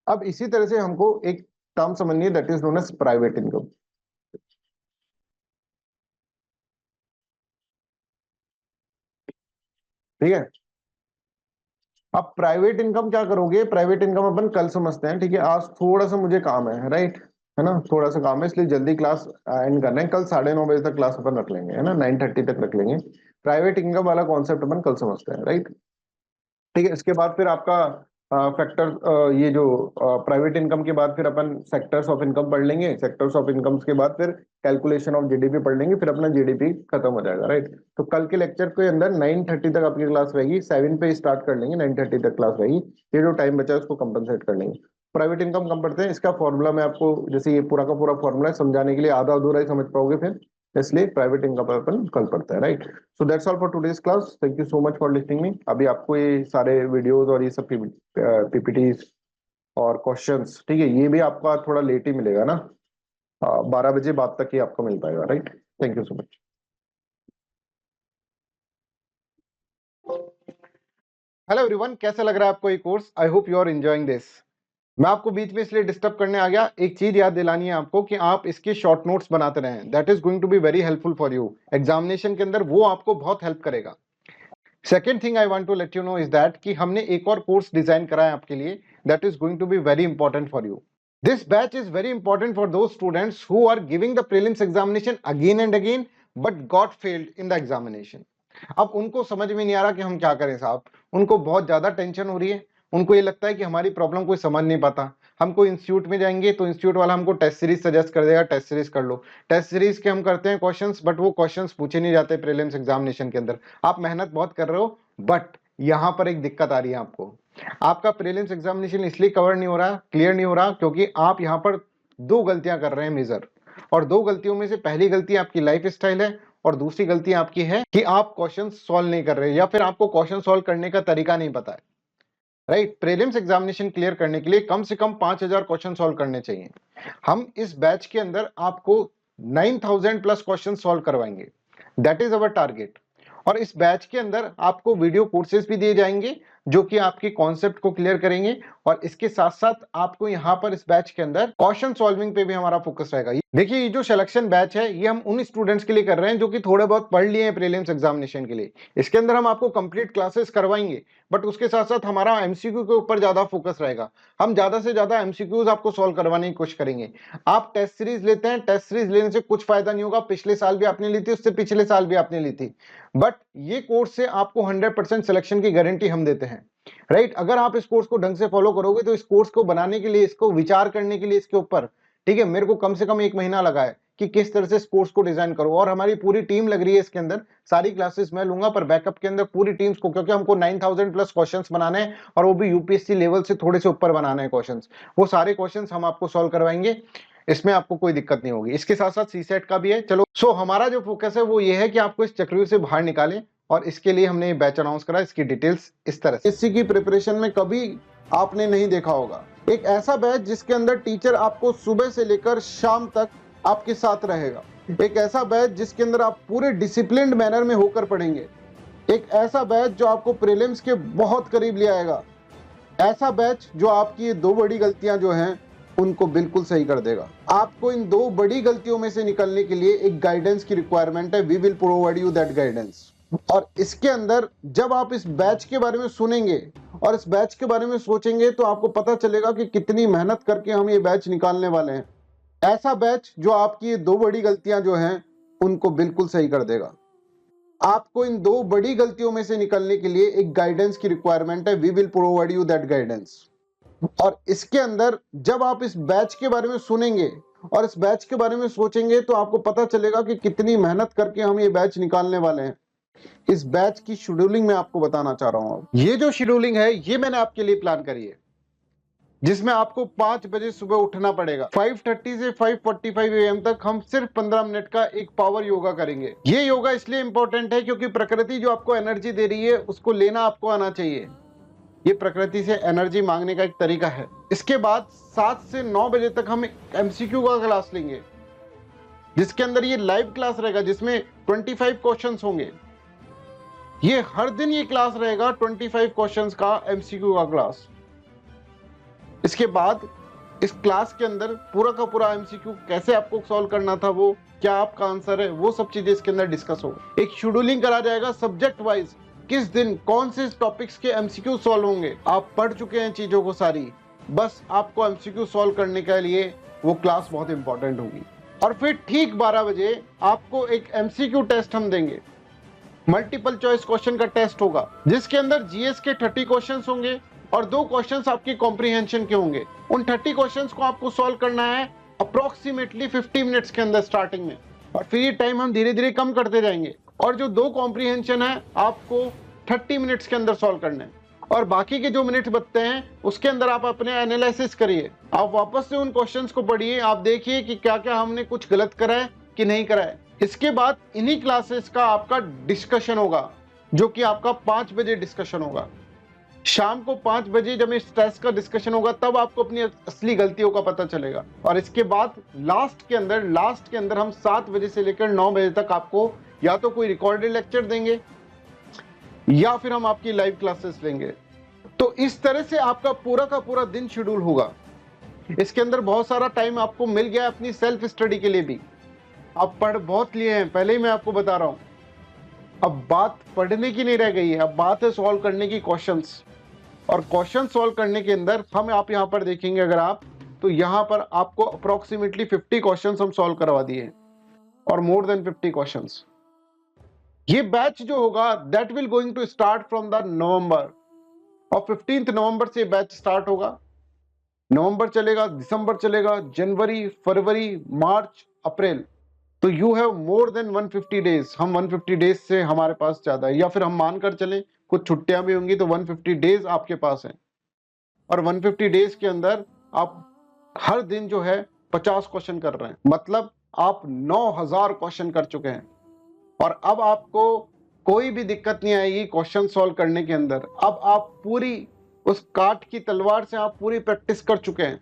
अब इसी तरह से हमको एक टर्म समझनी है that is known as private income. ठीक है, अब प्राइवेट इनकम क्या करोगे, प्राइवेट इनकम अपन कल समझते हैं, ठीक है। आज थोड़ा सा मुझे काम है, राइट, है ना, थोड़ा सा काम है, इसलिए जल्दी क्लास एंड करना है। कल 9:30 बजे तक क्लास अपन रख लेंगे, है ना, 9:30 तक रख लेंगे। प्राइवेट इनकम वाला कॉन्सेप्ट अपन कल समझते हैं, राइट। ठीक है, इसके बाद फिर आपका फैक्टर, ये जो प्राइवेट इनकम के बाद फिर अपन सेक्टर्स ऑफ इनकम पढ़ लेंगे। सेक्टर्स ऑफ इनकम के बाद फिर कैलकुलेशन ऑफ जीडीपी पढ़ लेंगे, फिर अपना जीडीपी खत्म हो जाएगा, राइट। तो कल के लेक्चर के अंदर 9:30 तक आपकी क्लास रहेगी, 7 पे स्टार्ट कर लेंगे, 9:30 तक क्लास रहेगी। ये जो टाइम बचा है उसको कंपनसेट कर लेंगे। प्राइवेट इनकम कम पढ़ते हैं, इसका फॉर्मूला मैं आपको, जैसे ये पूरा का पूरा फॉर्मूला है, समझाने के लिए आधा अधूरा ही समझ पाओगे फिर, इसलिए प्राइवेट इनकम पर अपन कल पढ़ते हैं, right. So that's all for today's class. Thank you so much for listening me. अभी आपको ये सारे वीडियोस और ये सब पीपीटीज और क्वेश्चंस, ठीक है, ये भी आपका थोड़ा लेट ही मिलेगा ना, 12 बजे बाद तक ही आपको मिल पाएगा, right. Thank you so much. Hello everyone, कैसा लग रहा है आपको ये course? I hope you are enjoying this. मैं आपको बीच में इसलिए डिस्टर्ब करने आ गया, एक चीज याद दिलानी है आपको कि आप इसके शॉर्ट नोट्स बनाते रहें। That is going to be very helpful for you examination के अंदर, वो आपको बहुत हेल्प करेगा। Second thing I want to let you know is that कि हमने एक और कोर्स डिजाइन करा है आपके लिए, that is going to be very important for you. This batch is very important for those students who are giving the prelims examination again and again but got failed in the examination. अब उनको समझ में नहीं आ रहा कि हम क्या करें साहब, उनको बहुत ज्यादा टेंशन हो रही है, उनको ये लगता है कि हमारी प्रॉब्लम कोई समझ नहीं पाता। हमको इंस्टीट्यूट में जाएंगे तो इंस्टीट्यूट वाला हमको टेस्ट सीरीज सजेस्ट कर देगा, टेस्ट सीरीज कर लो। टेस्ट सीरीज के हम करते हैं क्वेश्चंस, बट वो क्वेश्चंस पूछे नहीं जाते प्रीलिम्स एग्जामिनेशन के अंदर। आप मेहनत बहुत कर रहे हो, बट यहाँ पर एक दिक्कत आ रही है आपको, आपका प्रीलिम्स एग्जामिनेशन इसलिए कवर नहीं हो रहा, क्लियर नहीं हो रहा, क्योंकि आप यहाँ पर 2 गलतियां कर रहे हैं मेजर। और 2 गलतियों में से पहली गलती आपकी लाइफ स्टाइल है और दूसरी गलती आपकी है कि आप क्वेश्चन सॉल्व नहीं कर रहे, या फिर आपको क्वेश्चन सॉल्व करने का तरीका नहीं पता है, राइट। प्रीलिम्स एग्जामिनेशन क्लियर करने के लिए कम से कम 5000 क्वेश्चन सॉल्व करने चाहिए। हम इस बैच के अंदर आपको 9000 प्लस क्वेश्चन सॉल्व करवाएंगे, दैट इज अवर टारगेट। और इस बैच के अंदर आपको वीडियो कोर्सेज भी दिए जाएंगे जो कि आपके कॉन्सेप्ट को क्लियर करेंगे, और इसके साथ साथ आपको यहाँ पर इस बैच के अंदर क्वेश्चन सॉल्विंग पे भी हमारा फोकस रहेगा। देखिए ये जो सिलेक्शन बैच है ये हम उन स्टूडेंट्स के लिए कर रहे हैं जो कि थोड़े बहुत पढ़ लिए हैं प्रीलिम्स एग्जामिनेशन के लिए। इसके अंदर हम आपको कंप्लीट क्लासेस करवाएंगे, बट उसके साथ साथ हमारा एमसीक्यू के ऊपर ज्यादा फोकस रहेगा। हम ज्यादा से ज्यादा एमसीक्यूज आपको सॉल्व करवाने की कोशिश करेंगे। आप टेस्ट सीरीज लेते हैं, टेस्ट सीरीज लेने से कुछ फायदा नहीं होगा। पिछले साल भी आपने ली थी, उससे पिछले साल भी आपने ली थी, बट ये कोर्स से आपको 100% सिलेक्शन की गारंटी हम देते हैं, राइट। अगर आप इस कोर्स को ढंग से फॉलो करोगे तो इस कोर्स को बनाने के लिए, इसको विचार करने के लिए इसके ऊपर, ठीक है, मेरे को कम से कम 1 महीना लगा है कि किस तरह से इस कोर्स को डिजाइन करो, और हमारी पूरी टीम लग रही है इसके अंदर। सारी क्लासेस मैं लूंगा, पर बैकअप के अंदर पूरी टीम्स को, क्योंकि हमको 9000 प्लस क्वेश्चंस बनाने हैं, और वो भी यूपीएससी लेवल से थोड़े से ऊपर बनाने हैं क्वेश्चंस। वो सारे क्वेश्चंस हम आपको सॉल्व करवाएंगे, इसमें आपको कोई दिक्कत नहीं होगी। इसके साथ साथ सीसेट का भी है। चलो, सो हमारा जो फोकस है वो ये है कि आपको इस चक्रव्यूह से बाहर निकालें, और इसके लिए हमने ये बैच अनाउंस करा। इसकी डिटेल्स इस तरह से, इसी की प्रिपरेशन में कभी आपने नहीं देखा होगा एक ऐसा बैच जिसके अंदर टीचर आपको सुबह से लेकर शाम तक आपके साथ रहेगा। एक ऐसा बैच जिसके अंदर आप पूरे डिसिप्लिन्ड मैनर में होकर पढ़ेंगे। एक ऐसा बैच जो आपको प्रीलिम्स के बहुत करीब ले आएगा। ऐसा बैच जो आपकी ये 2 बड़ी गलतियां जो हैं उनको बिल्कुल सही कर देगा। आपको इन 2 बड़ी गलतियों में से निकलने के लिए एक गाइडेंस की रिक्वायरमेंट है। We will provide you that guidance. और इसके अंदर जब आप इस बैच के बारे में सुनेंगे और इस बैच के बारे में सोचेंगे तो आपको पता चलेगा कि कितनी मेहनत करके हम ये बैच निकालने वाले हैं। ऐसा बैच जो आपकी ये 2 बड़ी गलतियां जो हैं उनको बिल्कुल सही कर देगा। आपको इन 2 बड़ी गलतियों में से निकलने के लिए एक गाइडेंस की रिक्वायरमेंट है। We will provide you that guidance. और इसके अंदर जब आप इस बैच के बारे में सुनेंगे और इस बैच के बारे में सोचेंगे तो आपको पता चलेगा कि कितनी मेहनत करके हम ये बैच निकालने वाले हैं। इस बैच की शेड्यूलिंग मैं आपको बताना चाह रहा हूं। ये जो शेड्यूलिंग है ये मैंने आपके लिए प्लान करी है, जिसमें आपको 5 बजे सुबह उठना पड़ेगा। 5:30 से 5:45 AM तक हम सिर्फ 15 मिनट का एक पावर योगा करेंगे। ये योगा इसलिए इंपॉर्टेंट है क्योंकि प्रकृति जो आपको एनर्जी दे रही है उसको लेना आपको आना चाहिए। ये प्रकृति से एनर्जी मांगने का एक तरीका है। इसके बाद 7 से 9 बजे तक हम एमसीक्यू का क्लास लेंगे, जिसके अंदर ये लाइव क्लास रहेगा, जिसमें 25 क्वेश्चंस होंगे। ये हर दिन ये क्लास रहेगा, 25 क्वेश्चंस का एमसीक्यू का क्लास। इसके बाद इस क्लास के अंदर पूरा का पूरा एमसीक्यू कैसे आपको सॉल्व करना था, वो क्या आपका आंसर है, वो सब चीजें इसके अंदर डिस्कस होगा। एक शेड्यूलिंग करा जाएगा सब्जेक्ट वाइज, किस दिन कौन से टॉपिक्स के एमसीक्यू सॉल्व होंगे। आप पढ़ चुके हैं चीजों को सारी, बस आपको एमसीक्यू सॉल्व करने के लिए वो क्लास बहुत इंपॉर्टेंट होगी। और फिर ठीक 12 बजे आपको एक एमसीक्यू टेस्ट हम देंगे। मल्टीपल चॉइस क्वेश्चन का टेस्ट होगा, जिसके अंदर जीएस के 30 क्वेश्चंस होंगे और 2 क्वेश्चंस आपकी कॉम्प्रिहेंशन के होंगे। उन 30 क्वेश्चंस को आपको सॉल्व करना है अप्रोक्सीमेटली 50 मिनट्स के अंदर स्टार्टिंग में, और फिर ये टाइम हम धीरे धीरे कम करते जाएंगे। और जो 2 कॉम्प्रिहेंशन है आपको 30 मिनट्स के अंदर सॉल्व करने हैं, और बाकी के जो मिनट बचते हैं उसके अंदर आप अपने एनालिसिस करिए। आप वापस से उन क्वेश्चंस को पढ़िए, आप देखिए कि क्या क्या हमने कुछ गलत करा है कि नहीं करा है। इसके बाद इन्हीं क्लासेस का आपका डिस्कशन होगा, जो कि आपका 5 बजे डिस्कशन होगा। शाम को 5 बजे जब इस टेस्ट का डिस्कशन होगा तब आपको अपनी असली गलतियों का पता चलेगा। और इसके बाद लास्ट के अंदर हम 7 बजे से लेकर 9 बजे तक आपको या तो कोई रिकॉर्डेड लेक्चर देंगे या फिर हम आपकी लाइव क्लासेस लेंगे। तो इस तरह से आपका पूरा का पूरा दिन शेड्यूल होगा। इसके अंदर बहुत सारा टाइम आपको मिल गया अपनी सेल्फ स्टडी के लिए भी। आप पढ़ बहुत लिए हैं, पहले ही मैं आपको बता रहा हूं। अब बात पढ़ने की नहीं रह गई है, अब बात है सॉल्व करने की क्वेश्चंस। और क्वेश्चन सॉल्व करने के अंदर आप यहाँ पर देखेंगे अगर आप, तो यहाँ पर आपको अप्रोक्सीमेटली 50 क्वेश्चंस हम सॉल्व करवा दिए हैं, और मोर देन 50 क्वेश्चंस। ये बैच जो होगा that will going to start from the November, और 15 नवंबर से बैच स्टार्ट होगा। नवंबर चलेगा, दिसंबर चलेगा, जनवरी, फरवरी, मार्च, अप्रैल। तो you have more than 150 days. हम 150 डेज से हमारे पास ज्यादा है, या फिर हम मानकर चलें कुछ छुट्टियां भी होंगी तो 150 डेज आपके पास है। और 150 डेज के अंदर आप हर दिन जो है 50 क्वेश्चन कर रहे हैं, मतलब आप 9000 क्वेश्चन कर चुके हैं। और अब आपको कोई भी दिक्कत नहीं आएगी क्वेश्चन सॉल्व करने के अंदर। अब आप पूरी उस काट की तलवार से आप पूरी प्रैक्टिस कर चुके हैं।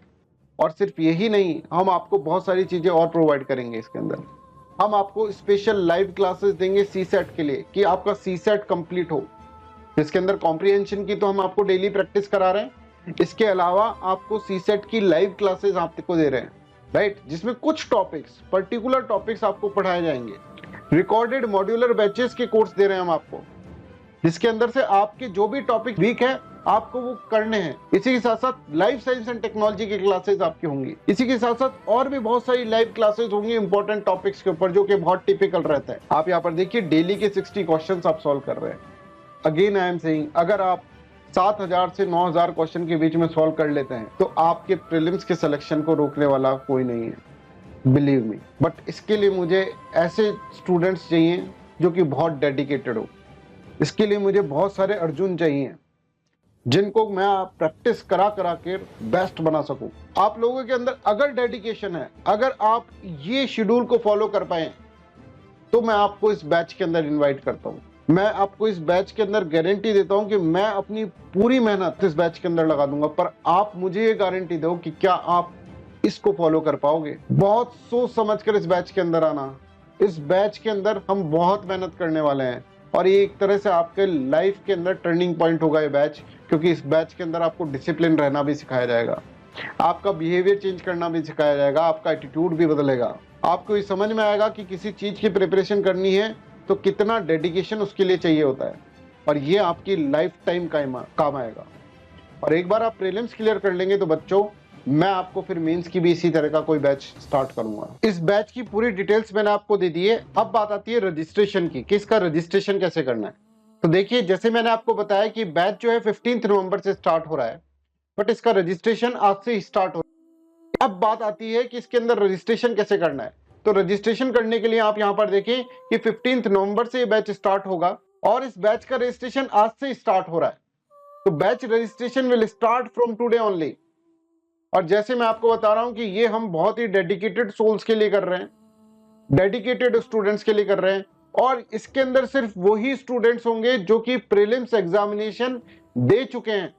और सिर्फ यही नहीं, हम आपको बहुत सारी चीजें और प्रोवाइड करेंगे इसके अंदर। हम आपको स्पेशल लाइव क्लासेस देंगे सीसेट के लिए, कि आपका सीसेट कंप्लीट हो। जिसके अंदर कॉम्प्रिहेंशन की तो हम आपको डेली प्रैक्टिस करा रहे हैं, इसके अलावा आपको सीसेट की लाइव क्लासेस आपको दे रहे हैं, राइट, जिसमें कुछ टॉपिक्स, पर्टिकुलर टॉपिक्स आपको पढ़ाए जाएंगे। रिकॉर्डेड मॉड्यूलर बैचेस के कोर्स दे रहे हैं हम आपको, जिसके अंदर से आपके जो भी टॉपिक वीक है आपको वो करने हैं। इसी के साथ साथ लाइफ साइंस एंड टेक्नोलॉजी की क्लासेस आपकी होंगी। इसी के साथ साथ और भी बहुत सारी लाइव क्लासेस होंगी इंपॉर्टेंट टॉपिक्स के ऊपर, जो कि बहुत टिपिकल रहता है। आप यहाँ पर देखिए डेली के 60 क्वेश्चंस आप सॉल्व कर रहे हैं। अगेन आई एम सेइंग, अगर आप 7000 से 9000 क्वेश्चन के बीच में सॉल्व कर लेते हैं तो आपके प्रीलिम्स के सिलेक्शन को रोकने वाला कोई नहीं है, बिलीव मी। बट इसके लिए मुझे ऐसे स्टूडेंट्स चाहिए जो कि बहुत डेडिकेटेड हो। इसके लिए मुझे बहुत सारे अर्जुन चाहिए जिनको मैं प्रैक्टिस करा के बेस्ट बना सकूं। आप लोगों के अंदर अगर डेडिकेशन है, अगर आप ये शेड्यूल को फॉलो कर पाए, तो मैं आपको इस बैच के अंदर इनवाइट करता हूं। मैं आपको इस बैच के अंदर गारंटी देता हूं कि मैं अपनी पूरी मेहनत इस बैच के अंदर लगा दूंगा, पर आप मुझे ये गारंटी दो कि क्या आप इसको फॉलो कर पाओगे। बहुत सोच समझ कर इस बैच के अंदर आना। इस बैच के अंदर हम बहुत मेहनत करने वाले हैं और ये एक तरह से आपके लाइफ के अंदर टर्निंग पॉइंट होगा ये बैच, क्योंकि इस बैच के अंदर आपको डिसिप्लिन रहना भी सिखाया जाएगा, आपका बिहेवियर चेंज करना भी सिखाया जाएगा, आपका एटीट्यूड भी बदलेगा। आपको ये समझ में आएगा कि किसी चीज की प्रिपरेशन करनी है तो कितना डेडिकेशन उसके लिए चाहिए होता है, और ये आपकी लाइफ टाइम काम आएगा। और एक बार आप प्रीलिम्स क्लियर कर लेंगे तो बच्चों, मैं आपको फिर मेंस की भी इसी तरह का कोई बैच स्टार्ट करूंगा। इस बैच की पूरी डिटेल्स मैंने आपको दे दी है। अब बात आती है रजिस्ट्रेशन की, कि इसका रजिस्ट्रेशन कैसे करना है। तो देखिए, जैसे मैंने आपको बताया कि बैच जो है 15 नवंबर से स्टार्ट हो रहा है, बट इसका रजिस्ट्रेशन आज से ही स्टार्ट हो रहा है। अब बात आती है कि इसके अंदर रजिस्ट्रेशन कैसे करना है। तो रजिस्ट्रेशन करने के लिए आप यहाँ पर देखें कि 15 नवंबर से ये बैच स्टार्ट होगा और इस बैच का रजिस्ट्रेशन आज से स्टार्ट हो रहा है। तो batch registration will start from today only. और जैसे मैं आपको बता रहा हूं कि ये हम बहुत ही डेडिकेटेड सोल्स के लिए कर रहे हैं, डेडिकेटेड स्टूडेंट्स के लिए कर रहे हैं, और इसके अंदर सिर्फ वही स्टूडेंट्स होंगे जो कि प्रीलिम्स एग्जामिनेशन दे चुके हैं।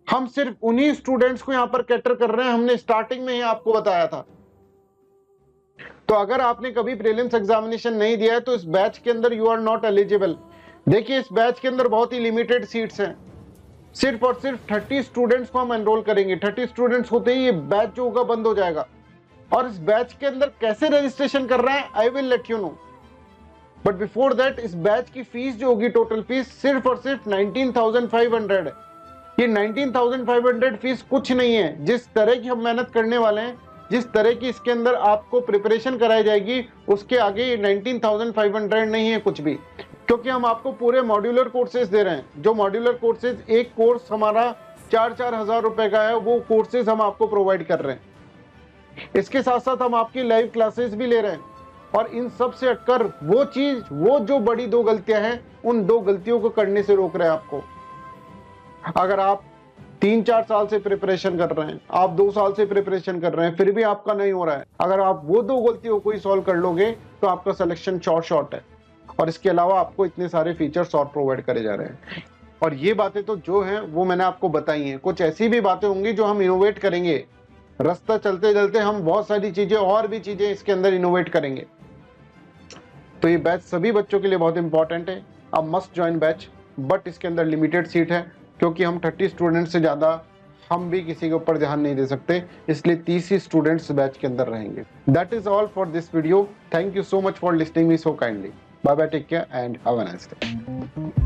हम सिर्फ उन्हीं स्टूडेंट्स को यहां पर कैटर कर रहे हैं, हमने स्टार्टिंग में ही आपको बताया था। तो अगर आपने कभी प्रीलिम्स एग्जामिनेशन नहीं दिया है तो इस बैच के अंदर यू आर नॉट एलिजिबल। देखिए, इस बैच के अंदर बहुत ही लिमिटेड सीट्स हैं, सिर्फ और सिर्फ 30 स्टूडेंट्स को हम एनरोल करेंगे। 30 स्टूडेंट्स होते ही ये बैच जो होगा बंद हो जाएगा। और इस बैच के अंदर कैसे रजिस्ट्रेशन कर रहे हैं, I will let you no. But before that, इस बैच की फीस जो होगी, टोटल फीस सिर्फ और सिर्फ 19,500 है। ये 19,500 फीस कुछ नहीं है। जिस तरह की हम मेहनत करने वाले हैं, जिस तरह की इसके अंदर आपको प्रिपरेशन कराई जाएगी, उसके आगे ये 19,500 नहीं है कुछ भी, क्योंकि हम आपको पूरे मॉड्यूलर कोर्सेज दे रहे हैं। जो मॉड्यूलर कोर्सेज, एक कोर्स हमारा 4-4 हजार रुपए का है, वो कोर्सेज हम आपको प्रोवाइड कर रहे हैं। इसके साथ साथ हम आपकी लाइव क्लासेस भी ले रहे हैं। और इन सब से हटकर वो जो बड़ी 2 गलतियां हैं, उन 2 गलतियों को करने से रोक रहे हैं आपको। अगर आप 3-4 साल से प्रिपरेशन कर रहे हैं, आप 2 साल से प्रिपरेशन कर रहे हैं, फिर भी आपका नहीं हो रहा है, अगर आप वो 2 गलतियों को ही सॉल्व कर लोगे तो आपका सिलेक्शन शॉर्ट है। और इसके अलावा आपको इतने सारे फीचर्स और प्रोवाइड करे जा रहे हैं। और ये बातें तो जो हैं वो मैंने आपको बताई हैं। कुछ ऐसी भी बातें होंगी जो हम इनोवेट करेंगे, रास्ता चलते चलते हम बहुत सारी चीजें और भी चीजें इसके अंदर इनोवेट करेंगे। तो ये बैच सभी बच्चों के लिए बहुत इंपॉर्टेंट है। आप मस्ट ज्वाइन बैच, बट इसके अंदर लिमिटेड सीट है, क्योंकि हम 30 स्टूडेंट से ज्यादा हम भी किसी के ऊपर ध्यान नहीं दे सकते, इसलिए 30 ही स्टूडेंट्स बैच के अंदर रहेंगे। That is all for this video. Thank you so much for listening me so kindly. Bye bye, take care and have a nice day.